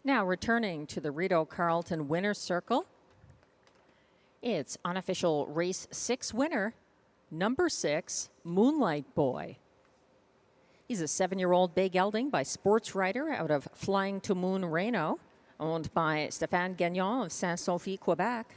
Now returning to the Rideau Carleton Winner's Circle, it's unofficial race 6 winner, number 6, Moonlight Boy. He's a 7-year-old bay gelding by Sports Rider out of Flying to Moon Reno, owned by Stéphane Gagnon of Saint-Sophie, Quebec.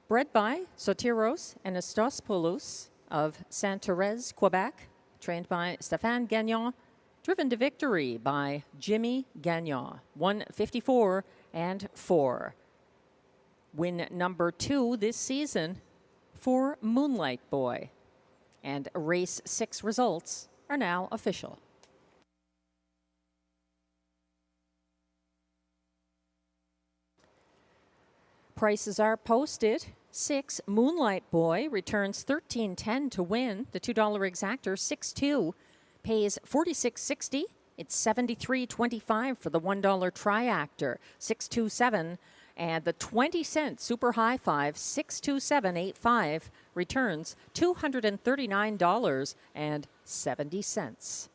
Bred by Sotiros Anastopoulos of Sainte-Thérèse, Quebec, trained by Stéphane Gagnon. Driven to victory by Jimmy Gagnon, 154 and 4. Win number 2 this season for Moonlight Boy. And race 6 results are now official. Prices are posted. 6, Moonlight Boy returns $13.10 to win. The $2 exactor, 6-2. Pays $46.60. It's $73.25 for the $1 triactor, 627, and the 20-cent super high five, 62785, returns $239.70.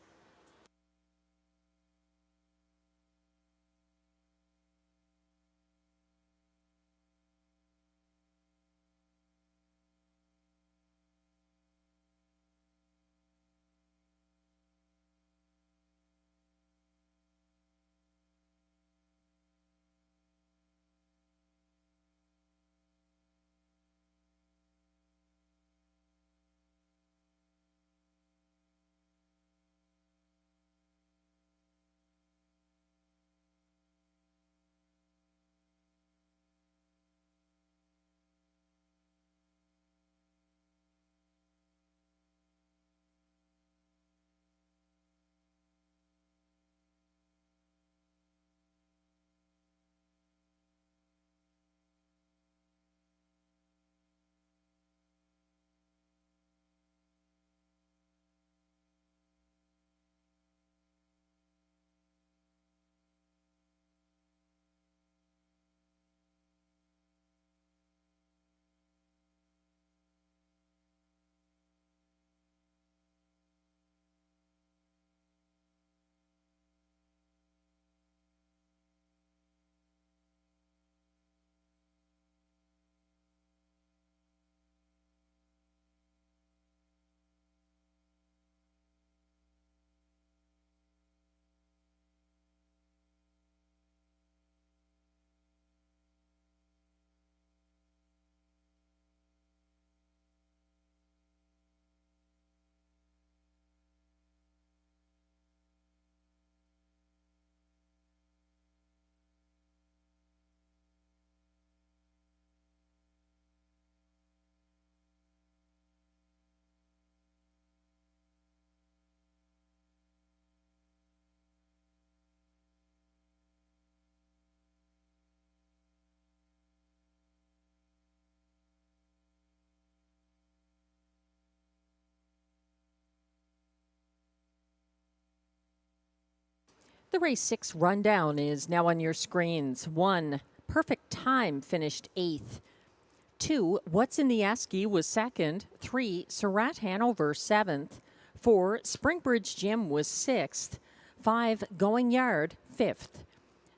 The race 6 rundown is now on your screens. 1, Perfect Time finished 8th. 2, What's in the Esky was 2nd. 3, Surratt Hanover 7th. 4, Springbridge Gym was 6th. 5, Going Yard 5th.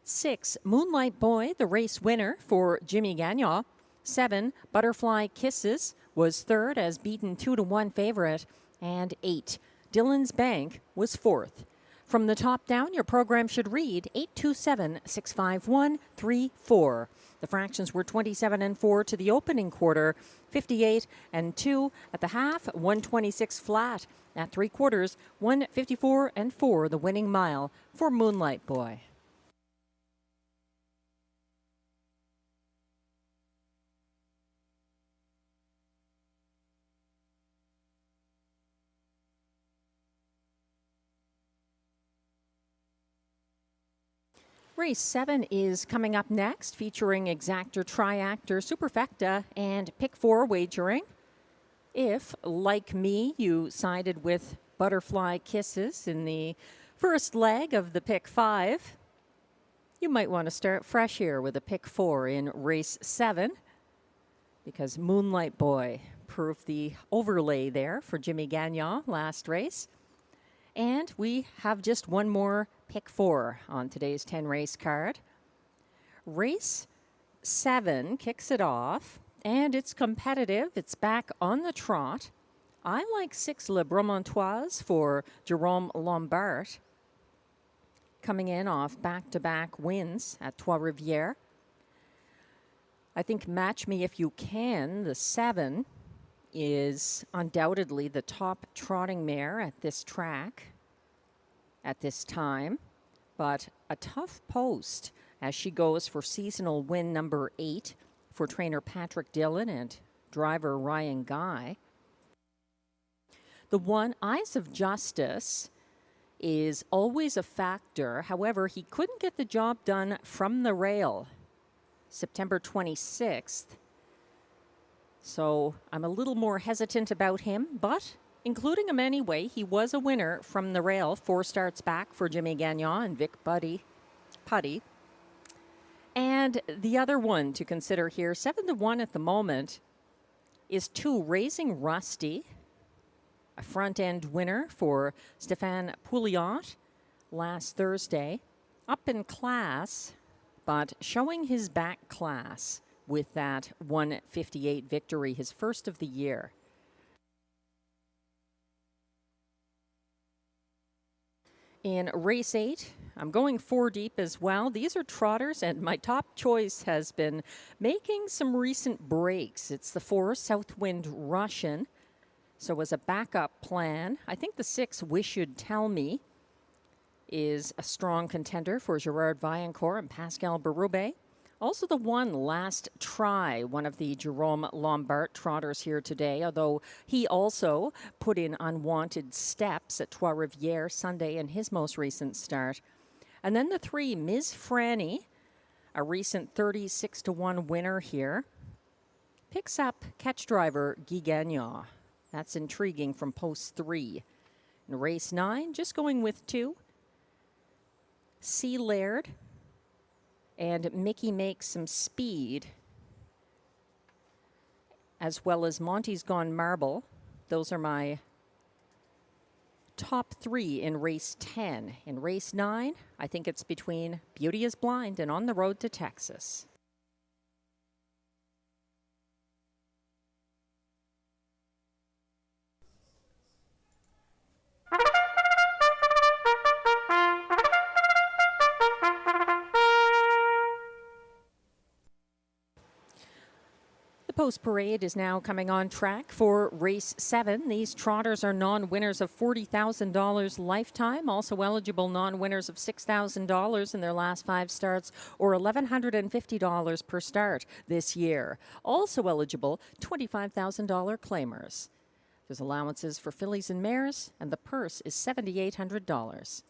6, Moonlight Boy, the race winner for Jimmy Gagnon. 7, Butterfly Kisses was 3rd as beaten 2-1 favorite. And 8, Dylan's Bank was 4th. From the top down, your program should read 827-651-34. The fractions were 27-4 to the opening quarter, 58-2 at the half, 126 flat. At three quarters, 154-4, the winning mile for Moonlight Boy. Race 7 is coming up next, featuring exactor, triactor, superfecta, and pick 4 wagering. If, like me, you sided with Butterfly Kisses in the first leg of the pick 5, you might want to start fresh here with a pick 4 in race 7, because Moonlight Boy proved the overlay there for Jimmy Gagnon last race. And we have just one more pick 4 on today's 10 race card. Race 7 kicks it off, and it's competitive. It's back on the trot. I like 6 Le Bromontoise for Jerome Lombard, coming in off back-to-back wins at Trois-Rivières. I think Match Me If You Can, the 7, is undoubtedly the top trotting mare at this track at this time, but a tough post as she goes for seasonal win number 8 for trainer Patrick Dillon and driver Ryan Guy. The 1, Eyes of Justice, is always a factor. However, he couldn't get the job done from the rail September 26th. So I'm a little more hesitant about him, but including him anyway, he was a winner from the rail 4 starts back for Jimmy Gagnon and Vic Putty. And the other one to consider here, 7-1 at the moment, is 2, Raising Rusty, a front-end winner for Stéphane Pouliot last Thursday. Up in class, but showing his back class with that 158 victory, his first of the year. In race 8, I'm going 4 deep as well. These are trotters, and my top choice has been making some recent breaks. It's the 4, Southwind Russian. So as a backup plan, I think the 6, Wish You'd Tell Me, is a strong contender for Gerard Vaillancourt and Pascal Berube. Also the 1, Last Try, one of the Jerome Lombard trotters here today, although he also put in unwanted steps at Trois-Rivières Sunday in his most recent start. And then the 3, Ms. Franny, a recent 36-1 winner here, picks up catch driver Guy Gagnon. That's intriguing from post 3. In race 9, just going with 2, Sea Laird and Mickey Makes Some Speed, as well as Monty's Gone Marble. Those are my top 3 in race 10. In race 9, I think it's between Beauty is Blind and On the Road to Texas. Post Parade is now coming on track for race 7. These trotters are non-winners of $40,000 lifetime, also eligible non-winners of $6,000 in their last 5 starts, or $1,150 per start this year. Also eligible $25,000 claimers. There's allowances for fillies and mares, and the purse is $7,800.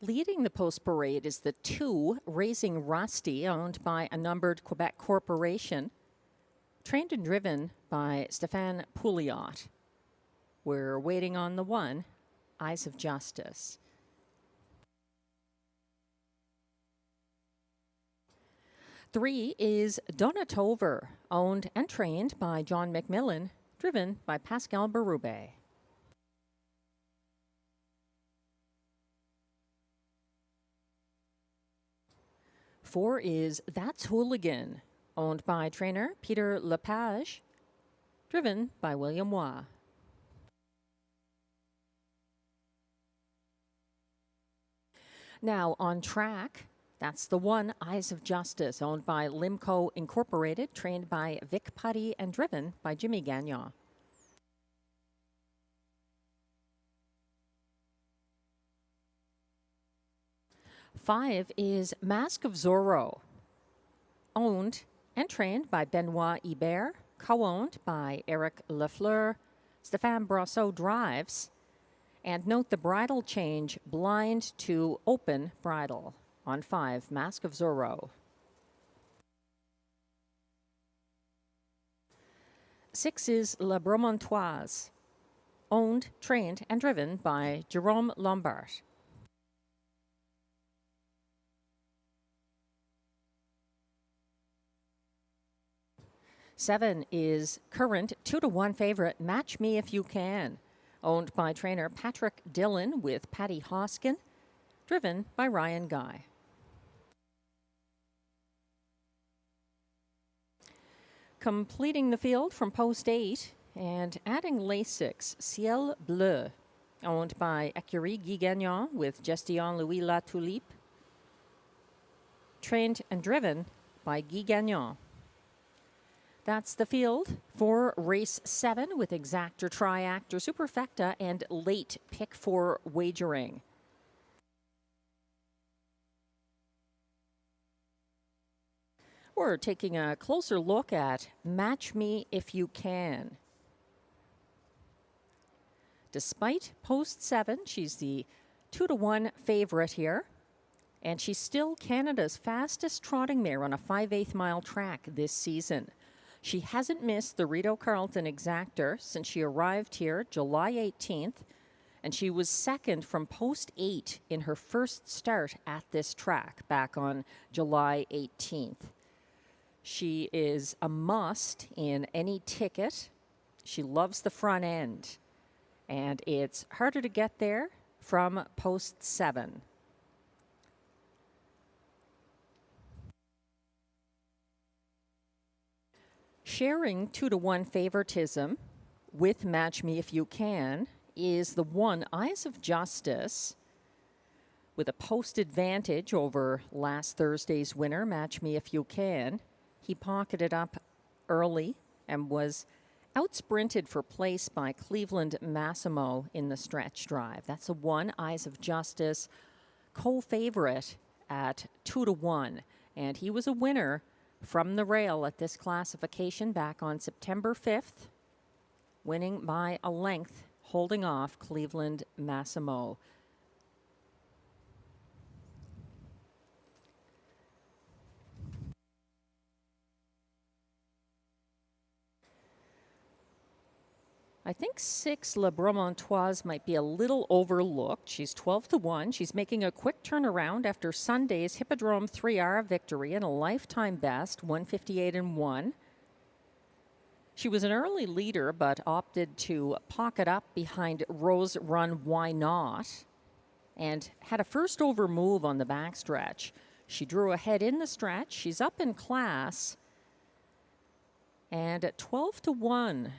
Leading the post parade is the 2 Raising Rusty, owned by a numbered Quebec corporation, trained and driven by Stéphane Pouliot. We're waiting on the 1, Eyes of Justice. Three is Donatover, owned and trained by John McMillan, driven by Pascal Berube. Four is That's Hooligan, owned by trainer Peter Lepage, driven by William Waugh. Now on track, that's the 1, Eyes of Justice, owned by Limco Incorporated, trained by Vic Putty and driven by Jimmy Gagnon. Five is Mask of Zorro, owned and trained by Benoit Ibert, co-owned by Eric Lafleur. Stéphane Brosseau drives. And note the bridle change, blind to open bridle on 5, Mask of Zorro. 6 is La Bromontoise, owned, trained, and driven by Jerome Lombard. 7 is current 2-1 favorite, Match Me If You Can, owned by trainer Patrick Dillon with Patty Hoskin, driven by Ryan Guy. Completing the field from post 8 and adding race 6, Ciel Bleu, owned by Écurie Guy Gagnon with Gestion Louis Latulippe, trained and driven by Guy Gagnon. That's the field for race 7 with Exactor, Triactor, Superfecta, and late pick 4 wagering. We're taking a closer look at Match Me If You Can. Despite post 7, she's the 2-1 favorite here, and she's still Canada's fastest trotting mare on a 5/8 mile track this season. She hasn't missed the Rideau Carleton Exactor since she arrived here July 18th, and she was second from post 8 in her first start at this track back on July 18th. She is a must in any ticket. She loves the front end, and it's harder to get there from post 7. Sharing 2-1 favoritism with Match Me If You Can is the 1, Eyes of Justice, with a post advantage over last Thursday's winner, Match Me If You Can. He pocketed up early and was out-sprinted for place by Cleveland Massimo in the stretch drive. That's a 1, Eyes of Justice, co-favorite at 2-1. And he was a winner from the rail at this classification back on September 5th, winning by a length, holding off Cleveland Massimo. I think 6, La Bromontoise, might be a little overlooked. She's 12-1. She's making a quick turnaround after Sunday's Hippodrome 3R victory and a lifetime best, 158-1. She was an early leader, but opted to pocket up behind Rose Run Why Not, and had a first over move on the backstretch. She drew ahead in the stretch. She's up in class, and at 12-1,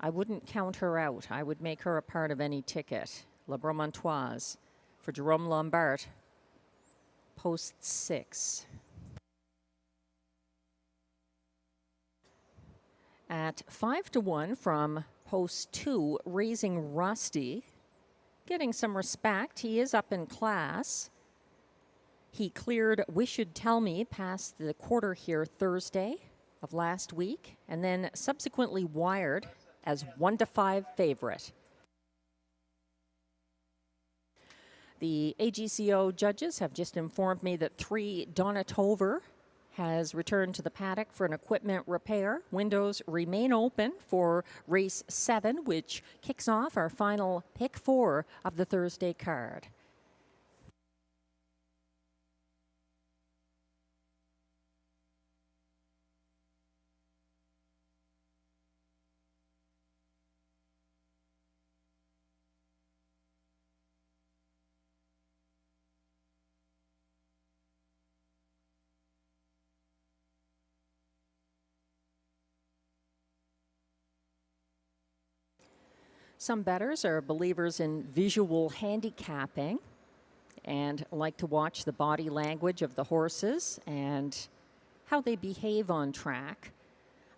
I wouldn't count her out. I would make her a part of any ticket. La Bromontoise for Jerome Lombard, post 6. At 5-1 from post 2, Raising Rusty, getting some respect. He is up in class. He cleared Wish You'd Tell Me past the quarter here Thursday of last week, and then subsequently wired as 1-5 favorite. The AGCO judges have just informed me that 3 Donna Tover has returned to the paddock for an equipment repair. Windows remain open for race 7, which kicks off our final pick 4 of the Thursday card. Some bettors are believers in visual handicapping and like to watch the body language of the horses and how they behave on track.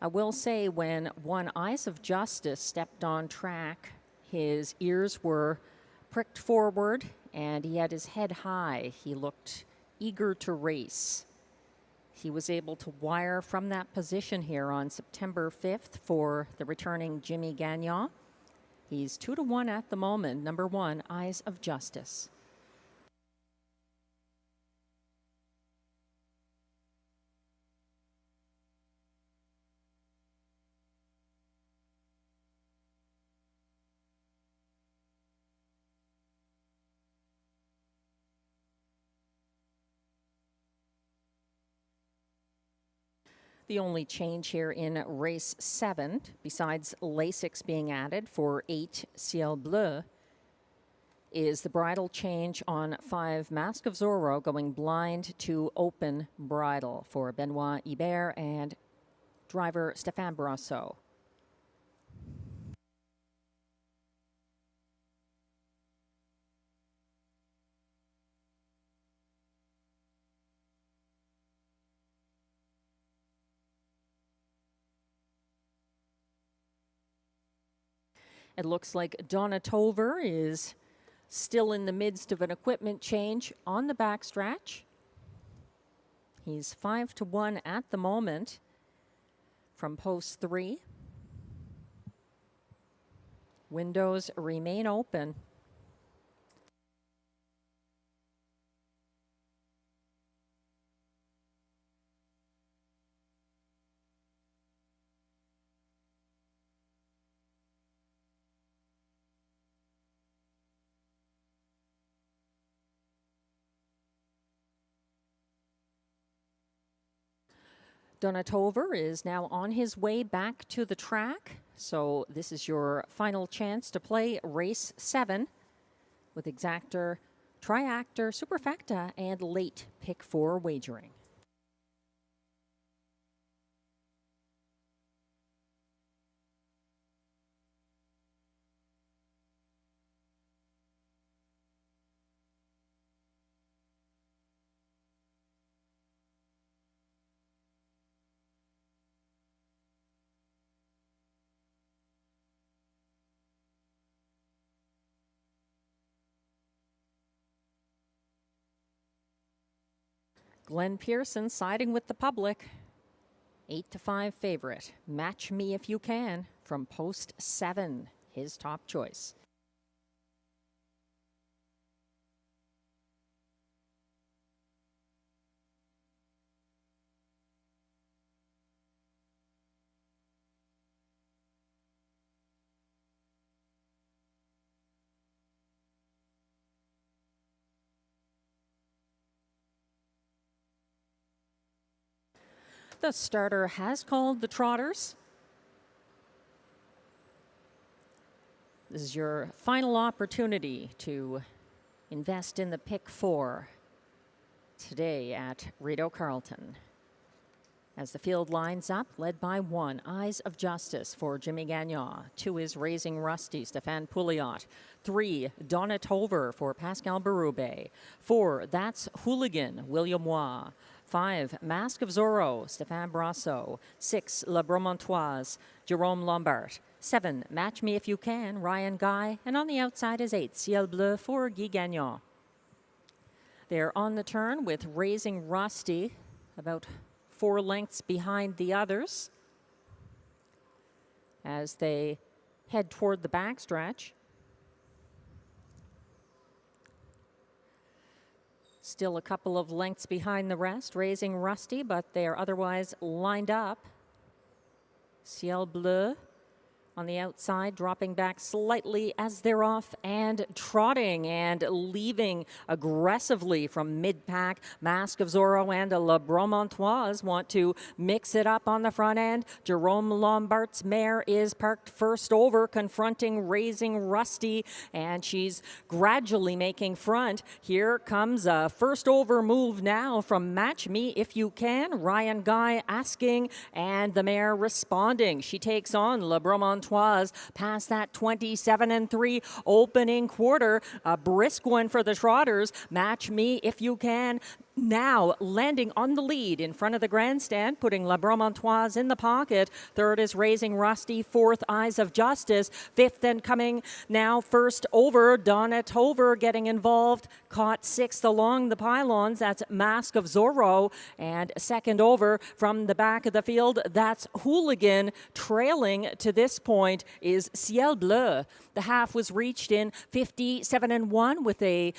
I will say when one Eyes of Justice stepped on track, his ears were pricked forward and he had his head high. He looked eager to race. He was able to wire from that position here on September 5th for the returning Jimmy Gagnon. He's 2-1 at the moment. Number 1, Eyes of Justice. The only change here in race 7, besides Lasix being added for 8 Ciel Bleu, is the bridle change on 5 Mask of Zorro going blind to open bridle for Benoit Hébert and driver Stéphane Brosseau. It looks like Donna Tover is still in the midst of an equipment change on the backstretch. He's 5-1 at the moment from post 3. Windows remain open. Donna Tover is now on his way back to the track. So this is your final chance to play race 7 with exactor, triactor, superfecta, and late pick 4 wagering. Glenn Pearson siding with the public. 8-5 favorite. Match Me If You Can from post 7, his top choice. The starter has called the trotters. This is your final opportunity to invest in the pick 4 today at Rideau Carleton. As the field lines up, led by 1, Eyes of Justice for Jimmy Gagnon. 2 is Raising Rusty, Stéphane Pouliot. 3, Donna Tover for Pascal Berube. 4, That's Hooligan, William Waugh. 5, Mask of Zorro, Stéphane Brosseau. 6, La Bromontoise, Jerome Lombard. 7, Match Me If You Can, Ryan Guy. And on the outside is 8, Ciel Bleu for Guy Gagnon. They're on the turn with Raising Rusty, about 4 lengths behind the others as they head toward the backstretch. Still a couple of lengths behind the rest, Raising Rusty, but they are otherwise lined up. Ciel Bleu on the outside, dropping back slightly as they're off and trotting and leaving aggressively from mid-pack. Mask of Zorro and La Bromontoise want to mix it up on the front end. Jerome Lombart's mare is parked first over, confronting Raising Rusty, and she's gradually making front. Here comes a first over move now from Match Me If You Can. Ryan Guy asking, and the mare responding. She takes on La Bromontoise past that 27-3 opening quarter. A brisk one for the Trotters. Match Me If You Can now landing on the lead in front of the grandstand, putting La Bromontoise in the pocket. Third is Raising Rusty. Fourth, Eyes of Justice. Fifth and coming now first over, Donna Tover getting involved. Caught sixth along the pylons. That's Mask of Zorro. And second over from the back of the field, that's Hooligan. Trailing to this point is Ciel Bleu. The half was reached in 57-1 with a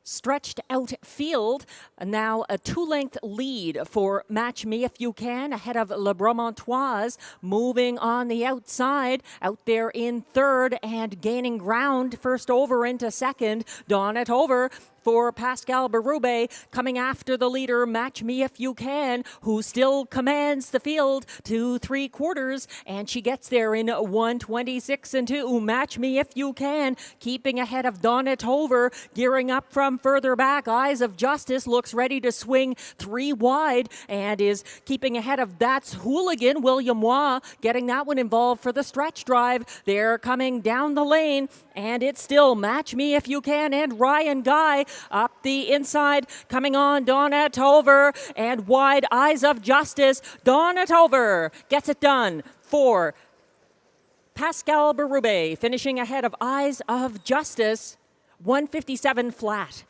stretched out field. Now a 2-length lead for Match Me If You Can ahead of La Bromontoise. Moving on the outside, out there in third and gaining ground first over into second. Donut over for Pascal Berube, coming after the leader, Match Me If You Can, who still commands the field to 3/4, and she gets there in 1:26-2. Match Me If You Can, keeping ahead of Donna Tover, gearing up from further back. Eyes of Justice looks ready to swing 3 wide and is keeping ahead of That's Hooligan. William Waugh getting that one involved for the stretch drive. They're coming down the lane, and it's still Match Me If You Can and Ryan Guy. Up the inside, coming on Donna Tover, and wide Eyes of Justice. Donna Tover gets it done for Pascal Berube, finishing ahead of Eyes of Justice, 157 flat.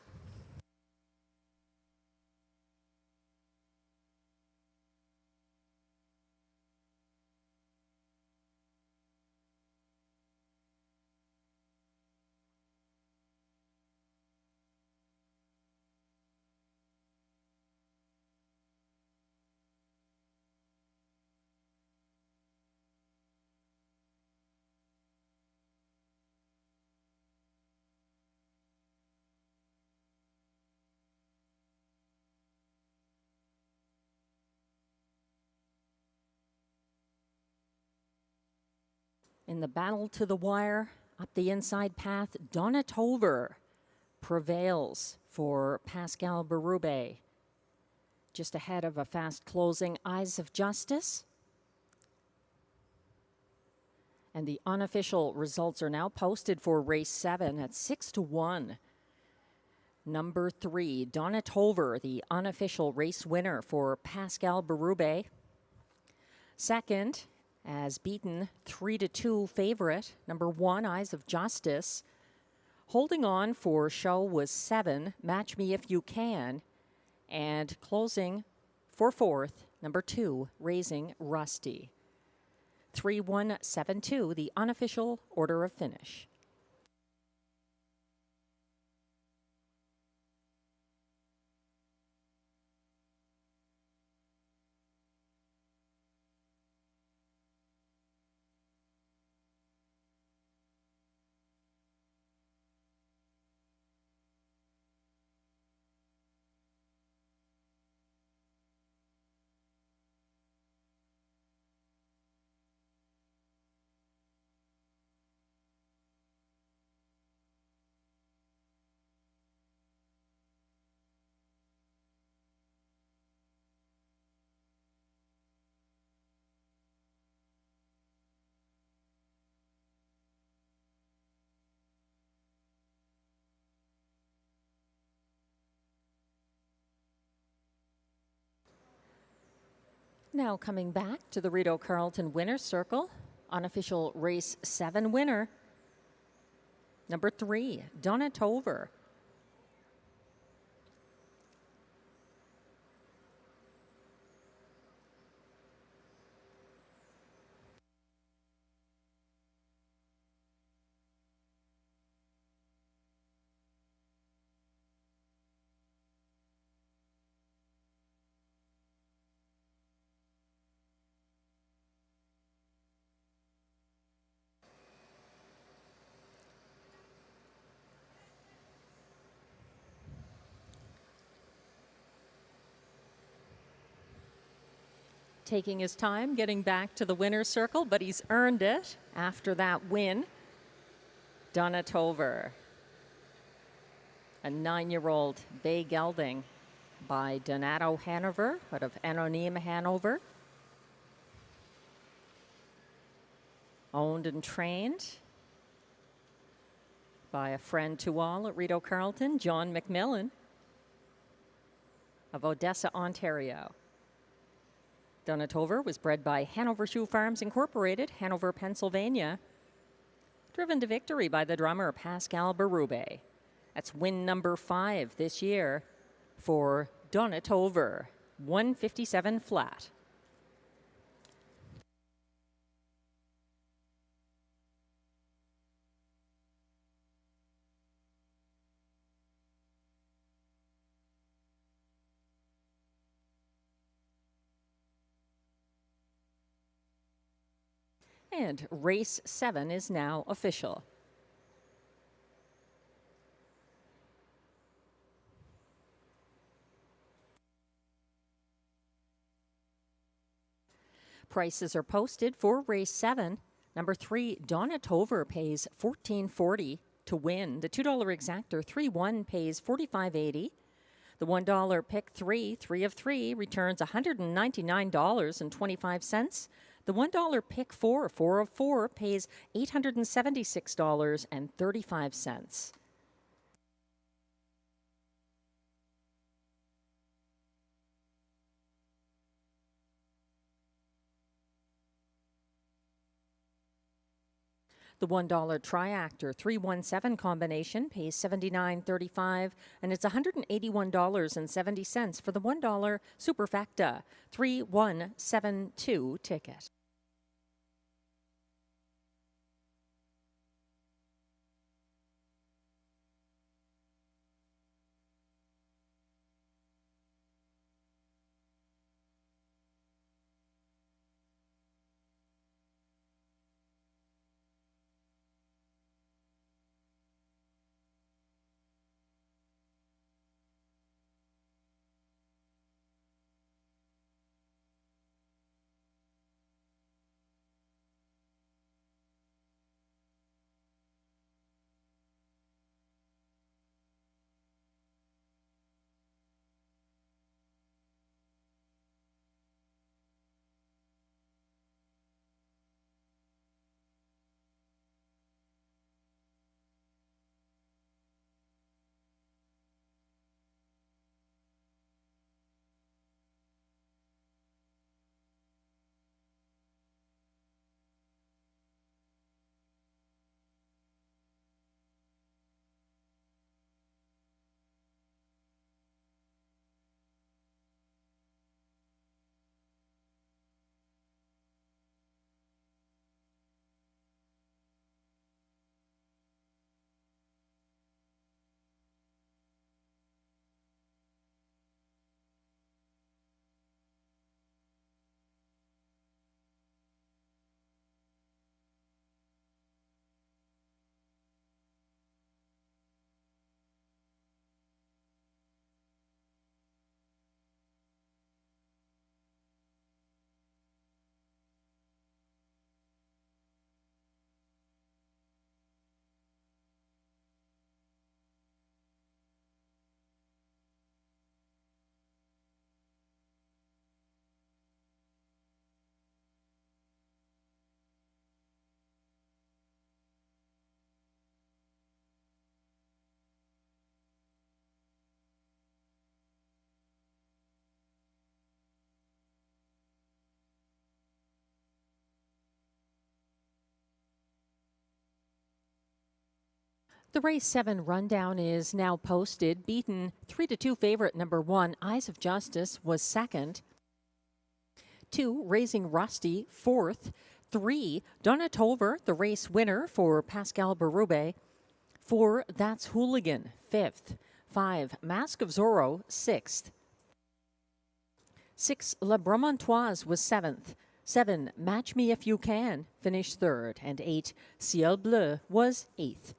In the battle to the wire, up the inside path, Donna Tover prevails for Pascal Berube. Just ahead of a fast closing Eyes of Justice. And the unofficial results are now posted for race 7 at 6-1. Number 3, Donna Tover, the unofficial race winner for Pascal Berube. Second, as beaten 3-2 favorite, number 1, Eyes of Justice. Holding on for show was 7, Match Me If You Can. And closing for fourth, number 2, Raising Rusty. 3-1-7-2, the unofficial order of finish. Now coming back to the Rideau Carleton winner's circle, unofficial race 7 winner, number 3, Donna Tover. taking his time getting back to the winner's circle, but he's earned it after that win. Donatover, a 9-year-old bay gelding by Donato Hanover out of Anonym, Hanover. Owned and trained by a friend to all at Rideau Carleton, John McMillan of Odessa, Ontario. Donatover was bred by Hanover Shoe Farms Incorporated, Hanover, Pennsylvania. Driven to victory by the drummer Pascal Berube. That's win number 5 this year for Donatover, 157 flat. And race 7 is now official. Prices are posted for race 7. Number 3, Donatover pays $14.40 to win. The $2 exactor 3-1 pays $45.80. The $1 pick 3 of 3 returns $199.25. The $1 pick 4 of 4 pays $876.35. The $1 triactor 317 combination pays $79.35, and it's $181.70 for the $1 superfecta 3172 ticket. The race 7 rundown is now posted. Beaten 3-2 favorite number 1, Eyes of Justice, was second. 2, Raising Rusty, fourth. 3, Donatover, the race winner for Pascal Berube. 4, That's Hooligan, fifth. 5, Mask of Zorro, sixth. 6, La Bromontoise was seventh. 7, Match Me If You Can, finished third. And 8, Ciel Bleu was eighth.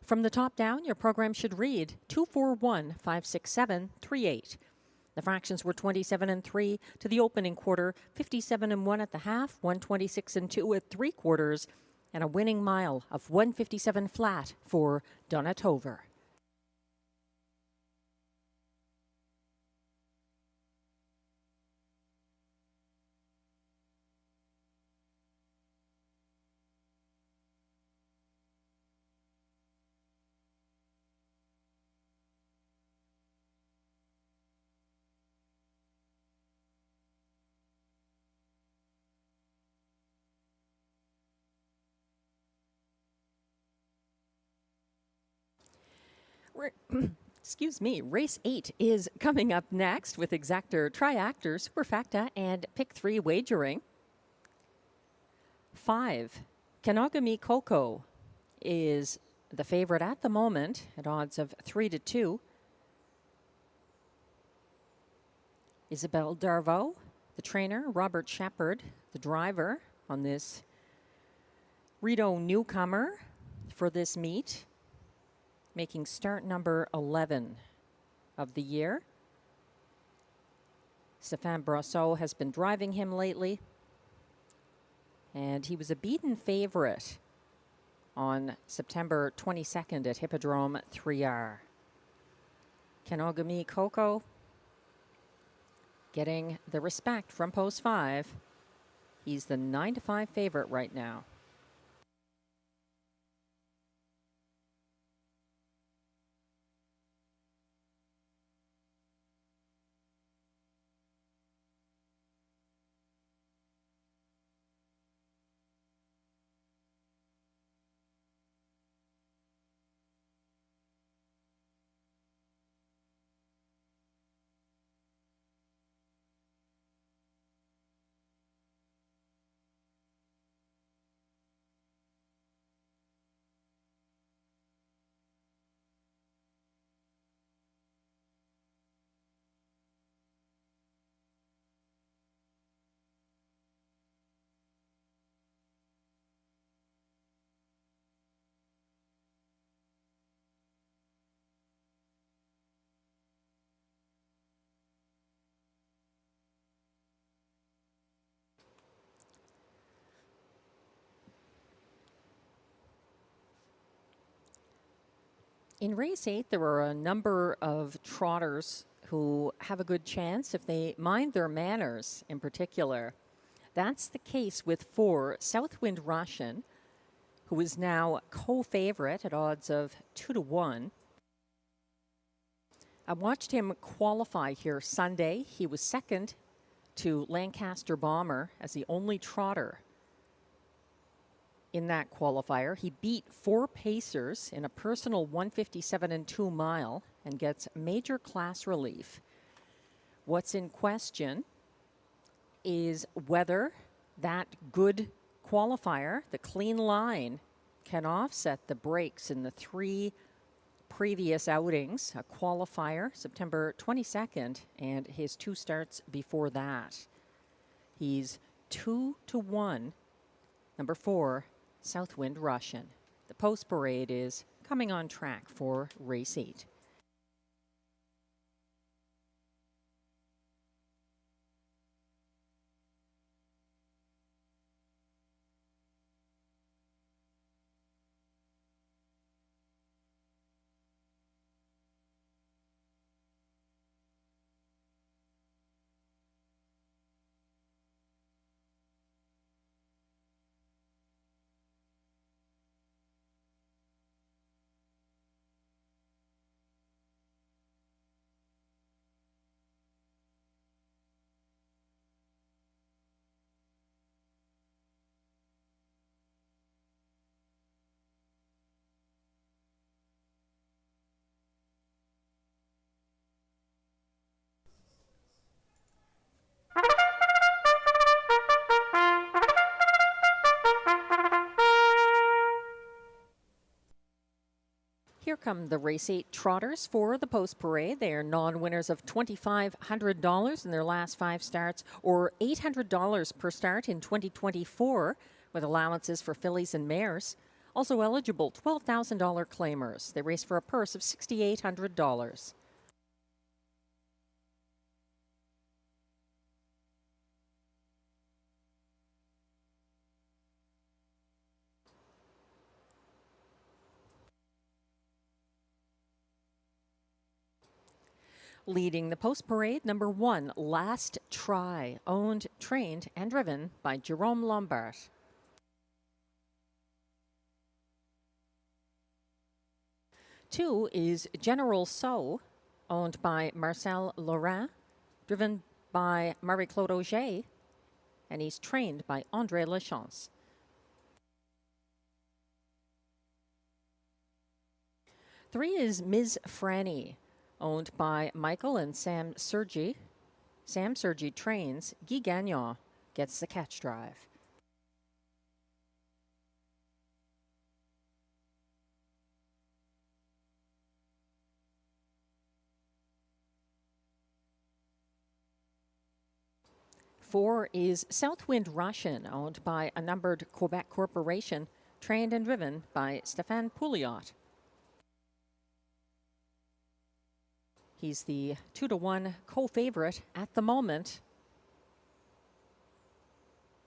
From the top down, your program should read 241-56738. The fractions were 27-3 to the opening quarter, 57-1 at the half, 126-2 at 3/4, and a winning mile of 157 flat for Donatover. Excuse me, race 8 is coming up next with Exactor, Triactor, Superfacta, and Pick 3 wagering. 5, Kenogami Coco is the favorite at the moment at odds of 3-2. Isabel Darvaux, the trainer, Robert Shepard, the driver on this Rideau newcomer for this meet, making start number 11 of the year. Stéphane Brosseau has been driving him lately, and he was a beaten favorite on September 22nd at Hippodrome 3R. Kenogami Coco getting the respect from post 5. He's the 9-5 favorite right now. In race 8, there are a number of trotters who have a good chance if they mind their manners in particular. That's the case with 4, Southwind Russian, who is now co-favorite at odds of 2-1. I watched him qualify here Sunday. He was second to Lancaster Bomber as the only trotter in that qualifier. He beat 4 pacers in a personal 157-2 mile and gets major class relief. What's in question is whether that good qualifier, the clean line, can offset the breaks in the 3 previous outings, a qualifier September 22nd and his 2 starts before that. He's 2-1, number 4, Southwind Russian. The post parade is coming on track for race 8. Here come the race 8 trotters for the post parade. They are non-winners of $2,500 in their last 5 starts, or $800 per start in 2024, with allowances for fillies and mares. Also eligible $12,000 claimers. They race for a purse of $6,800. Leading the post parade, number 1, Last Try, owned, trained, and driven by Jerome Lombard. Two is General So, owned by Marcel Laurent, driven by Marie-Claude Auger, and he's trained by André Lachance. Three is Ms. Franny, owned by Michael and Sam Sergi. Sam Sergi trains. Guy Gagnon gets the catch drive. Four is Southwind Russian, owned by a numbered Quebec corporation, trained and driven by Stéphane Pouliot. He's the 2-to-1 co-favorite at the moment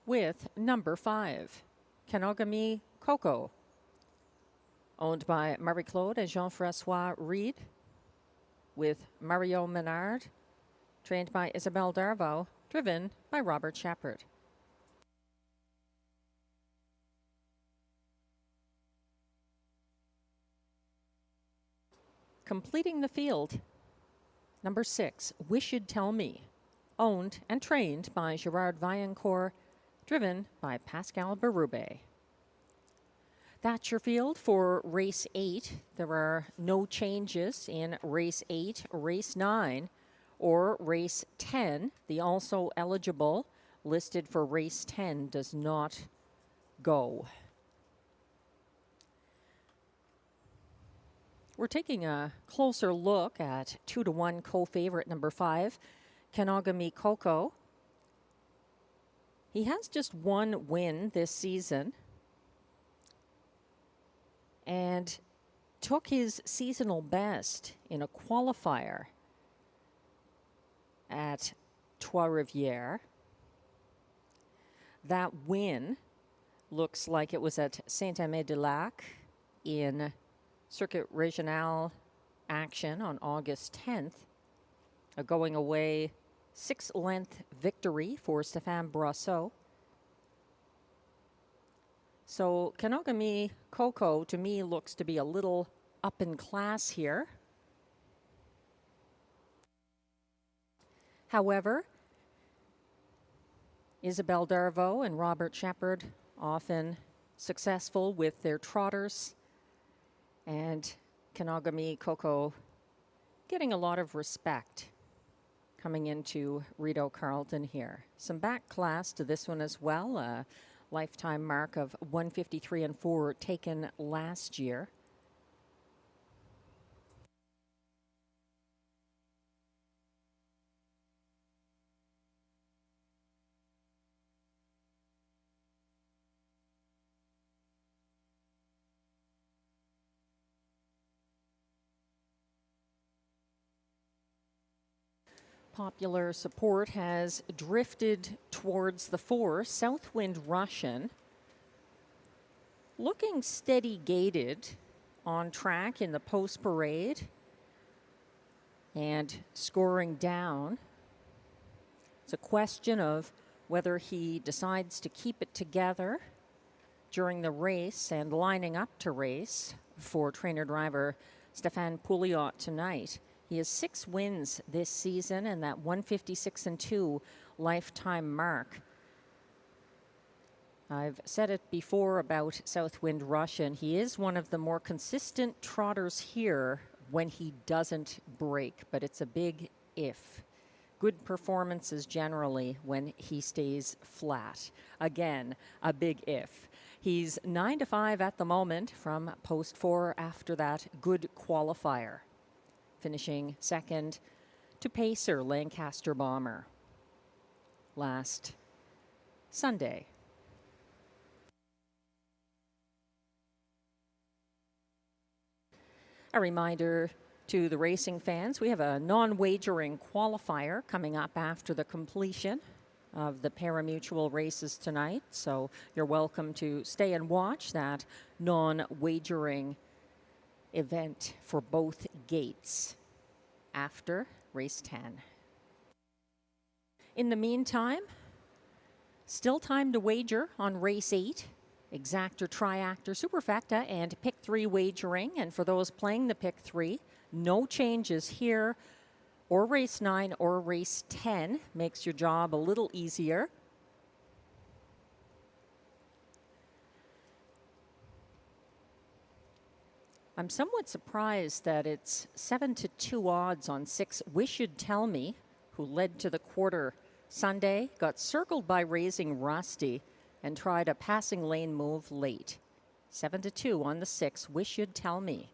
with number 5, Kenogami Coco, owned by Marie-Claude and Jean-François Reed, with Mario Menard, trained by Isabelle Darvaux, driven by Robert Shepard. Completing the field, number 6, Wish You'd Tell Me, owned and trained by Gerard Vaillancourt, driven by Pascal Berube. That's your field for race 8. There are no changes in race 8, race 9, or race 10. The also eligible listed for race 10 does not go. We're taking a closer look at 2-to-1 co-favorite number 5, Kenogami Coco. He has just one win this season and took his seasonal best in a qualifier at Trois-Rivières. That win looks like it was at Saint-Aimé-du-Lac in Circuit Régional action on August 10th. A going away 6-length victory for Stéphane Brosseau. So Kenogami Coco to me looks to be a little up in class here. However, Isabelle Darvaux and Robert Shepard often successful with their trotters, and Kenogami Coco getting a lot of respect coming into Rideau Carleton here. Some back class to this one as well, a lifetime mark of 153 and 4 taken last year. Popular support has drifted towards the 4, Southwind Russian. Looking steady gated on track in the post parade and scoring down. It's a question of whether he decides to keep it together during the race and lining up to race for trainer-driver Stéphane Pouliot tonight. He has 6 wins this season and that 156 and 2 lifetime mark. I've said it before about Southwind Russian. He is one of the more consistent trotters here when he doesn't break, but it's a big if. Good performances generally when he stays flat. Again, a big if. He's 9-5 at the moment from post 4 after that good qualifier, finishing second to pacer Lancaster Bomber last Sunday. A reminder to the racing fans, we have a non-wagering qualifier coming up after the completion of the pari-mutuel races tonight, so you're welcome to stay and watch that non-wagering event for both gates after race 10. In the meantime, still time to wager on race 8, exactor, triactor, superfecta, and pick 3 wagering. And for those playing the pick 3, no changes here, or race 9 or race 10. Makes your job a little easier. I'm somewhat surprised that it's 7-2 odds on 6 Wish You'd Tell Me, who led to the quarter Sunday, got circled by Raising Rusty, and tried a passing lane move late. 7-2 on the 6 Wish You'd Tell Me.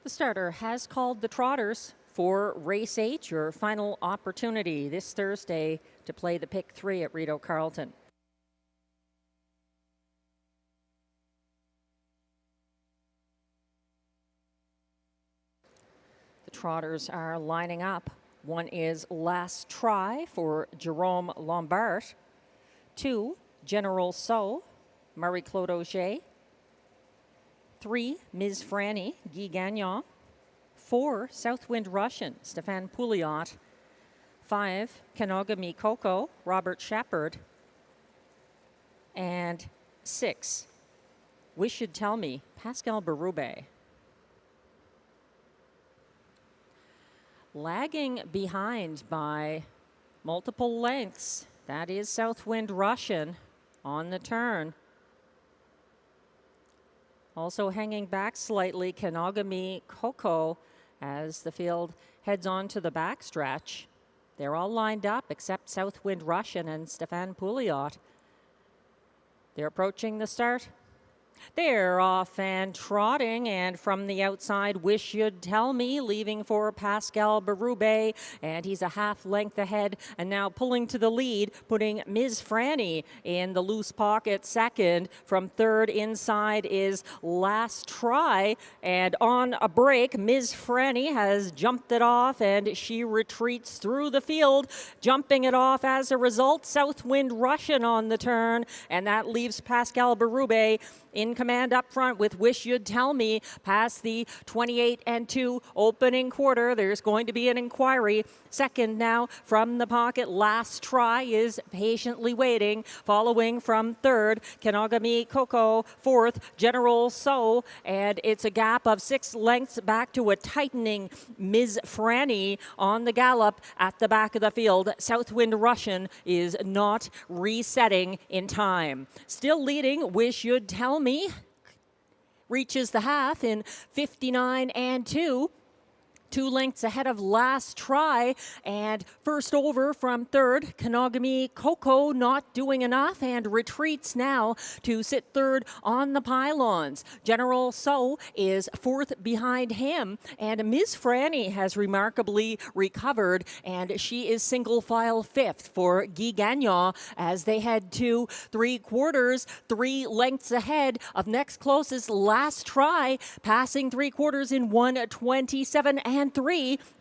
The starter has called the Trotters for race 8, your final opportunity this Thursday to play the pick 3 at Rideau Carleton. The Trotters are lining up. One is Last Try for Jerome Lombard. 2, General So, Marie-Claude Auger. 3, Ms. Franny, Guy Gagnon. 4, Southwind Russian, Stéphane Pouliot. 5, Kenogami Coco, Robert Shepard. And 6, Wish You'd Tell Me, Pascal Berube. Lagging behind by multiple lengths, that is Southwind Russian on the turn. Also hanging back slightly, Kenogami Coco, as the field heads on to the backstretch. They're all lined up except Southwind Russian and Stéphane Pouliot. They're approaching the start. They're off and trotting, and from the outside, Wish You'd Tell Me, leaving for Pascal Berube, and he's a half length ahead, and now pulling to the lead, putting Ms. Franny in the loose pocket second. From third inside is Last Try, and on a break, Ms. Franny has jumped it off, and she retreats through the field, jumping it off as a result. Southwind Russian on the turn, and that leaves Pascal Berube in command up front with Wish You'd Tell Me past the 28-2 opening quarter. There's going to be an inquiry. Second now from the pocket. Last Try is patiently waiting. Following from third, Kenogami Coco. Fourth, General So. And it's a gap of 6 lengths back to a tightening Ms. Franny on the gallop at the back of the field. Southwind Russian is not resetting in time. Still leading, Wish You'd Tell Me. Reaches the half in 59-2. 2 lengths ahead of Last Try, and first over from third, Kenogami Coco not doing enough and retreats now to sit third on the pylons. General So is fourth behind him, and Ms. Franny has remarkably recovered, and she is single file fifth for Guy Gagnon as they head to 3/4, 3 lengths ahead of next closest Last Try, passing 3/4 in 1:27.3.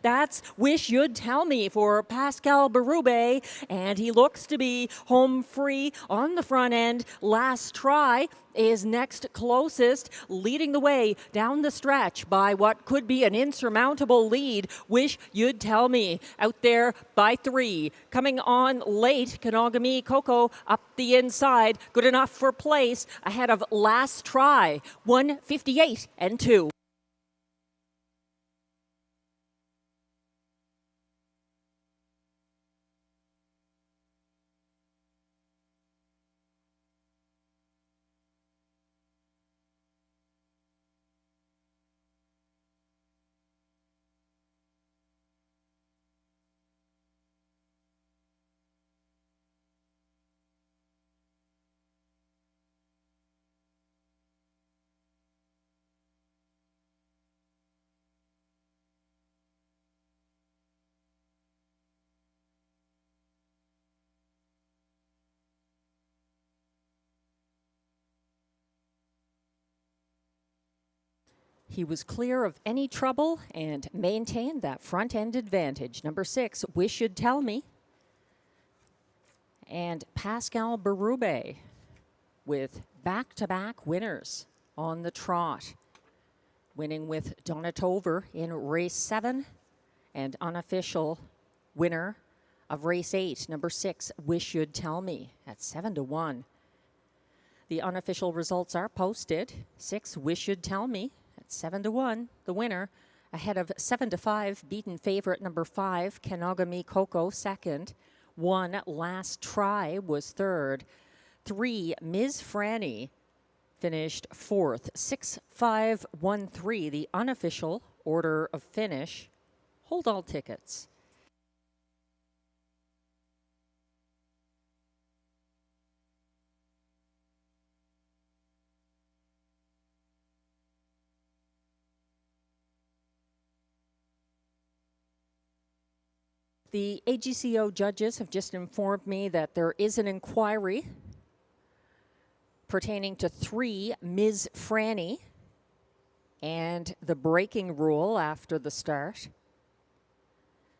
That's Wish You'd Tell Me for Pascal Berube, and he looks to be home free on the front end. Last Try is next closest, leading the way down the stretch by what could be an insurmountable lead. Wish You'd Tell Me out there by 3. Coming on late, Kenogami Coco up the inside, good enough for place, ahead of Last Try, 1:58.2. He was clear of any trouble and maintained that front-end advantage. Number 6, Wish You'd Tell Me. And Pascal Berube with back-to-back winners on the trot. Winning with Donatover in race 7 and unofficial winner of race 8, number 6, Wish You'd Tell Me at 7-1. The unofficial results are posted. 6, Wish You'd Tell Me at 7-1, the winner, ahead of 7-5, beaten favorite number 5, Kenogami Coco, second. 1, Last Try was third. 3, Ms. Franny finished fourth. 6-5-1-3, the unofficial order of finish. Hold all tickets. The AGCO judges have just informed me that there is an inquiry pertaining to 3, Ms. Franny, and the braking rule after the start.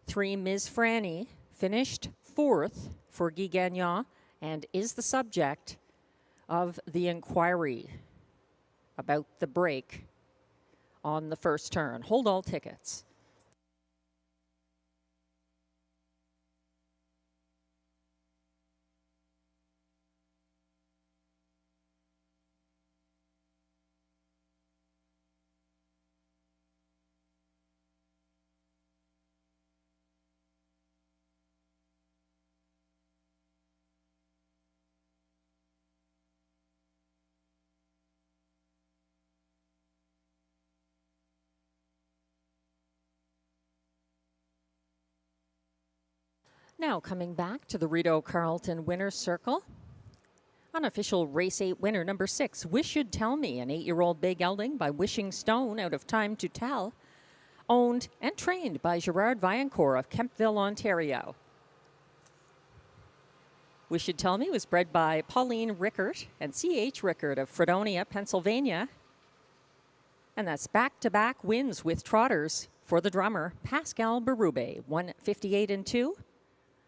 3, Ms. Franny finished fourth for Guy Gagnon and is the subject of the inquiry about the brake on the first turn. Hold all tickets. Now coming back to the Rideau Carleton Winner's Circle. Unofficial race 8 winner number 6, Wish You'd Tell Me, an 8-year-old bay gelding by Wishing Stone out of Time to Tell, owned and trained by Gerard Vaillancourt of Kemptville, Ontario. Wish You'd Tell Me was bred by Pauline Rickert and C.H. Rickert of Fredonia, Pennsylvania. And that's back-to-back wins with trotters for the drummer, Pascal Berube, 158-2.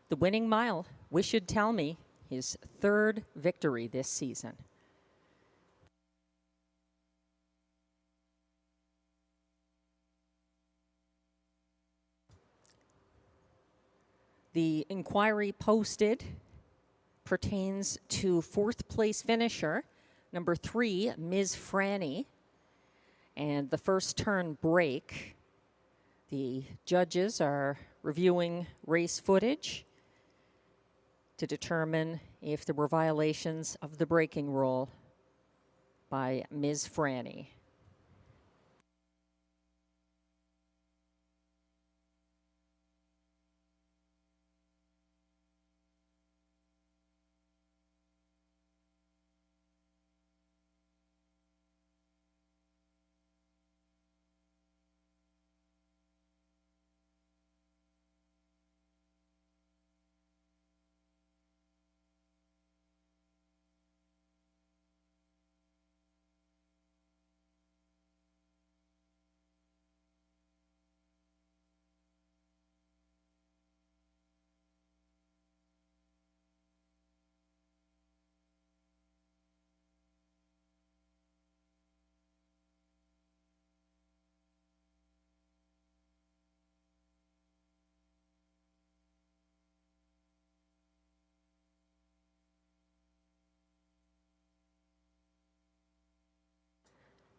The winning mile, Wish You'd Tell Me, his third victory this season. The inquiry posted pertains to 4th place finisher, number 3, Ms. Franny, and the first turn break. The judges are reviewing race footage to determine if there were violations of the braking rule by Ms. Franny.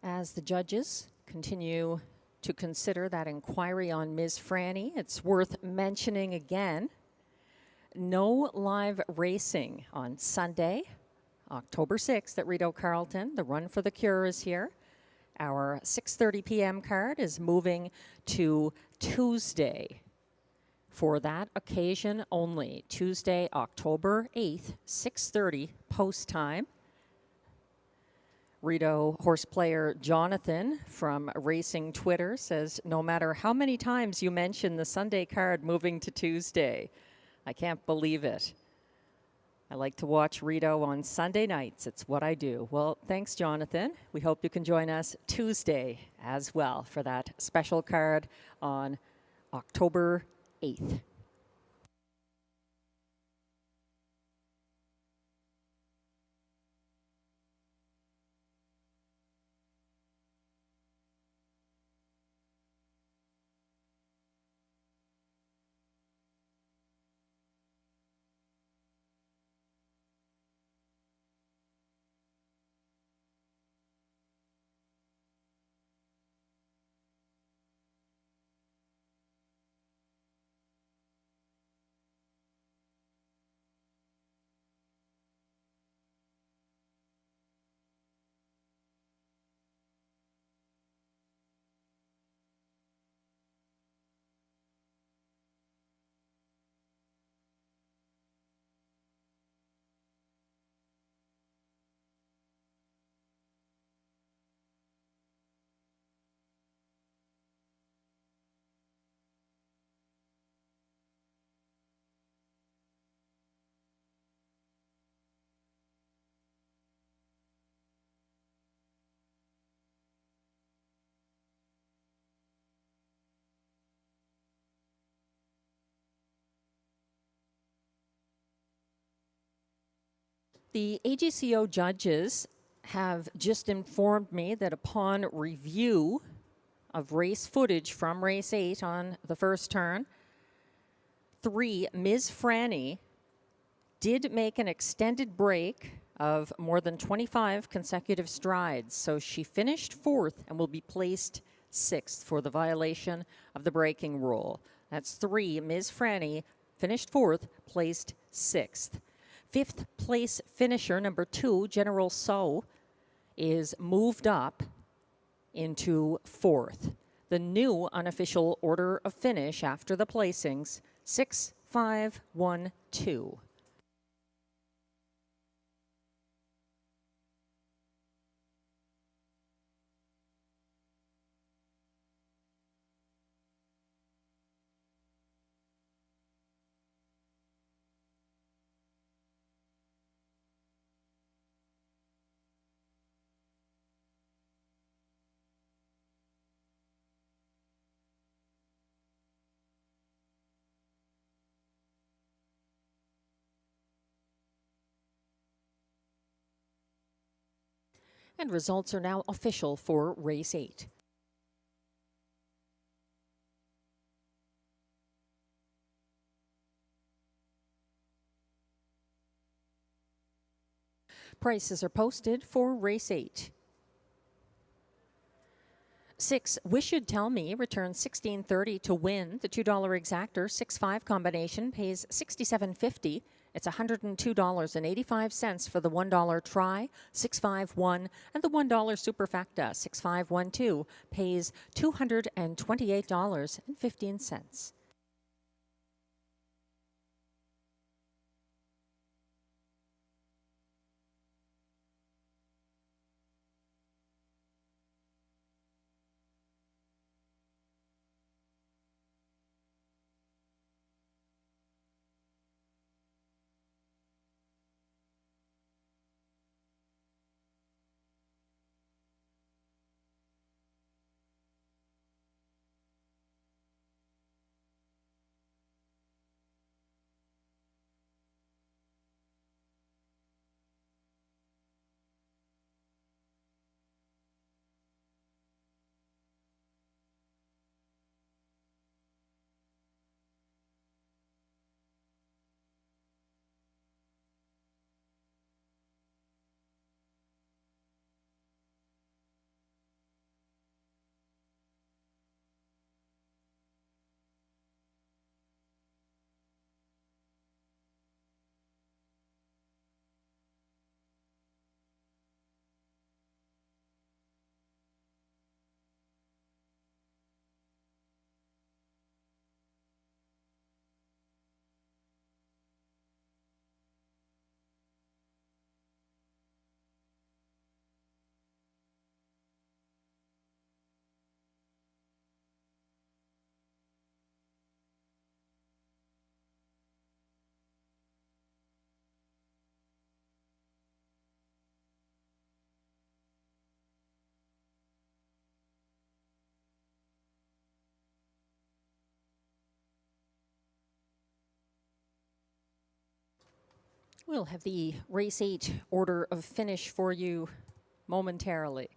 As the judges continue to consider that inquiry on Ms. Franny, it's worth mentioning again, no live racing on Sunday, October 6th at Rideau Carleton. The Run for the Cure is here. Our 6:30 p.m. card is moving to Tuesday for that occasion only. Tuesday, October 8th, 6:30 post time. Rideau horse player Jonathan from Racing Twitter says, no matter how many times you mention the Sunday card moving to Tuesday, I can't believe it. I like to watch Rideau on Sunday nights. It's what I do. Well, thanks, Jonathan. We hope you can join us Tuesday as well for that special card on October 8th. The AGCO judges have just informed me that upon review of race footage from race 8 on the first turn, 3, Ms. Franny did make an extended break of more than 25 consecutive strides. So she finished 4th and will be placed 6th for the violation of the braking rule. That's 3, Ms. Franny finished 4th, placed 6th. 5th place finisher, number 2, General So, is moved up into 4th. The new unofficial order of finish after the placings, 6, 5, 1, 2. And results are now official for race 8. Prices are posted for race 8. 6, Wish You'd Tell Me returns $16.30 to win. The $2 exactor 6-5 combination pays $67.50. It's $102.85 for the $1 try, 651, and the $1 superfecta 6512 pays $228.15. We'll have the race 8 order of finish for you momentarily.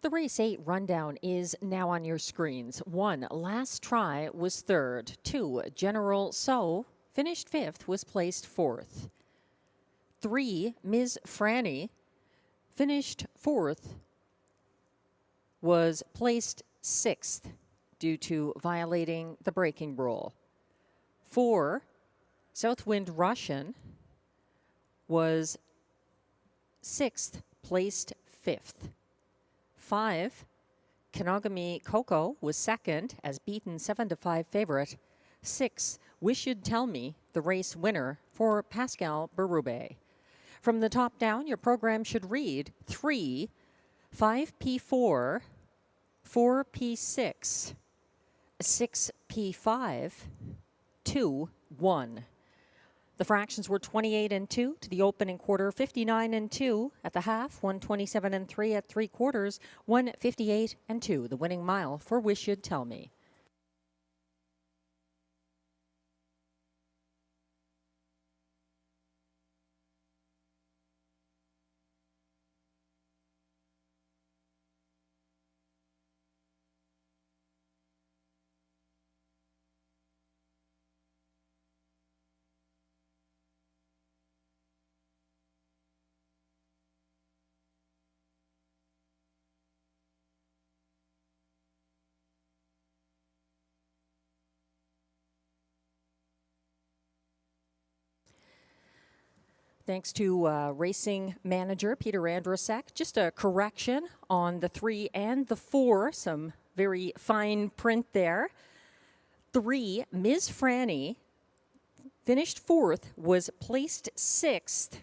The race 8 rundown is now on your screens. 1, Last Try was 3rd. 2, General So finished 5th, was placed 4th. 3, Ms. Franny finished 4th, was placed 6th due to violating the braking rule. 4, Southwind Russian was 6th, placed 5th. 5, Kenogami Coco was 2nd, as beaten 7-5 favorite. 6, Wish You'd Tell Me, the race winner for Pascal Berube. From the top down, your program should read 3, 5P4, 4P6, 6P5, 2, 1. The fractions were 28 and 2 to the opening quarter, 59 and 2 at the half, 127 and 3 at 3/4, 158 and 2. The winning mile for Wish You'd Tell Me. Thanks to racing manager Peter Andrusek. Just a correction on the 3 and the 4, some very fine print there. 3, Ms. Franny finished 4th, was placed 6th,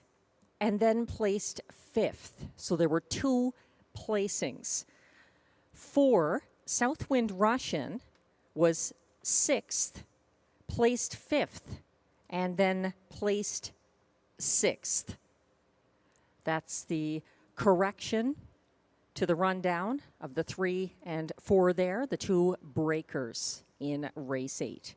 and then placed 5th. So there were 2 placings. 4, Southwind Russian was 6th, placed 5th, and then placed 6th. That's the correction to the rundown of the 3 and 4 there, the 2 breakers in race 8.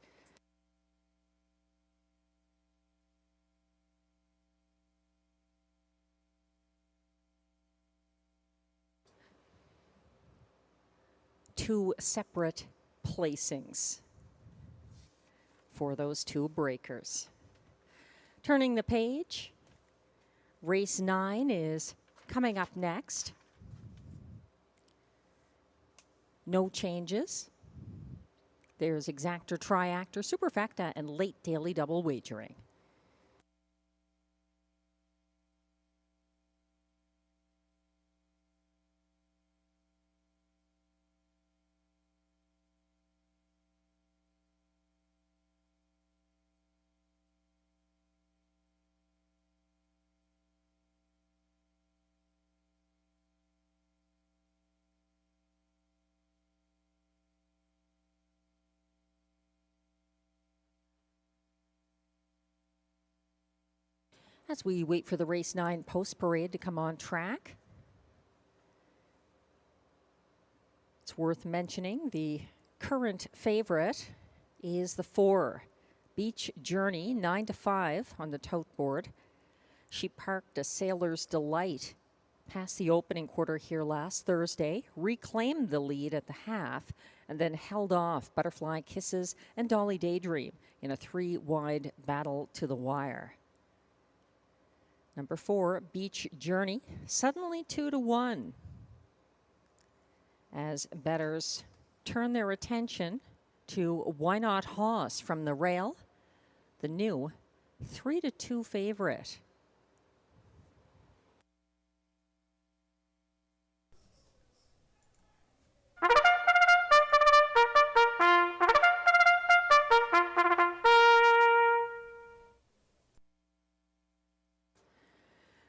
2 separate placings for those 2 breakers. Turning the page, race 9 is coming up next. No changes. There's exactor, triactor, superfecta, and late daily double wagering. As we wait for the race 9 post parade to come on track, it's worth mentioning the current favorite is the 4 Beach Journey, 9-5 on the tote board. She parked a Sailor's Delight past the opening quarter here last Thursday, reclaimed the lead at the half, and then held off Butterfly Kisses and Dolly Daydream in a 3-wide battle to the wire. Number 4, Beach Journey, suddenly 2-1. As bettors turn their attention to Why Not Hoss from the rail, the new 3-2 favorite.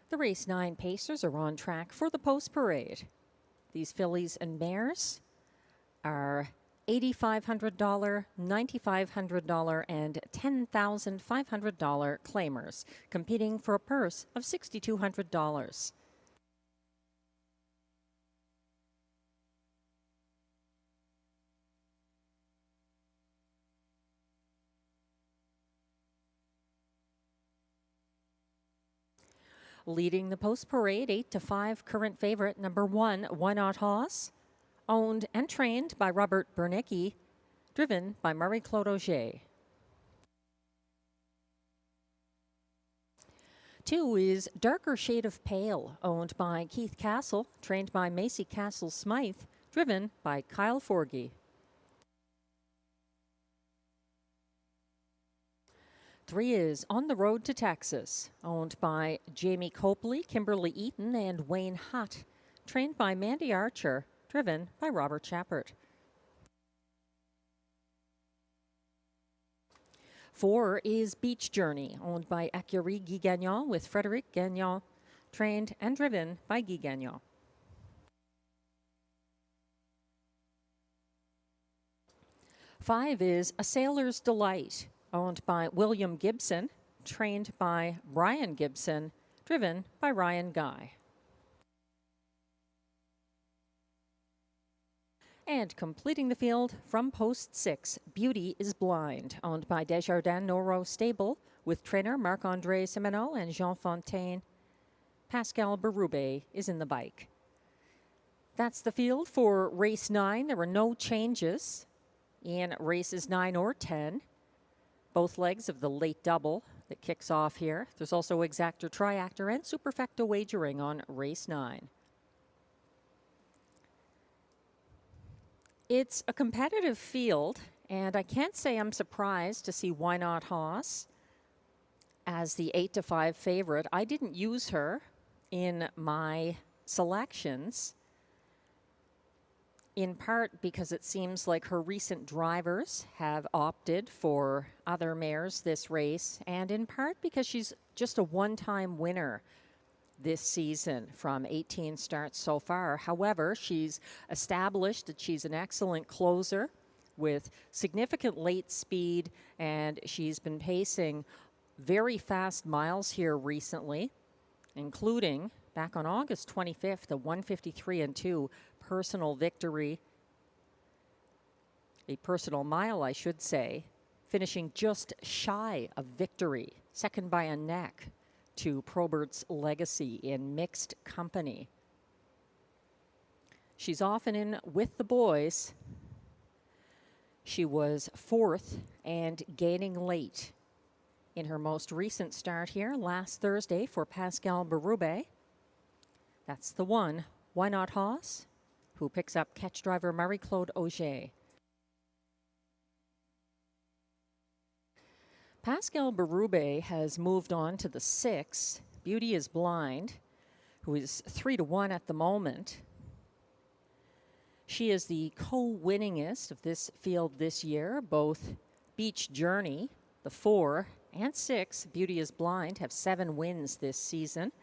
The race 9 pacers are on track for the post parade. These fillies and mares are $8,500, $9,500, and $10,500 claimers, competing for a purse of $6,200. Leading the post parade, 8-5, current favorite, number 1, Why Not Hoss, owned and trained by Robert Bernicki, driven by Marie-Claude Auger. 2 is Darker Shade of Pale, owned by Keith Castle, trained by Macy Castle Smythe, driven by Kyle Forgy. 3 is On the Road to Texas, owned by Jamie Copley, Kimberly Eaton, and Wayne Hutt, trained by Mandy Archer, driven by Robert Shepard. 4 is Beach Journey, owned by Acurie Guy Gagnon, with Frederic Gagnon, trained and driven by Guy Gagnon. 5 is A Sailor's Delight, owned by William Gibson, trained by Brian Gibson, driven by Ryan Guy. And completing the field from post 6, Beauty is Blind, owned by Desjardins Noro Stable, with trainer Marc-André Semenot and Jean Fontaine. Pascal Berube is in the bike. That's the field for race 9. There were no changes in races 9 or 10. Both legs of the late double that kicks off here. There's also exactor, triactor, and superfecta wagering on race 9. It's a competitive field, and I can't say I'm surprised to see Why Not Hoss as the 8-5 favorite. I didn't use her in my selections, in part because it seems like her recent drivers have opted for other mares this race, and in part because she's just a one-time winner this season from 18 starts so far. However, she's established that she's an excellent closer with significant late speed, and she's been pacing very fast miles here recently, including back on August 25th, a 1:53.2 personal victory, a personal mile, I should say, finishing just shy of victory, second by a neck to Probert's Legacy in mixed company. She's often in with the boys. She was 4th and gaining late in her most recent start here last Thursday for Pascal Berube. That's the one, Why Not Haas, who picks up catch driver Marie-Claude Auger. Pascal Berube has moved on to the 6. Beauty is Blind, who is 3-1 at the moment. She is the co-winningest of this field this year. Both Beach Journey, the 4, and 6, Beauty is Blind, have 7 wins this season.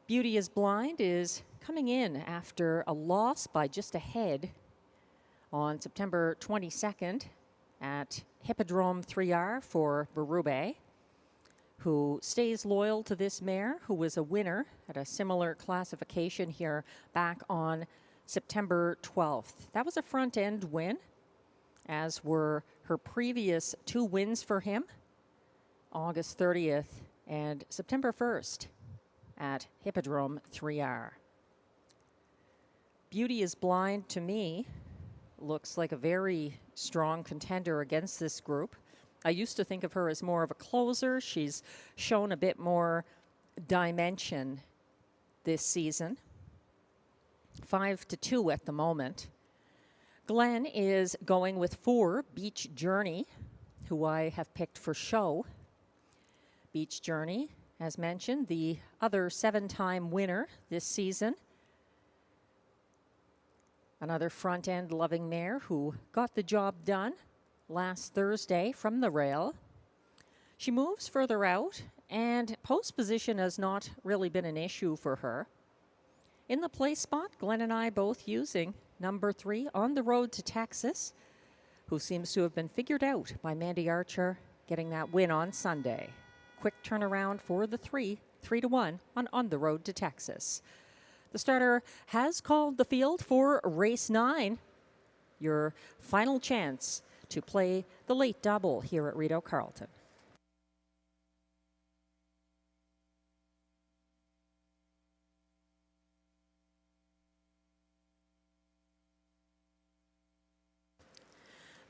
Beauty is Blind is coming in after a loss by just a head on September 22nd at Hippodrome 3R for Berube, who stays loyal to this mare, who was a winner at a similar classification here back on September 12th. That was a front-end win, as were her previous 2 wins for him, August 30th and September 1st at Hippodrome 3R. Beauty is Blind, to me, looks like a very strong contender against this group. I used to think of her as more of a closer. She's shown a bit more dimension this season. 5-2 at the moment. Glenn is going with 4, Beach Journey, who I have picked for show. Beach Journey, as mentioned, the other 7-time winner this season. Another front-end loving mare who got the job done last Thursday from the rail. She moves further out, and post position has not really been an issue for her. In the place spot, Glenn and I both using number 3, On the Road to Texas, who seems to have been figured out by Mandy Archer, getting that win on Sunday. Quick turnaround for the 3-1 on the Road to Texas. The starter has called the field for race 9. Your final chance to play the late double here at Rideau Carleton.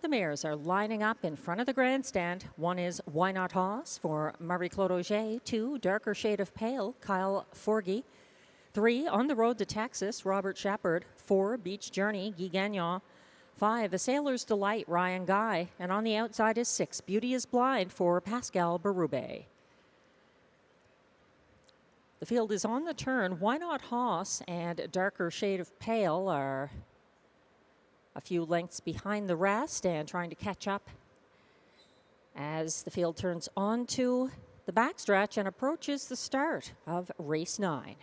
The mares are lining up in front of the grandstand. 1 is Why Not Haas for Marie-Claude Auger. 2, Darker Shade of Pale, Kyle Forgy. 3, On the Road to Texas, Robert Shepard. 4, Beach Journey, Guy Gagnon. 5, A Sailor's Delight, Ryan Guy. And on the outside is 6, Beauty is Blind for Pascal Berube. The field is on the turn. Why Not Haas and Darker Shade of Pale are a few lengths behind the rest and trying to catch up as the field turns onto the backstretch and approaches the start of race 9.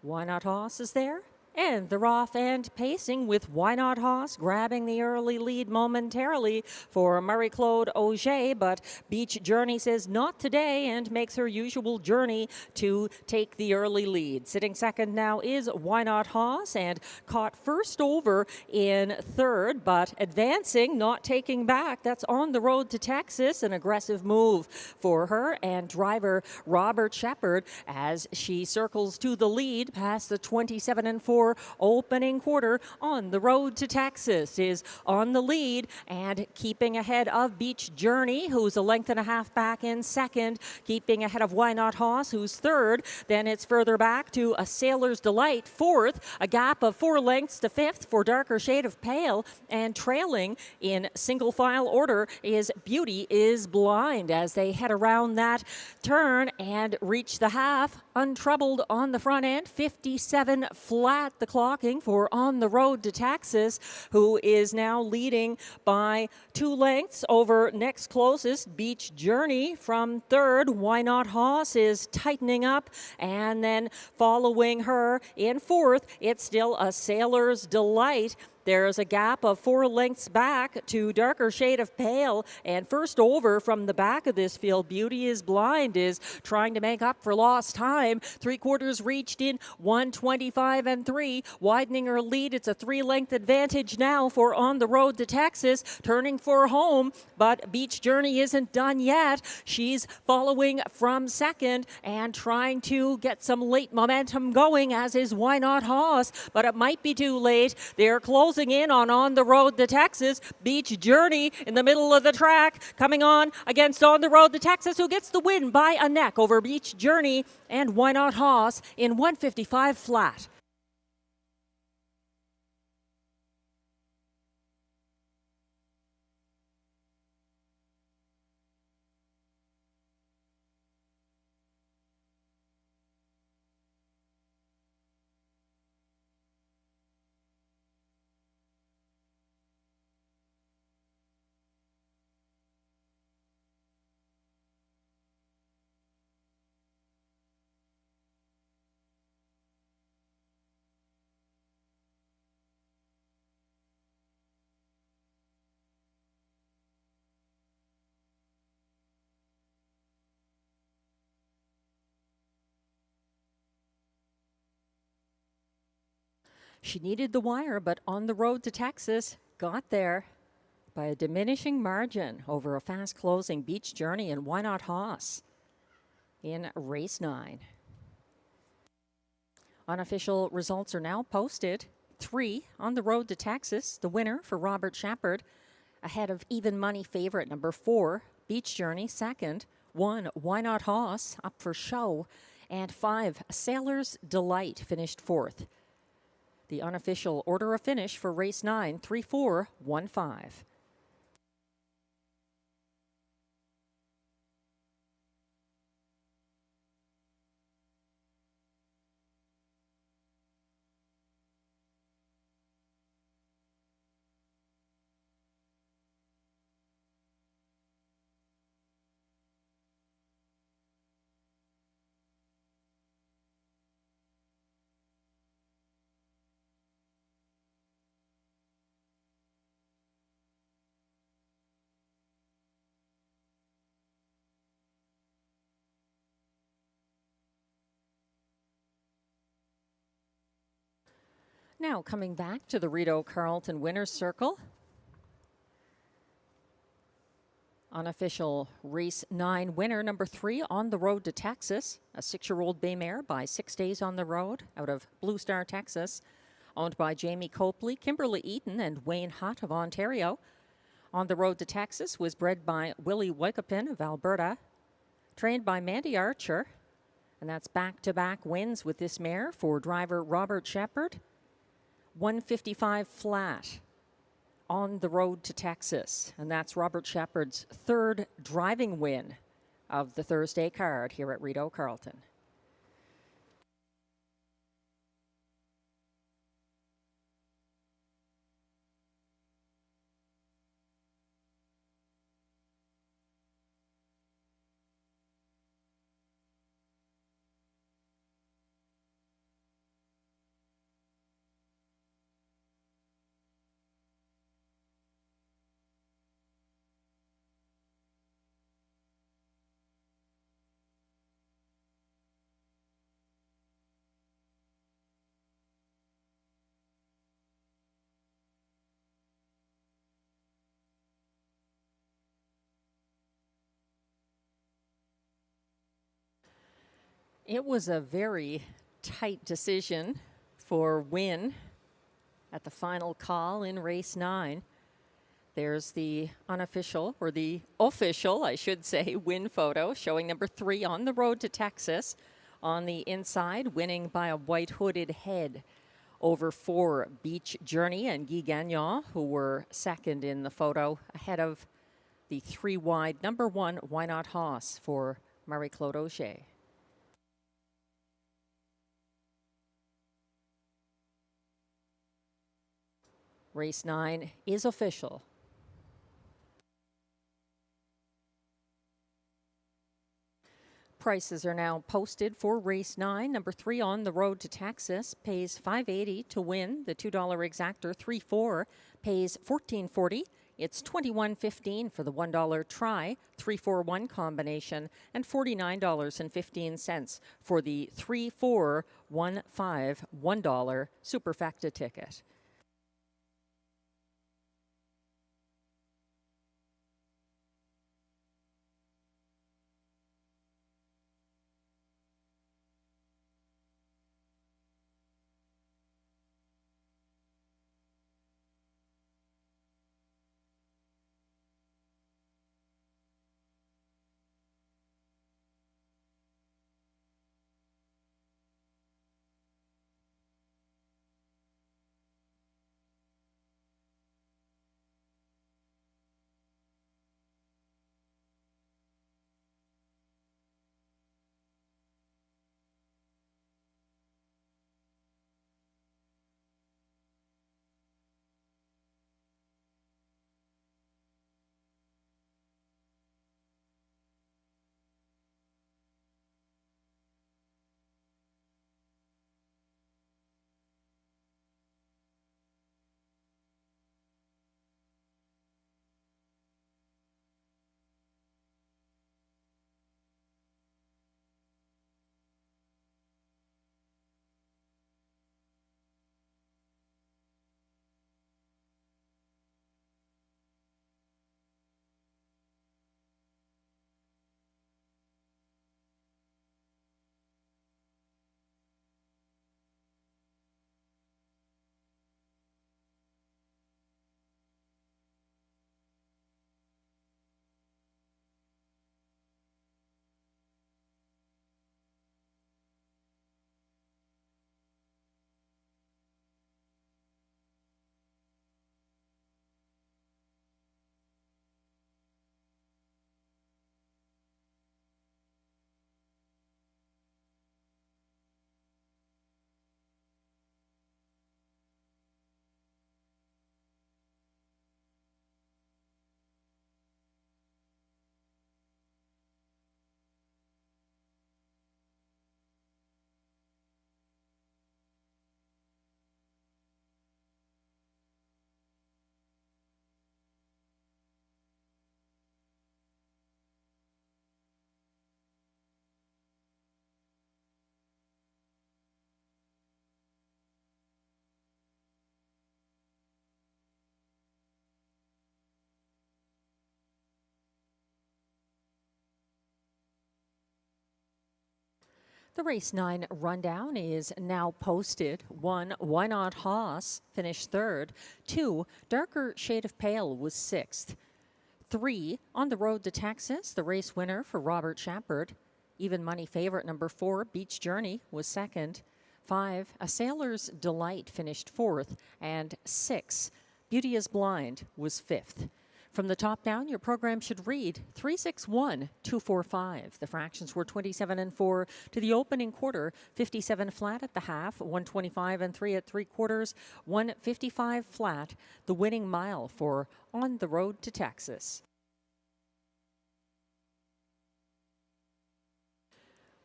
Why Not Haas is there, and they're off and pacing with Why Not Haas grabbing the early lead momentarily for Marie-Claude Auger, but Beach Journey says not today and makes her usual journey to take the early lead. Sitting second now is Why Not Haas, and caught first over in 3rd, but advancing, not taking back. That's On the Road to Texas, an aggressive move for her and driver Robert Shepard as she circles to the lead past the 27-4 opening quarter. On the Road to Texas is on the lead and keeping ahead of Beach Journey, who's a length and a half back in 2nd, keeping ahead of Why Not Haas, who's 3rd. Then it's further back to A Sailor's Delight, 4th, a gap of 4 lengths to 5th for Darker Shade of Pale, and trailing in single file order is Beauty is Blind as they head around that turn and reach the half untroubled on the front end. 57 flat the clocking for On the Road to Texas, who is now leading by 2 lengths over next closest Beach Journey from 3rd. Why Not Haas is tightening up, and then following her in 4th, it's still A Sailor's Delight. There's a gap of 4 lengths back to darker shade of pale. And first over from the back of this field, Beauty is Blind is trying to make up for lost time. 3/4 reached in 1:25 and 3, widening her lead. It's a 3-length advantage now for On the Road to Texas, turning for home. But Beach Journey isn't done yet. She's following from second and trying to get some late momentum going, as is Why Not Hoss. But it might be too late. They're closing in on the Road to Texas. Beach Journey in the middle of the track, coming on against On the Road to Texas, who gets the win by a neck over Beach Journey and Why Not Hoss in 1:55 flat. She needed the wire, but On the Road to Texas got there by a diminishing margin over a fast-closing Beach Journey and Why Not Hoss in race 9. Unofficial results are now posted. 3, On the Road to Texas, the winner for Robert Shepard, ahead of even money favorite number 4, Beach Journey, second. 1, Why Not Hoss, up for show. And 5, Sailor's Delight, finished 4th. The unofficial order of finish for race 9, 3-4-1-5. Now coming back to the Rideau Carleton Winners Circle. Unofficial race 9 winner, number 3, On the Road to Texas, a 6-year-old bay mare by 6 Days on the Road out of Blue Star, Texas, owned by Jamie Copley, Kimberly Eaton, and Wayne Hutt of Ontario. On the Road to Texas was bred by Willie Wykopin of Alberta, trained by Mandy Archer, and that's back-to-back wins with this mare for driver Robert Shepard. 1:55 flat On the Road to Texas, and that's Robert Shepard's 3rd driving win of the Thursday card here at Rideau Carleton. It was a very tight decision for win at the final call in race 9. There's the unofficial, or the official, I should say, win photo showing number 3 On the Road to Texas on the inside, winning by a white hooded head over 4 Beach Journey and Guy Gagnon, who were second in the photo, ahead of the 3 wide number 1 Why Not Hoss for Marie-Claude Auger. Race 9 is official. prices are now posted for race 9. Number 3 on the road to Texas pays $5.80 to win. The $2 exactor 3-4 pays $14.40. It's $21.15 for the $1 try 3-4-1 combination and $49.15 for the 3-4-1-5 $1 superfecta ticket. The race 9 rundown is now posted. 1, Why Not Haas finished 3rd. 2, Darker Shade of Pale was 6th. 3, On the Road to Texas, the race winner for Robert Shepard. Even money favorite number 4, Beach Journey, was 2nd. 5, A Sailor's Delight finished 4th. And 6, Beauty is Blind was 5th. From the top down, your program should read 361-245. The fractions were 27 and 4 to the opening quarter, 57 flat at the half, 125 and 3 at 3/4, 155 flat. The winning mile for On the Road to Texas.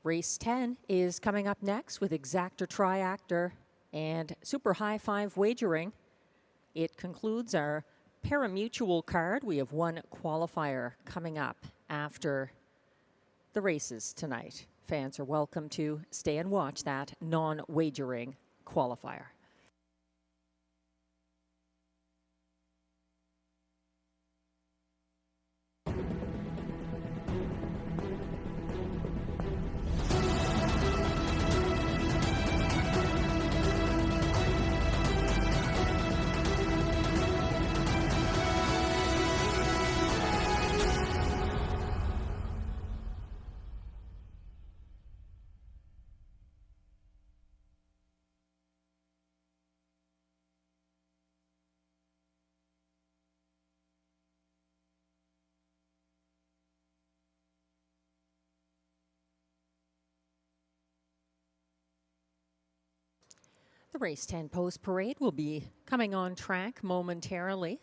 Race 10 is coming up next with exactor, triactor, and super high five wagering. It concludes our pari-mutuel card. We have one qualifier coming up after the races tonight. Fans are welcome to stay and watch that non-wagering qualifier. The race 10 post parade will be coming on track momentarily.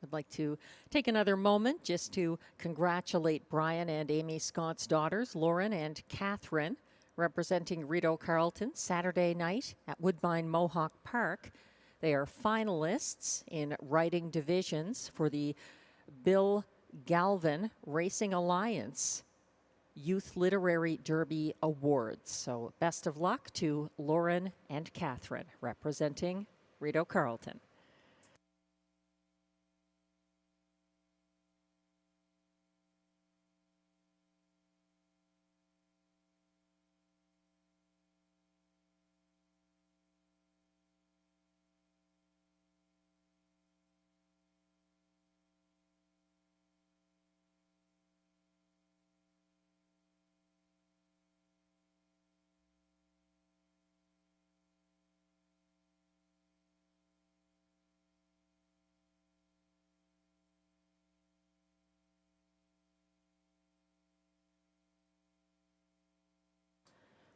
I'd like to take another moment just to congratulate Brian and Amy Scott's daughters, Lauren and Catherine, representing Rideau Carleton Saturday night at Woodbine Mohawk Park. They are finalists in riding divisions for the Bill Galvin Racing Alliance Youth Literary Derby Awards. So best of luck to Lauren and Catherine, representing Rideau Carleton.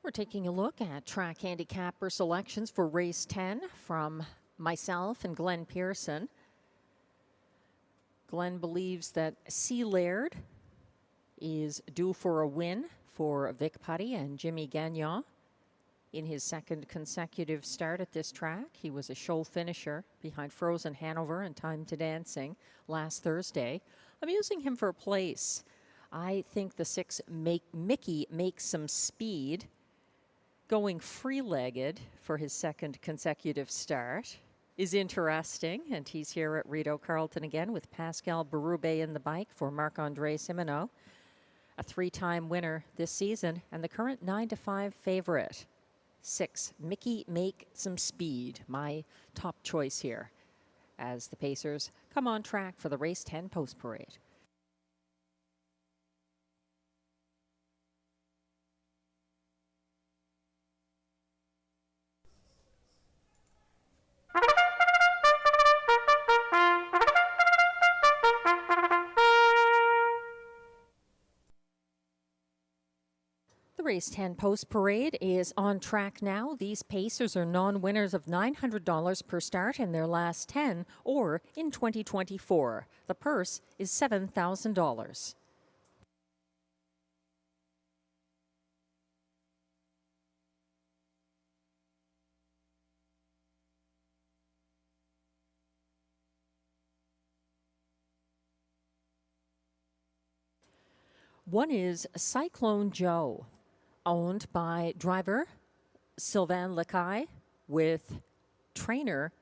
We're taking a look at track handicapper selections for race 10 from myself and Glenn Pearson. Glenn believes that C. Laird is due for a win for Vic Putty and Jimmy Gagnon in his second consecutive start at this track. He was a show finisher behind Frozen Hanover and Time to Dancing last Thursday. I'm using him for a place. I think the 6 Mickey makes some speed, going free-legged for his second consecutive start is interesting, and he's here at Rideau Carleton again with Pascal Berube in the bike for Marc-Andre Simoneau, a 3-time winner this season, and the current 9-5 favorite. 6, Mickey Make Some Speed, my top choice here, as the Pacers come on track for the race 10 post-parade. The race 10 post parade is on track now. These Pacers are non-winners of $900 per start in their last 10 or in 2024. The purse is $7,000. One is Cyclone Joe, owned by driver Sylvain Lacaille with trainer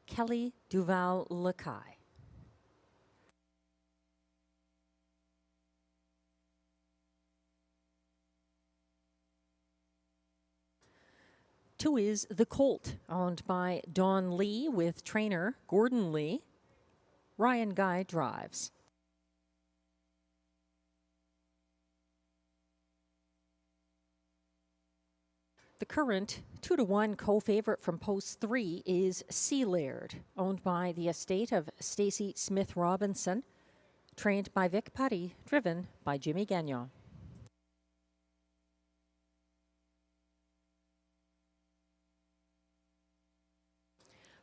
Kelly Duval Lacaille. Two is The Colt, owned by Don Lee with trainer Gordon Lee. Ryan Guy drives. The current 2-1 co-favorite from post 3 is C. Laird, owned by the estate of Stacey Smith Robinson, trained by Vic Putty, driven by Jimmy Gagnon.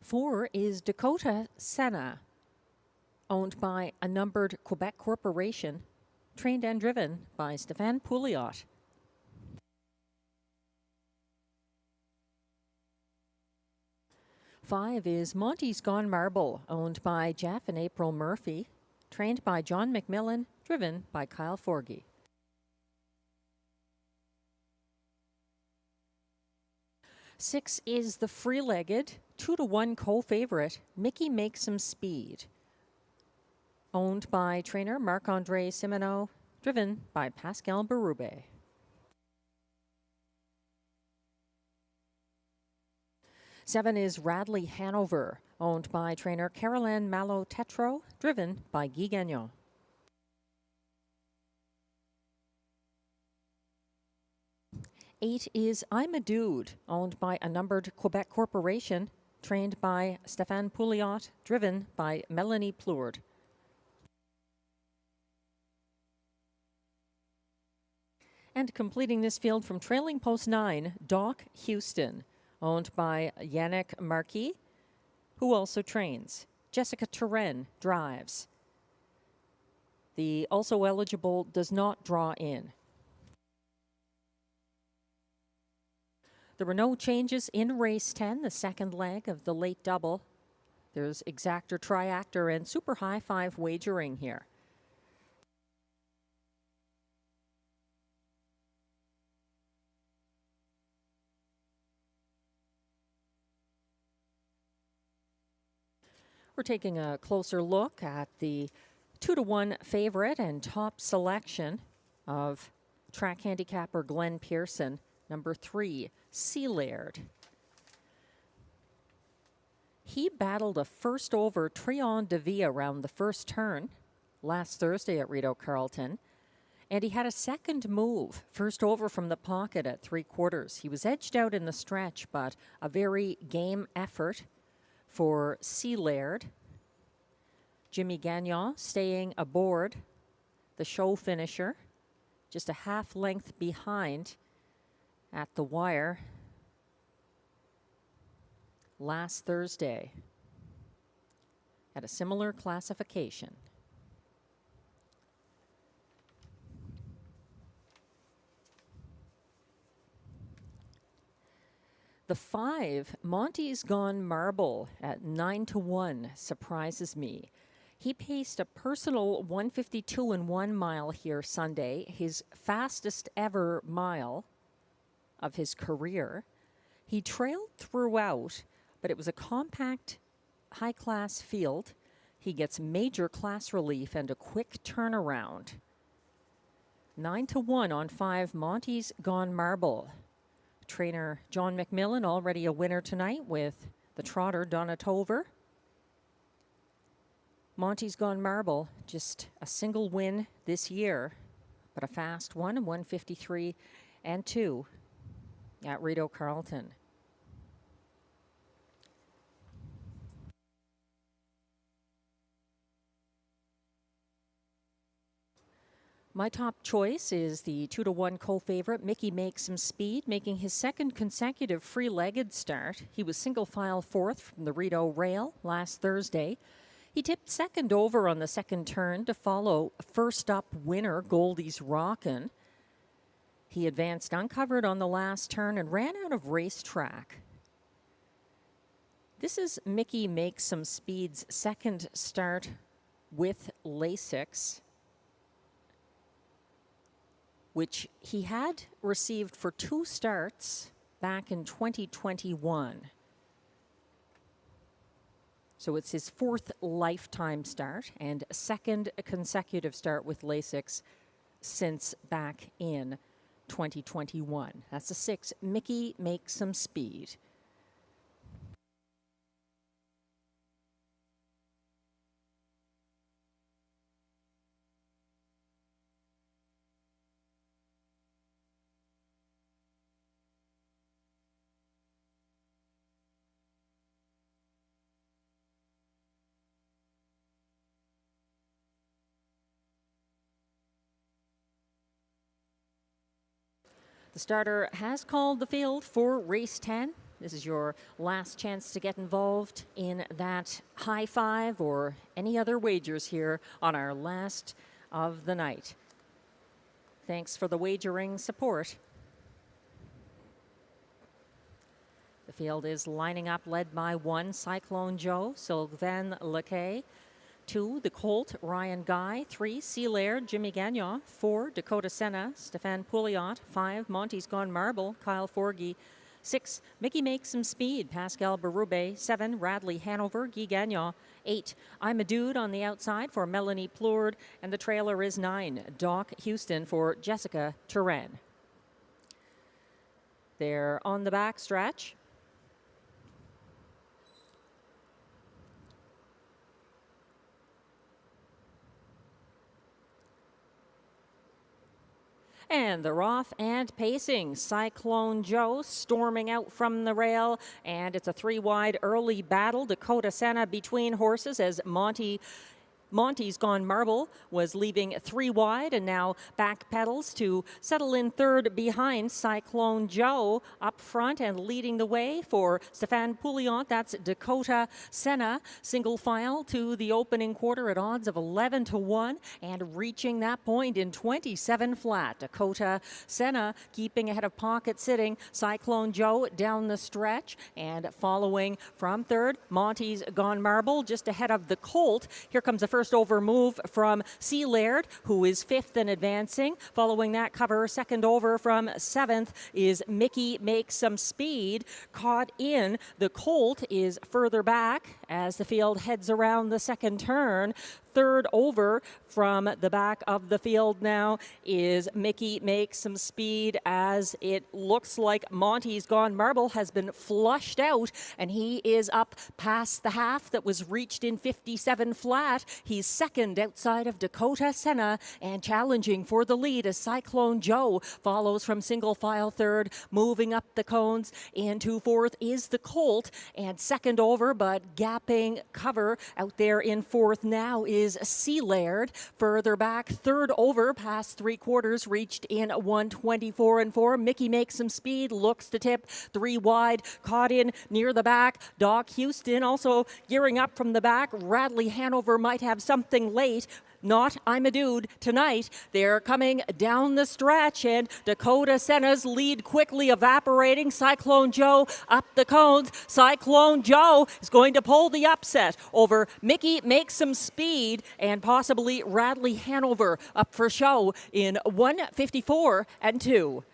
Four is Dakota Senna, owned by a numbered Quebec corporation, trained and driven by Stéphane Pouliot. 5 is Monty's Gone Marble, owned by Jeff and April Murphy, trained by John McMillan, driven by Kyle Forgy. 6 is the free-legged 2-1 co-favorite Mickey Makes Some Speed, owned by trainer Marc-Andre Simoneau, driven by Pascal Berube. 7 is Radley Hanover, owned by trainer Caroline Malo-Tetro, driven by Guy Gagnon. 8 is I'm a Dude, owned by a numbered Quebec corporation, trained by Stéphane Pouliot, driven by Melanie Plourde. And completing this field from trailing post 9, Doc Houston, owned by Yannick Marquis, who also trains. Jessica Turen drives. The also eligible does not draw in. There were no changes in race 10, the second leg of the late double. There's exactor, triactor, and super high five wagering here. We're taking a closer look at the 2-1 favorite and top selection of track handicapper Glenn Pearson, number 3, Sealaird. He battled a first over Trion de Vie around the first turn last Thursday at Rideau Carleton, and he had a second move, first over from the pocket at 3/4. He was edged out in the stretch, but a very game effort for Sealaird. Jimmy Gagnon staying aboard the show finisher, just a half length behind at the wire last Thursday at a similar classification. The 5, Monty's Gone Marble at 9-1 surprises me. He paced a personal 1:52 and 1 mile here Sunday, his fastest ever mile of his career. He trailed throughout, but it was a compact, high-class field. He gets major class relief and a quick turnaround. 9-1 on 5, Monty's Gone Marble. Trainer John McMillan already a winner tonight with the trotter Donna Tover. Monty's Gone Marble, just a single win this year, but a fast one, 1:53 and 2 at Rideau Carleton. My top choice is the 2-1 co-favorite, Mickey Makes Some Speed, making his second consecutive free-legged start. He was single file 4th from the Rideau rail last Thursday. He tipped second over on the second turn to follow first up winner Goldie's Rockin'. He advanced uncovered on the last turn and ran out of racetrack. This is Mickey Makes Some Speed's second start with Lasix, which he had received for 2 starts back in 2021. So it's his 4th lifetime start and second consecutive start with Lasix since back in 2021. That's a 6. Mickey Makes Some Speed. The starter has called the field for race 10. This is your last chance to get involved in that high five or any other wagers here on our last of the night. Thanks for the wagering support. The field is lining up, led by 1, Cyclone Joe, Sylvain Lequet. 2, the Colt, Ryan Guy. 3, Sealaird, Jimmy Gagnon. 4, Dakota Senna, Stefan Pouliot. 5, Monty's Gone Marble, Kyle Forgy. 6, Mickey Makes Some Speed, Pascal Berube. 7, Radley Hanover, Guy Gagnon. 8, I'm a Dude on the outside for Melanie Plourde. And the trailer is 9, Doc Houston for Jessica Turen. They're on the back stretch. And they're off and pacing. Cyclone Joe storming out from the rail, and it's a 3-wide early battle. Dakota Senna between horses as Monty Monty's Gone Marble was leaving 3 wide and now back pedals to settle in third behind Cyclone Joe up front and leading the way for Stéphane Pouliot. That's Dakota Senna. Single file to the opening quarter at odds of 11-1 and reaching that point in 27 flat. Dakota Senna keeping ahead of Pocket Sitting. Cyclone Joe down the stretch and following from third. Monty's Gone Marble just ahead of the Colt. Here comes the first over move from C. Laird, who is fifth and advancing. Following that cover, second over from seventh is Mickey Make Some Speed. Caught in, the Colt is further back as the field heads around the second turn. Third over from the back of the field now is Mickey Make Some Speed, as it looks like Monty's Gone Marble has been flushed out and he is up past the half that was reached in 57 flat. He's second outside of Dakota Senna and challenging for the lead as Cyclone Joe follows from single file third. Moving up the cones into fourth is the Colt, and second over but gapping cover out there in fourth now is C. Laird. Further back, third over past 3/4 reached in 1:24.4. Mickey Makes Some Speed looks to tip 3 wide, caught in near the back. Doc Houston also gearing up from the back. Radley Hanover might have something late. Not I'm a Dude tonight. They're coming down the stretch and Dakota Senna's lead quickly evaporating. Cyclone Joe up the cones. Cyclone Joe is going to pull the upset over Mickey Makes Some Speed and possibly Radley Hanover up for show in 1:54.2.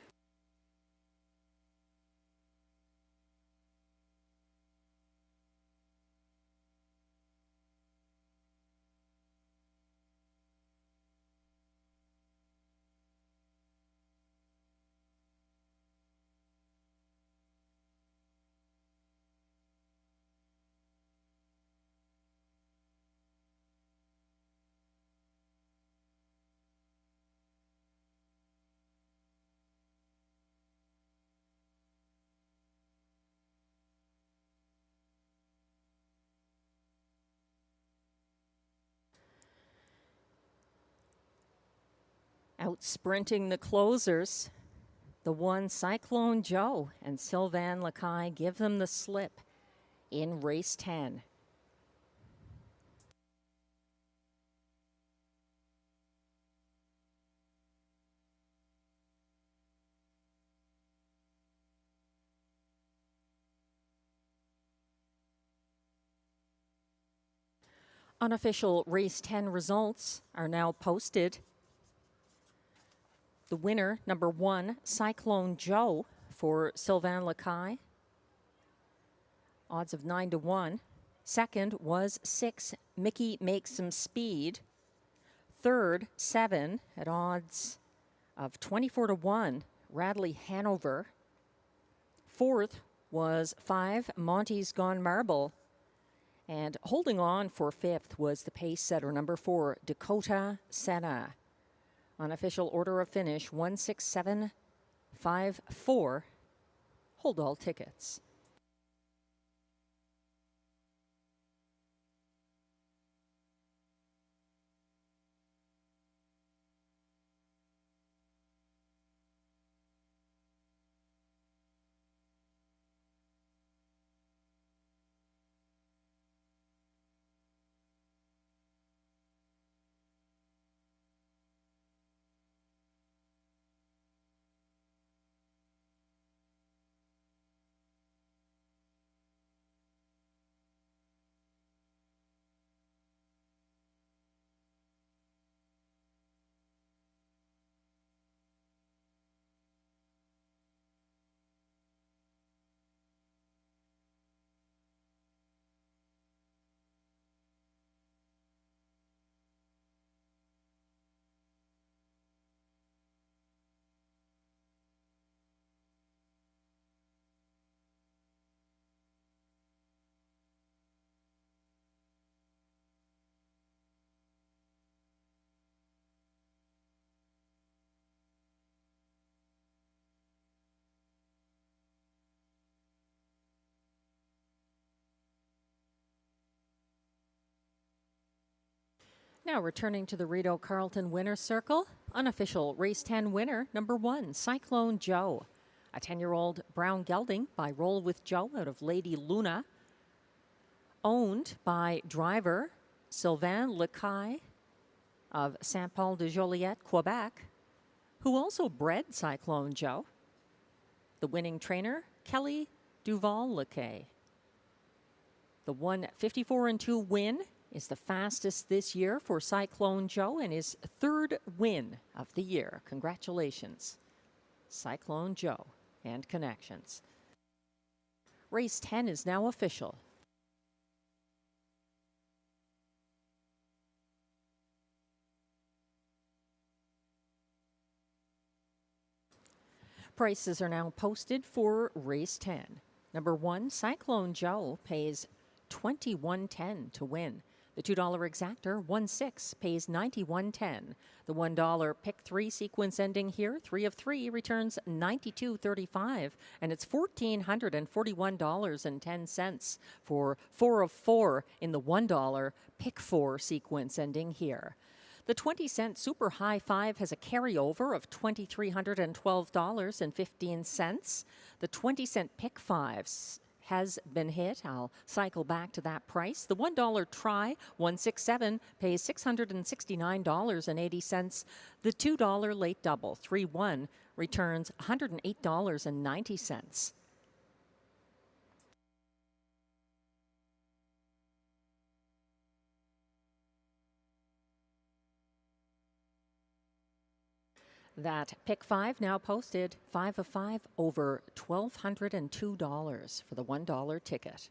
Out sprinting the closers, the one Cyclone Joe and Sylvain Lacaille give them the slip in race 10. Unofficial race 10 results are now posted. The winner, number 1, Cyclone Joe for Sylvain Lacaille. Odds of 9-1. Second was 6, Mickey Makes Some Speed. Third, 7 at odds of 24-1, Radley Hanover. Fourth was 5, Monty's Gone Marble. And holding on for fifth was the pace setter, number 4, Dakota Senna. Unofficial order of finish, 16754. Hold all tickets. Now returning to the Rideau Carleton Winner's Circle, unofficial Race 10 winner, number 1, Cyclone Joe. A 10-year-old brown gelding by Roll with Joe out of Lady Luna. Owned by driver Sylvain Lecaille of Saint Paul de Joliette, Quebec, who also bred Cyclone Joe. The winning trainer, Kelly Duval-Lecaille. The 1:54-2 win is the fastest this year for Cyclone Joe and his 3rd win of the year. Congratulations, Cyclone Joe and Connections. Race 10 is now official. Prices are now posted for race 10. Number 1, Cyclone Joe pays $21.10 to win. The $2 exactor, 1/6, pays $91.10. The $1 pick 3 sequence ending here, 3 of 3, returns $92.35, and it's $1,441.10 for 4 of 4 in the $1 pick 4 sequence ending here. The 20-cent Super High 5 has a carryover of $2,312.15. The 20-cent Pick 5 has been hit. I'll cycle back to that price. The $1 try, 167, pays $669.80. The $2 late double, 3-1, returns $108.90. That pick 5 now posted 5 of 5 over $1,202 for the $1 ticket.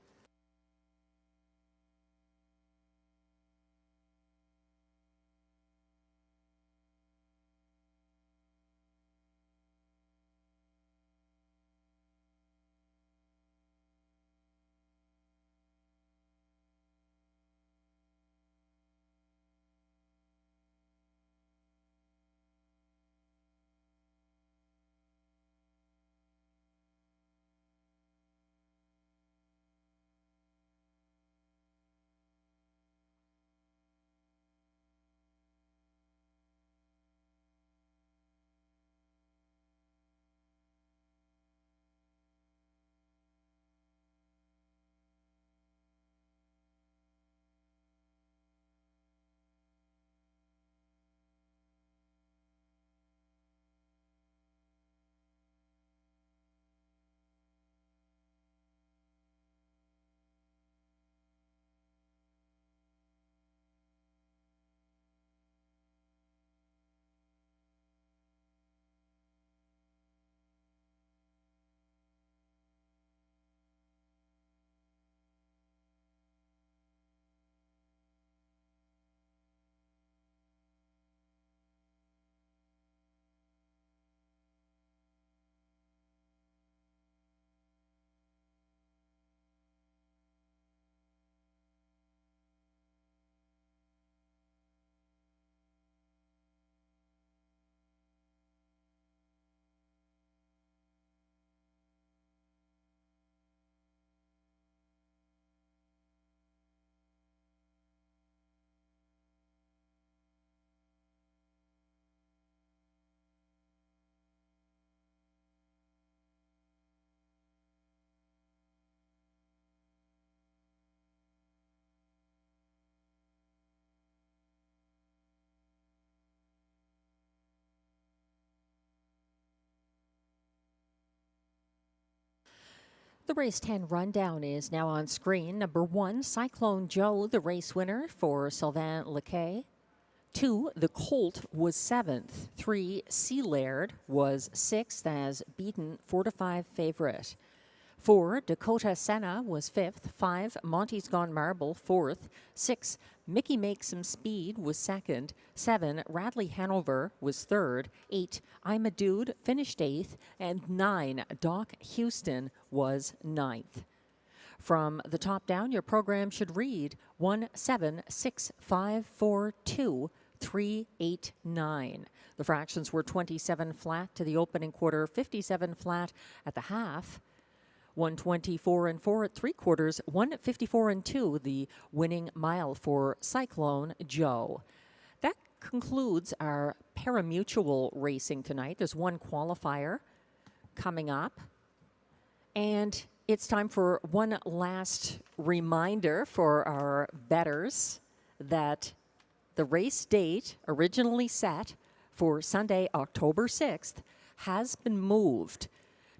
The race 10 rundown is now on screen. Number 1, Cyclone Joe, the race winner for Sylvain Lecaille. 2, the Colt was 7th. 3, Sea Laird was 6th as beaten 4-5 favorite. 4, Dakota Senna was 5th. 5, Monty's Gone Marble, 4th. 6, Mickey Makes Some Speed was 2nd. 7, Radley Hanover was 3rd. 8, I'm a Dude finished 8th. And 9, Doc Houston was 9th. From the top down, your program should read 176542389. The fractions were 27 flat to the opening quarter, 57 flat at the half. 124 and 4 at 3/4, 154 and 2, the winning mile for Cyclone Joe. concludes our parimutuel racing tonight. There's one qualifier coming up. And it's time for one last reminder for our bettors that the race date originally set for Sunday, October 6th, has been moved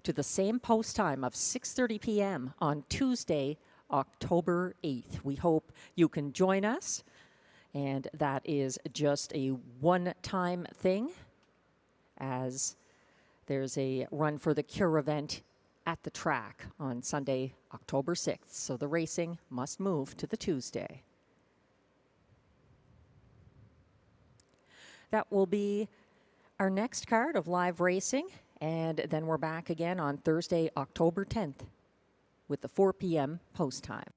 to the same post time of 6:30 p.m. on Tuesday, October 8th. We hope you can join us, and that is just a one-time thing, as there's a run for the Cure event at the track on Sunday, October 6th. So the racing must move to the Tuesday. That will be our next card of live racing, and then we're back again on Thursday, October 10th with the 4 p.m. post time.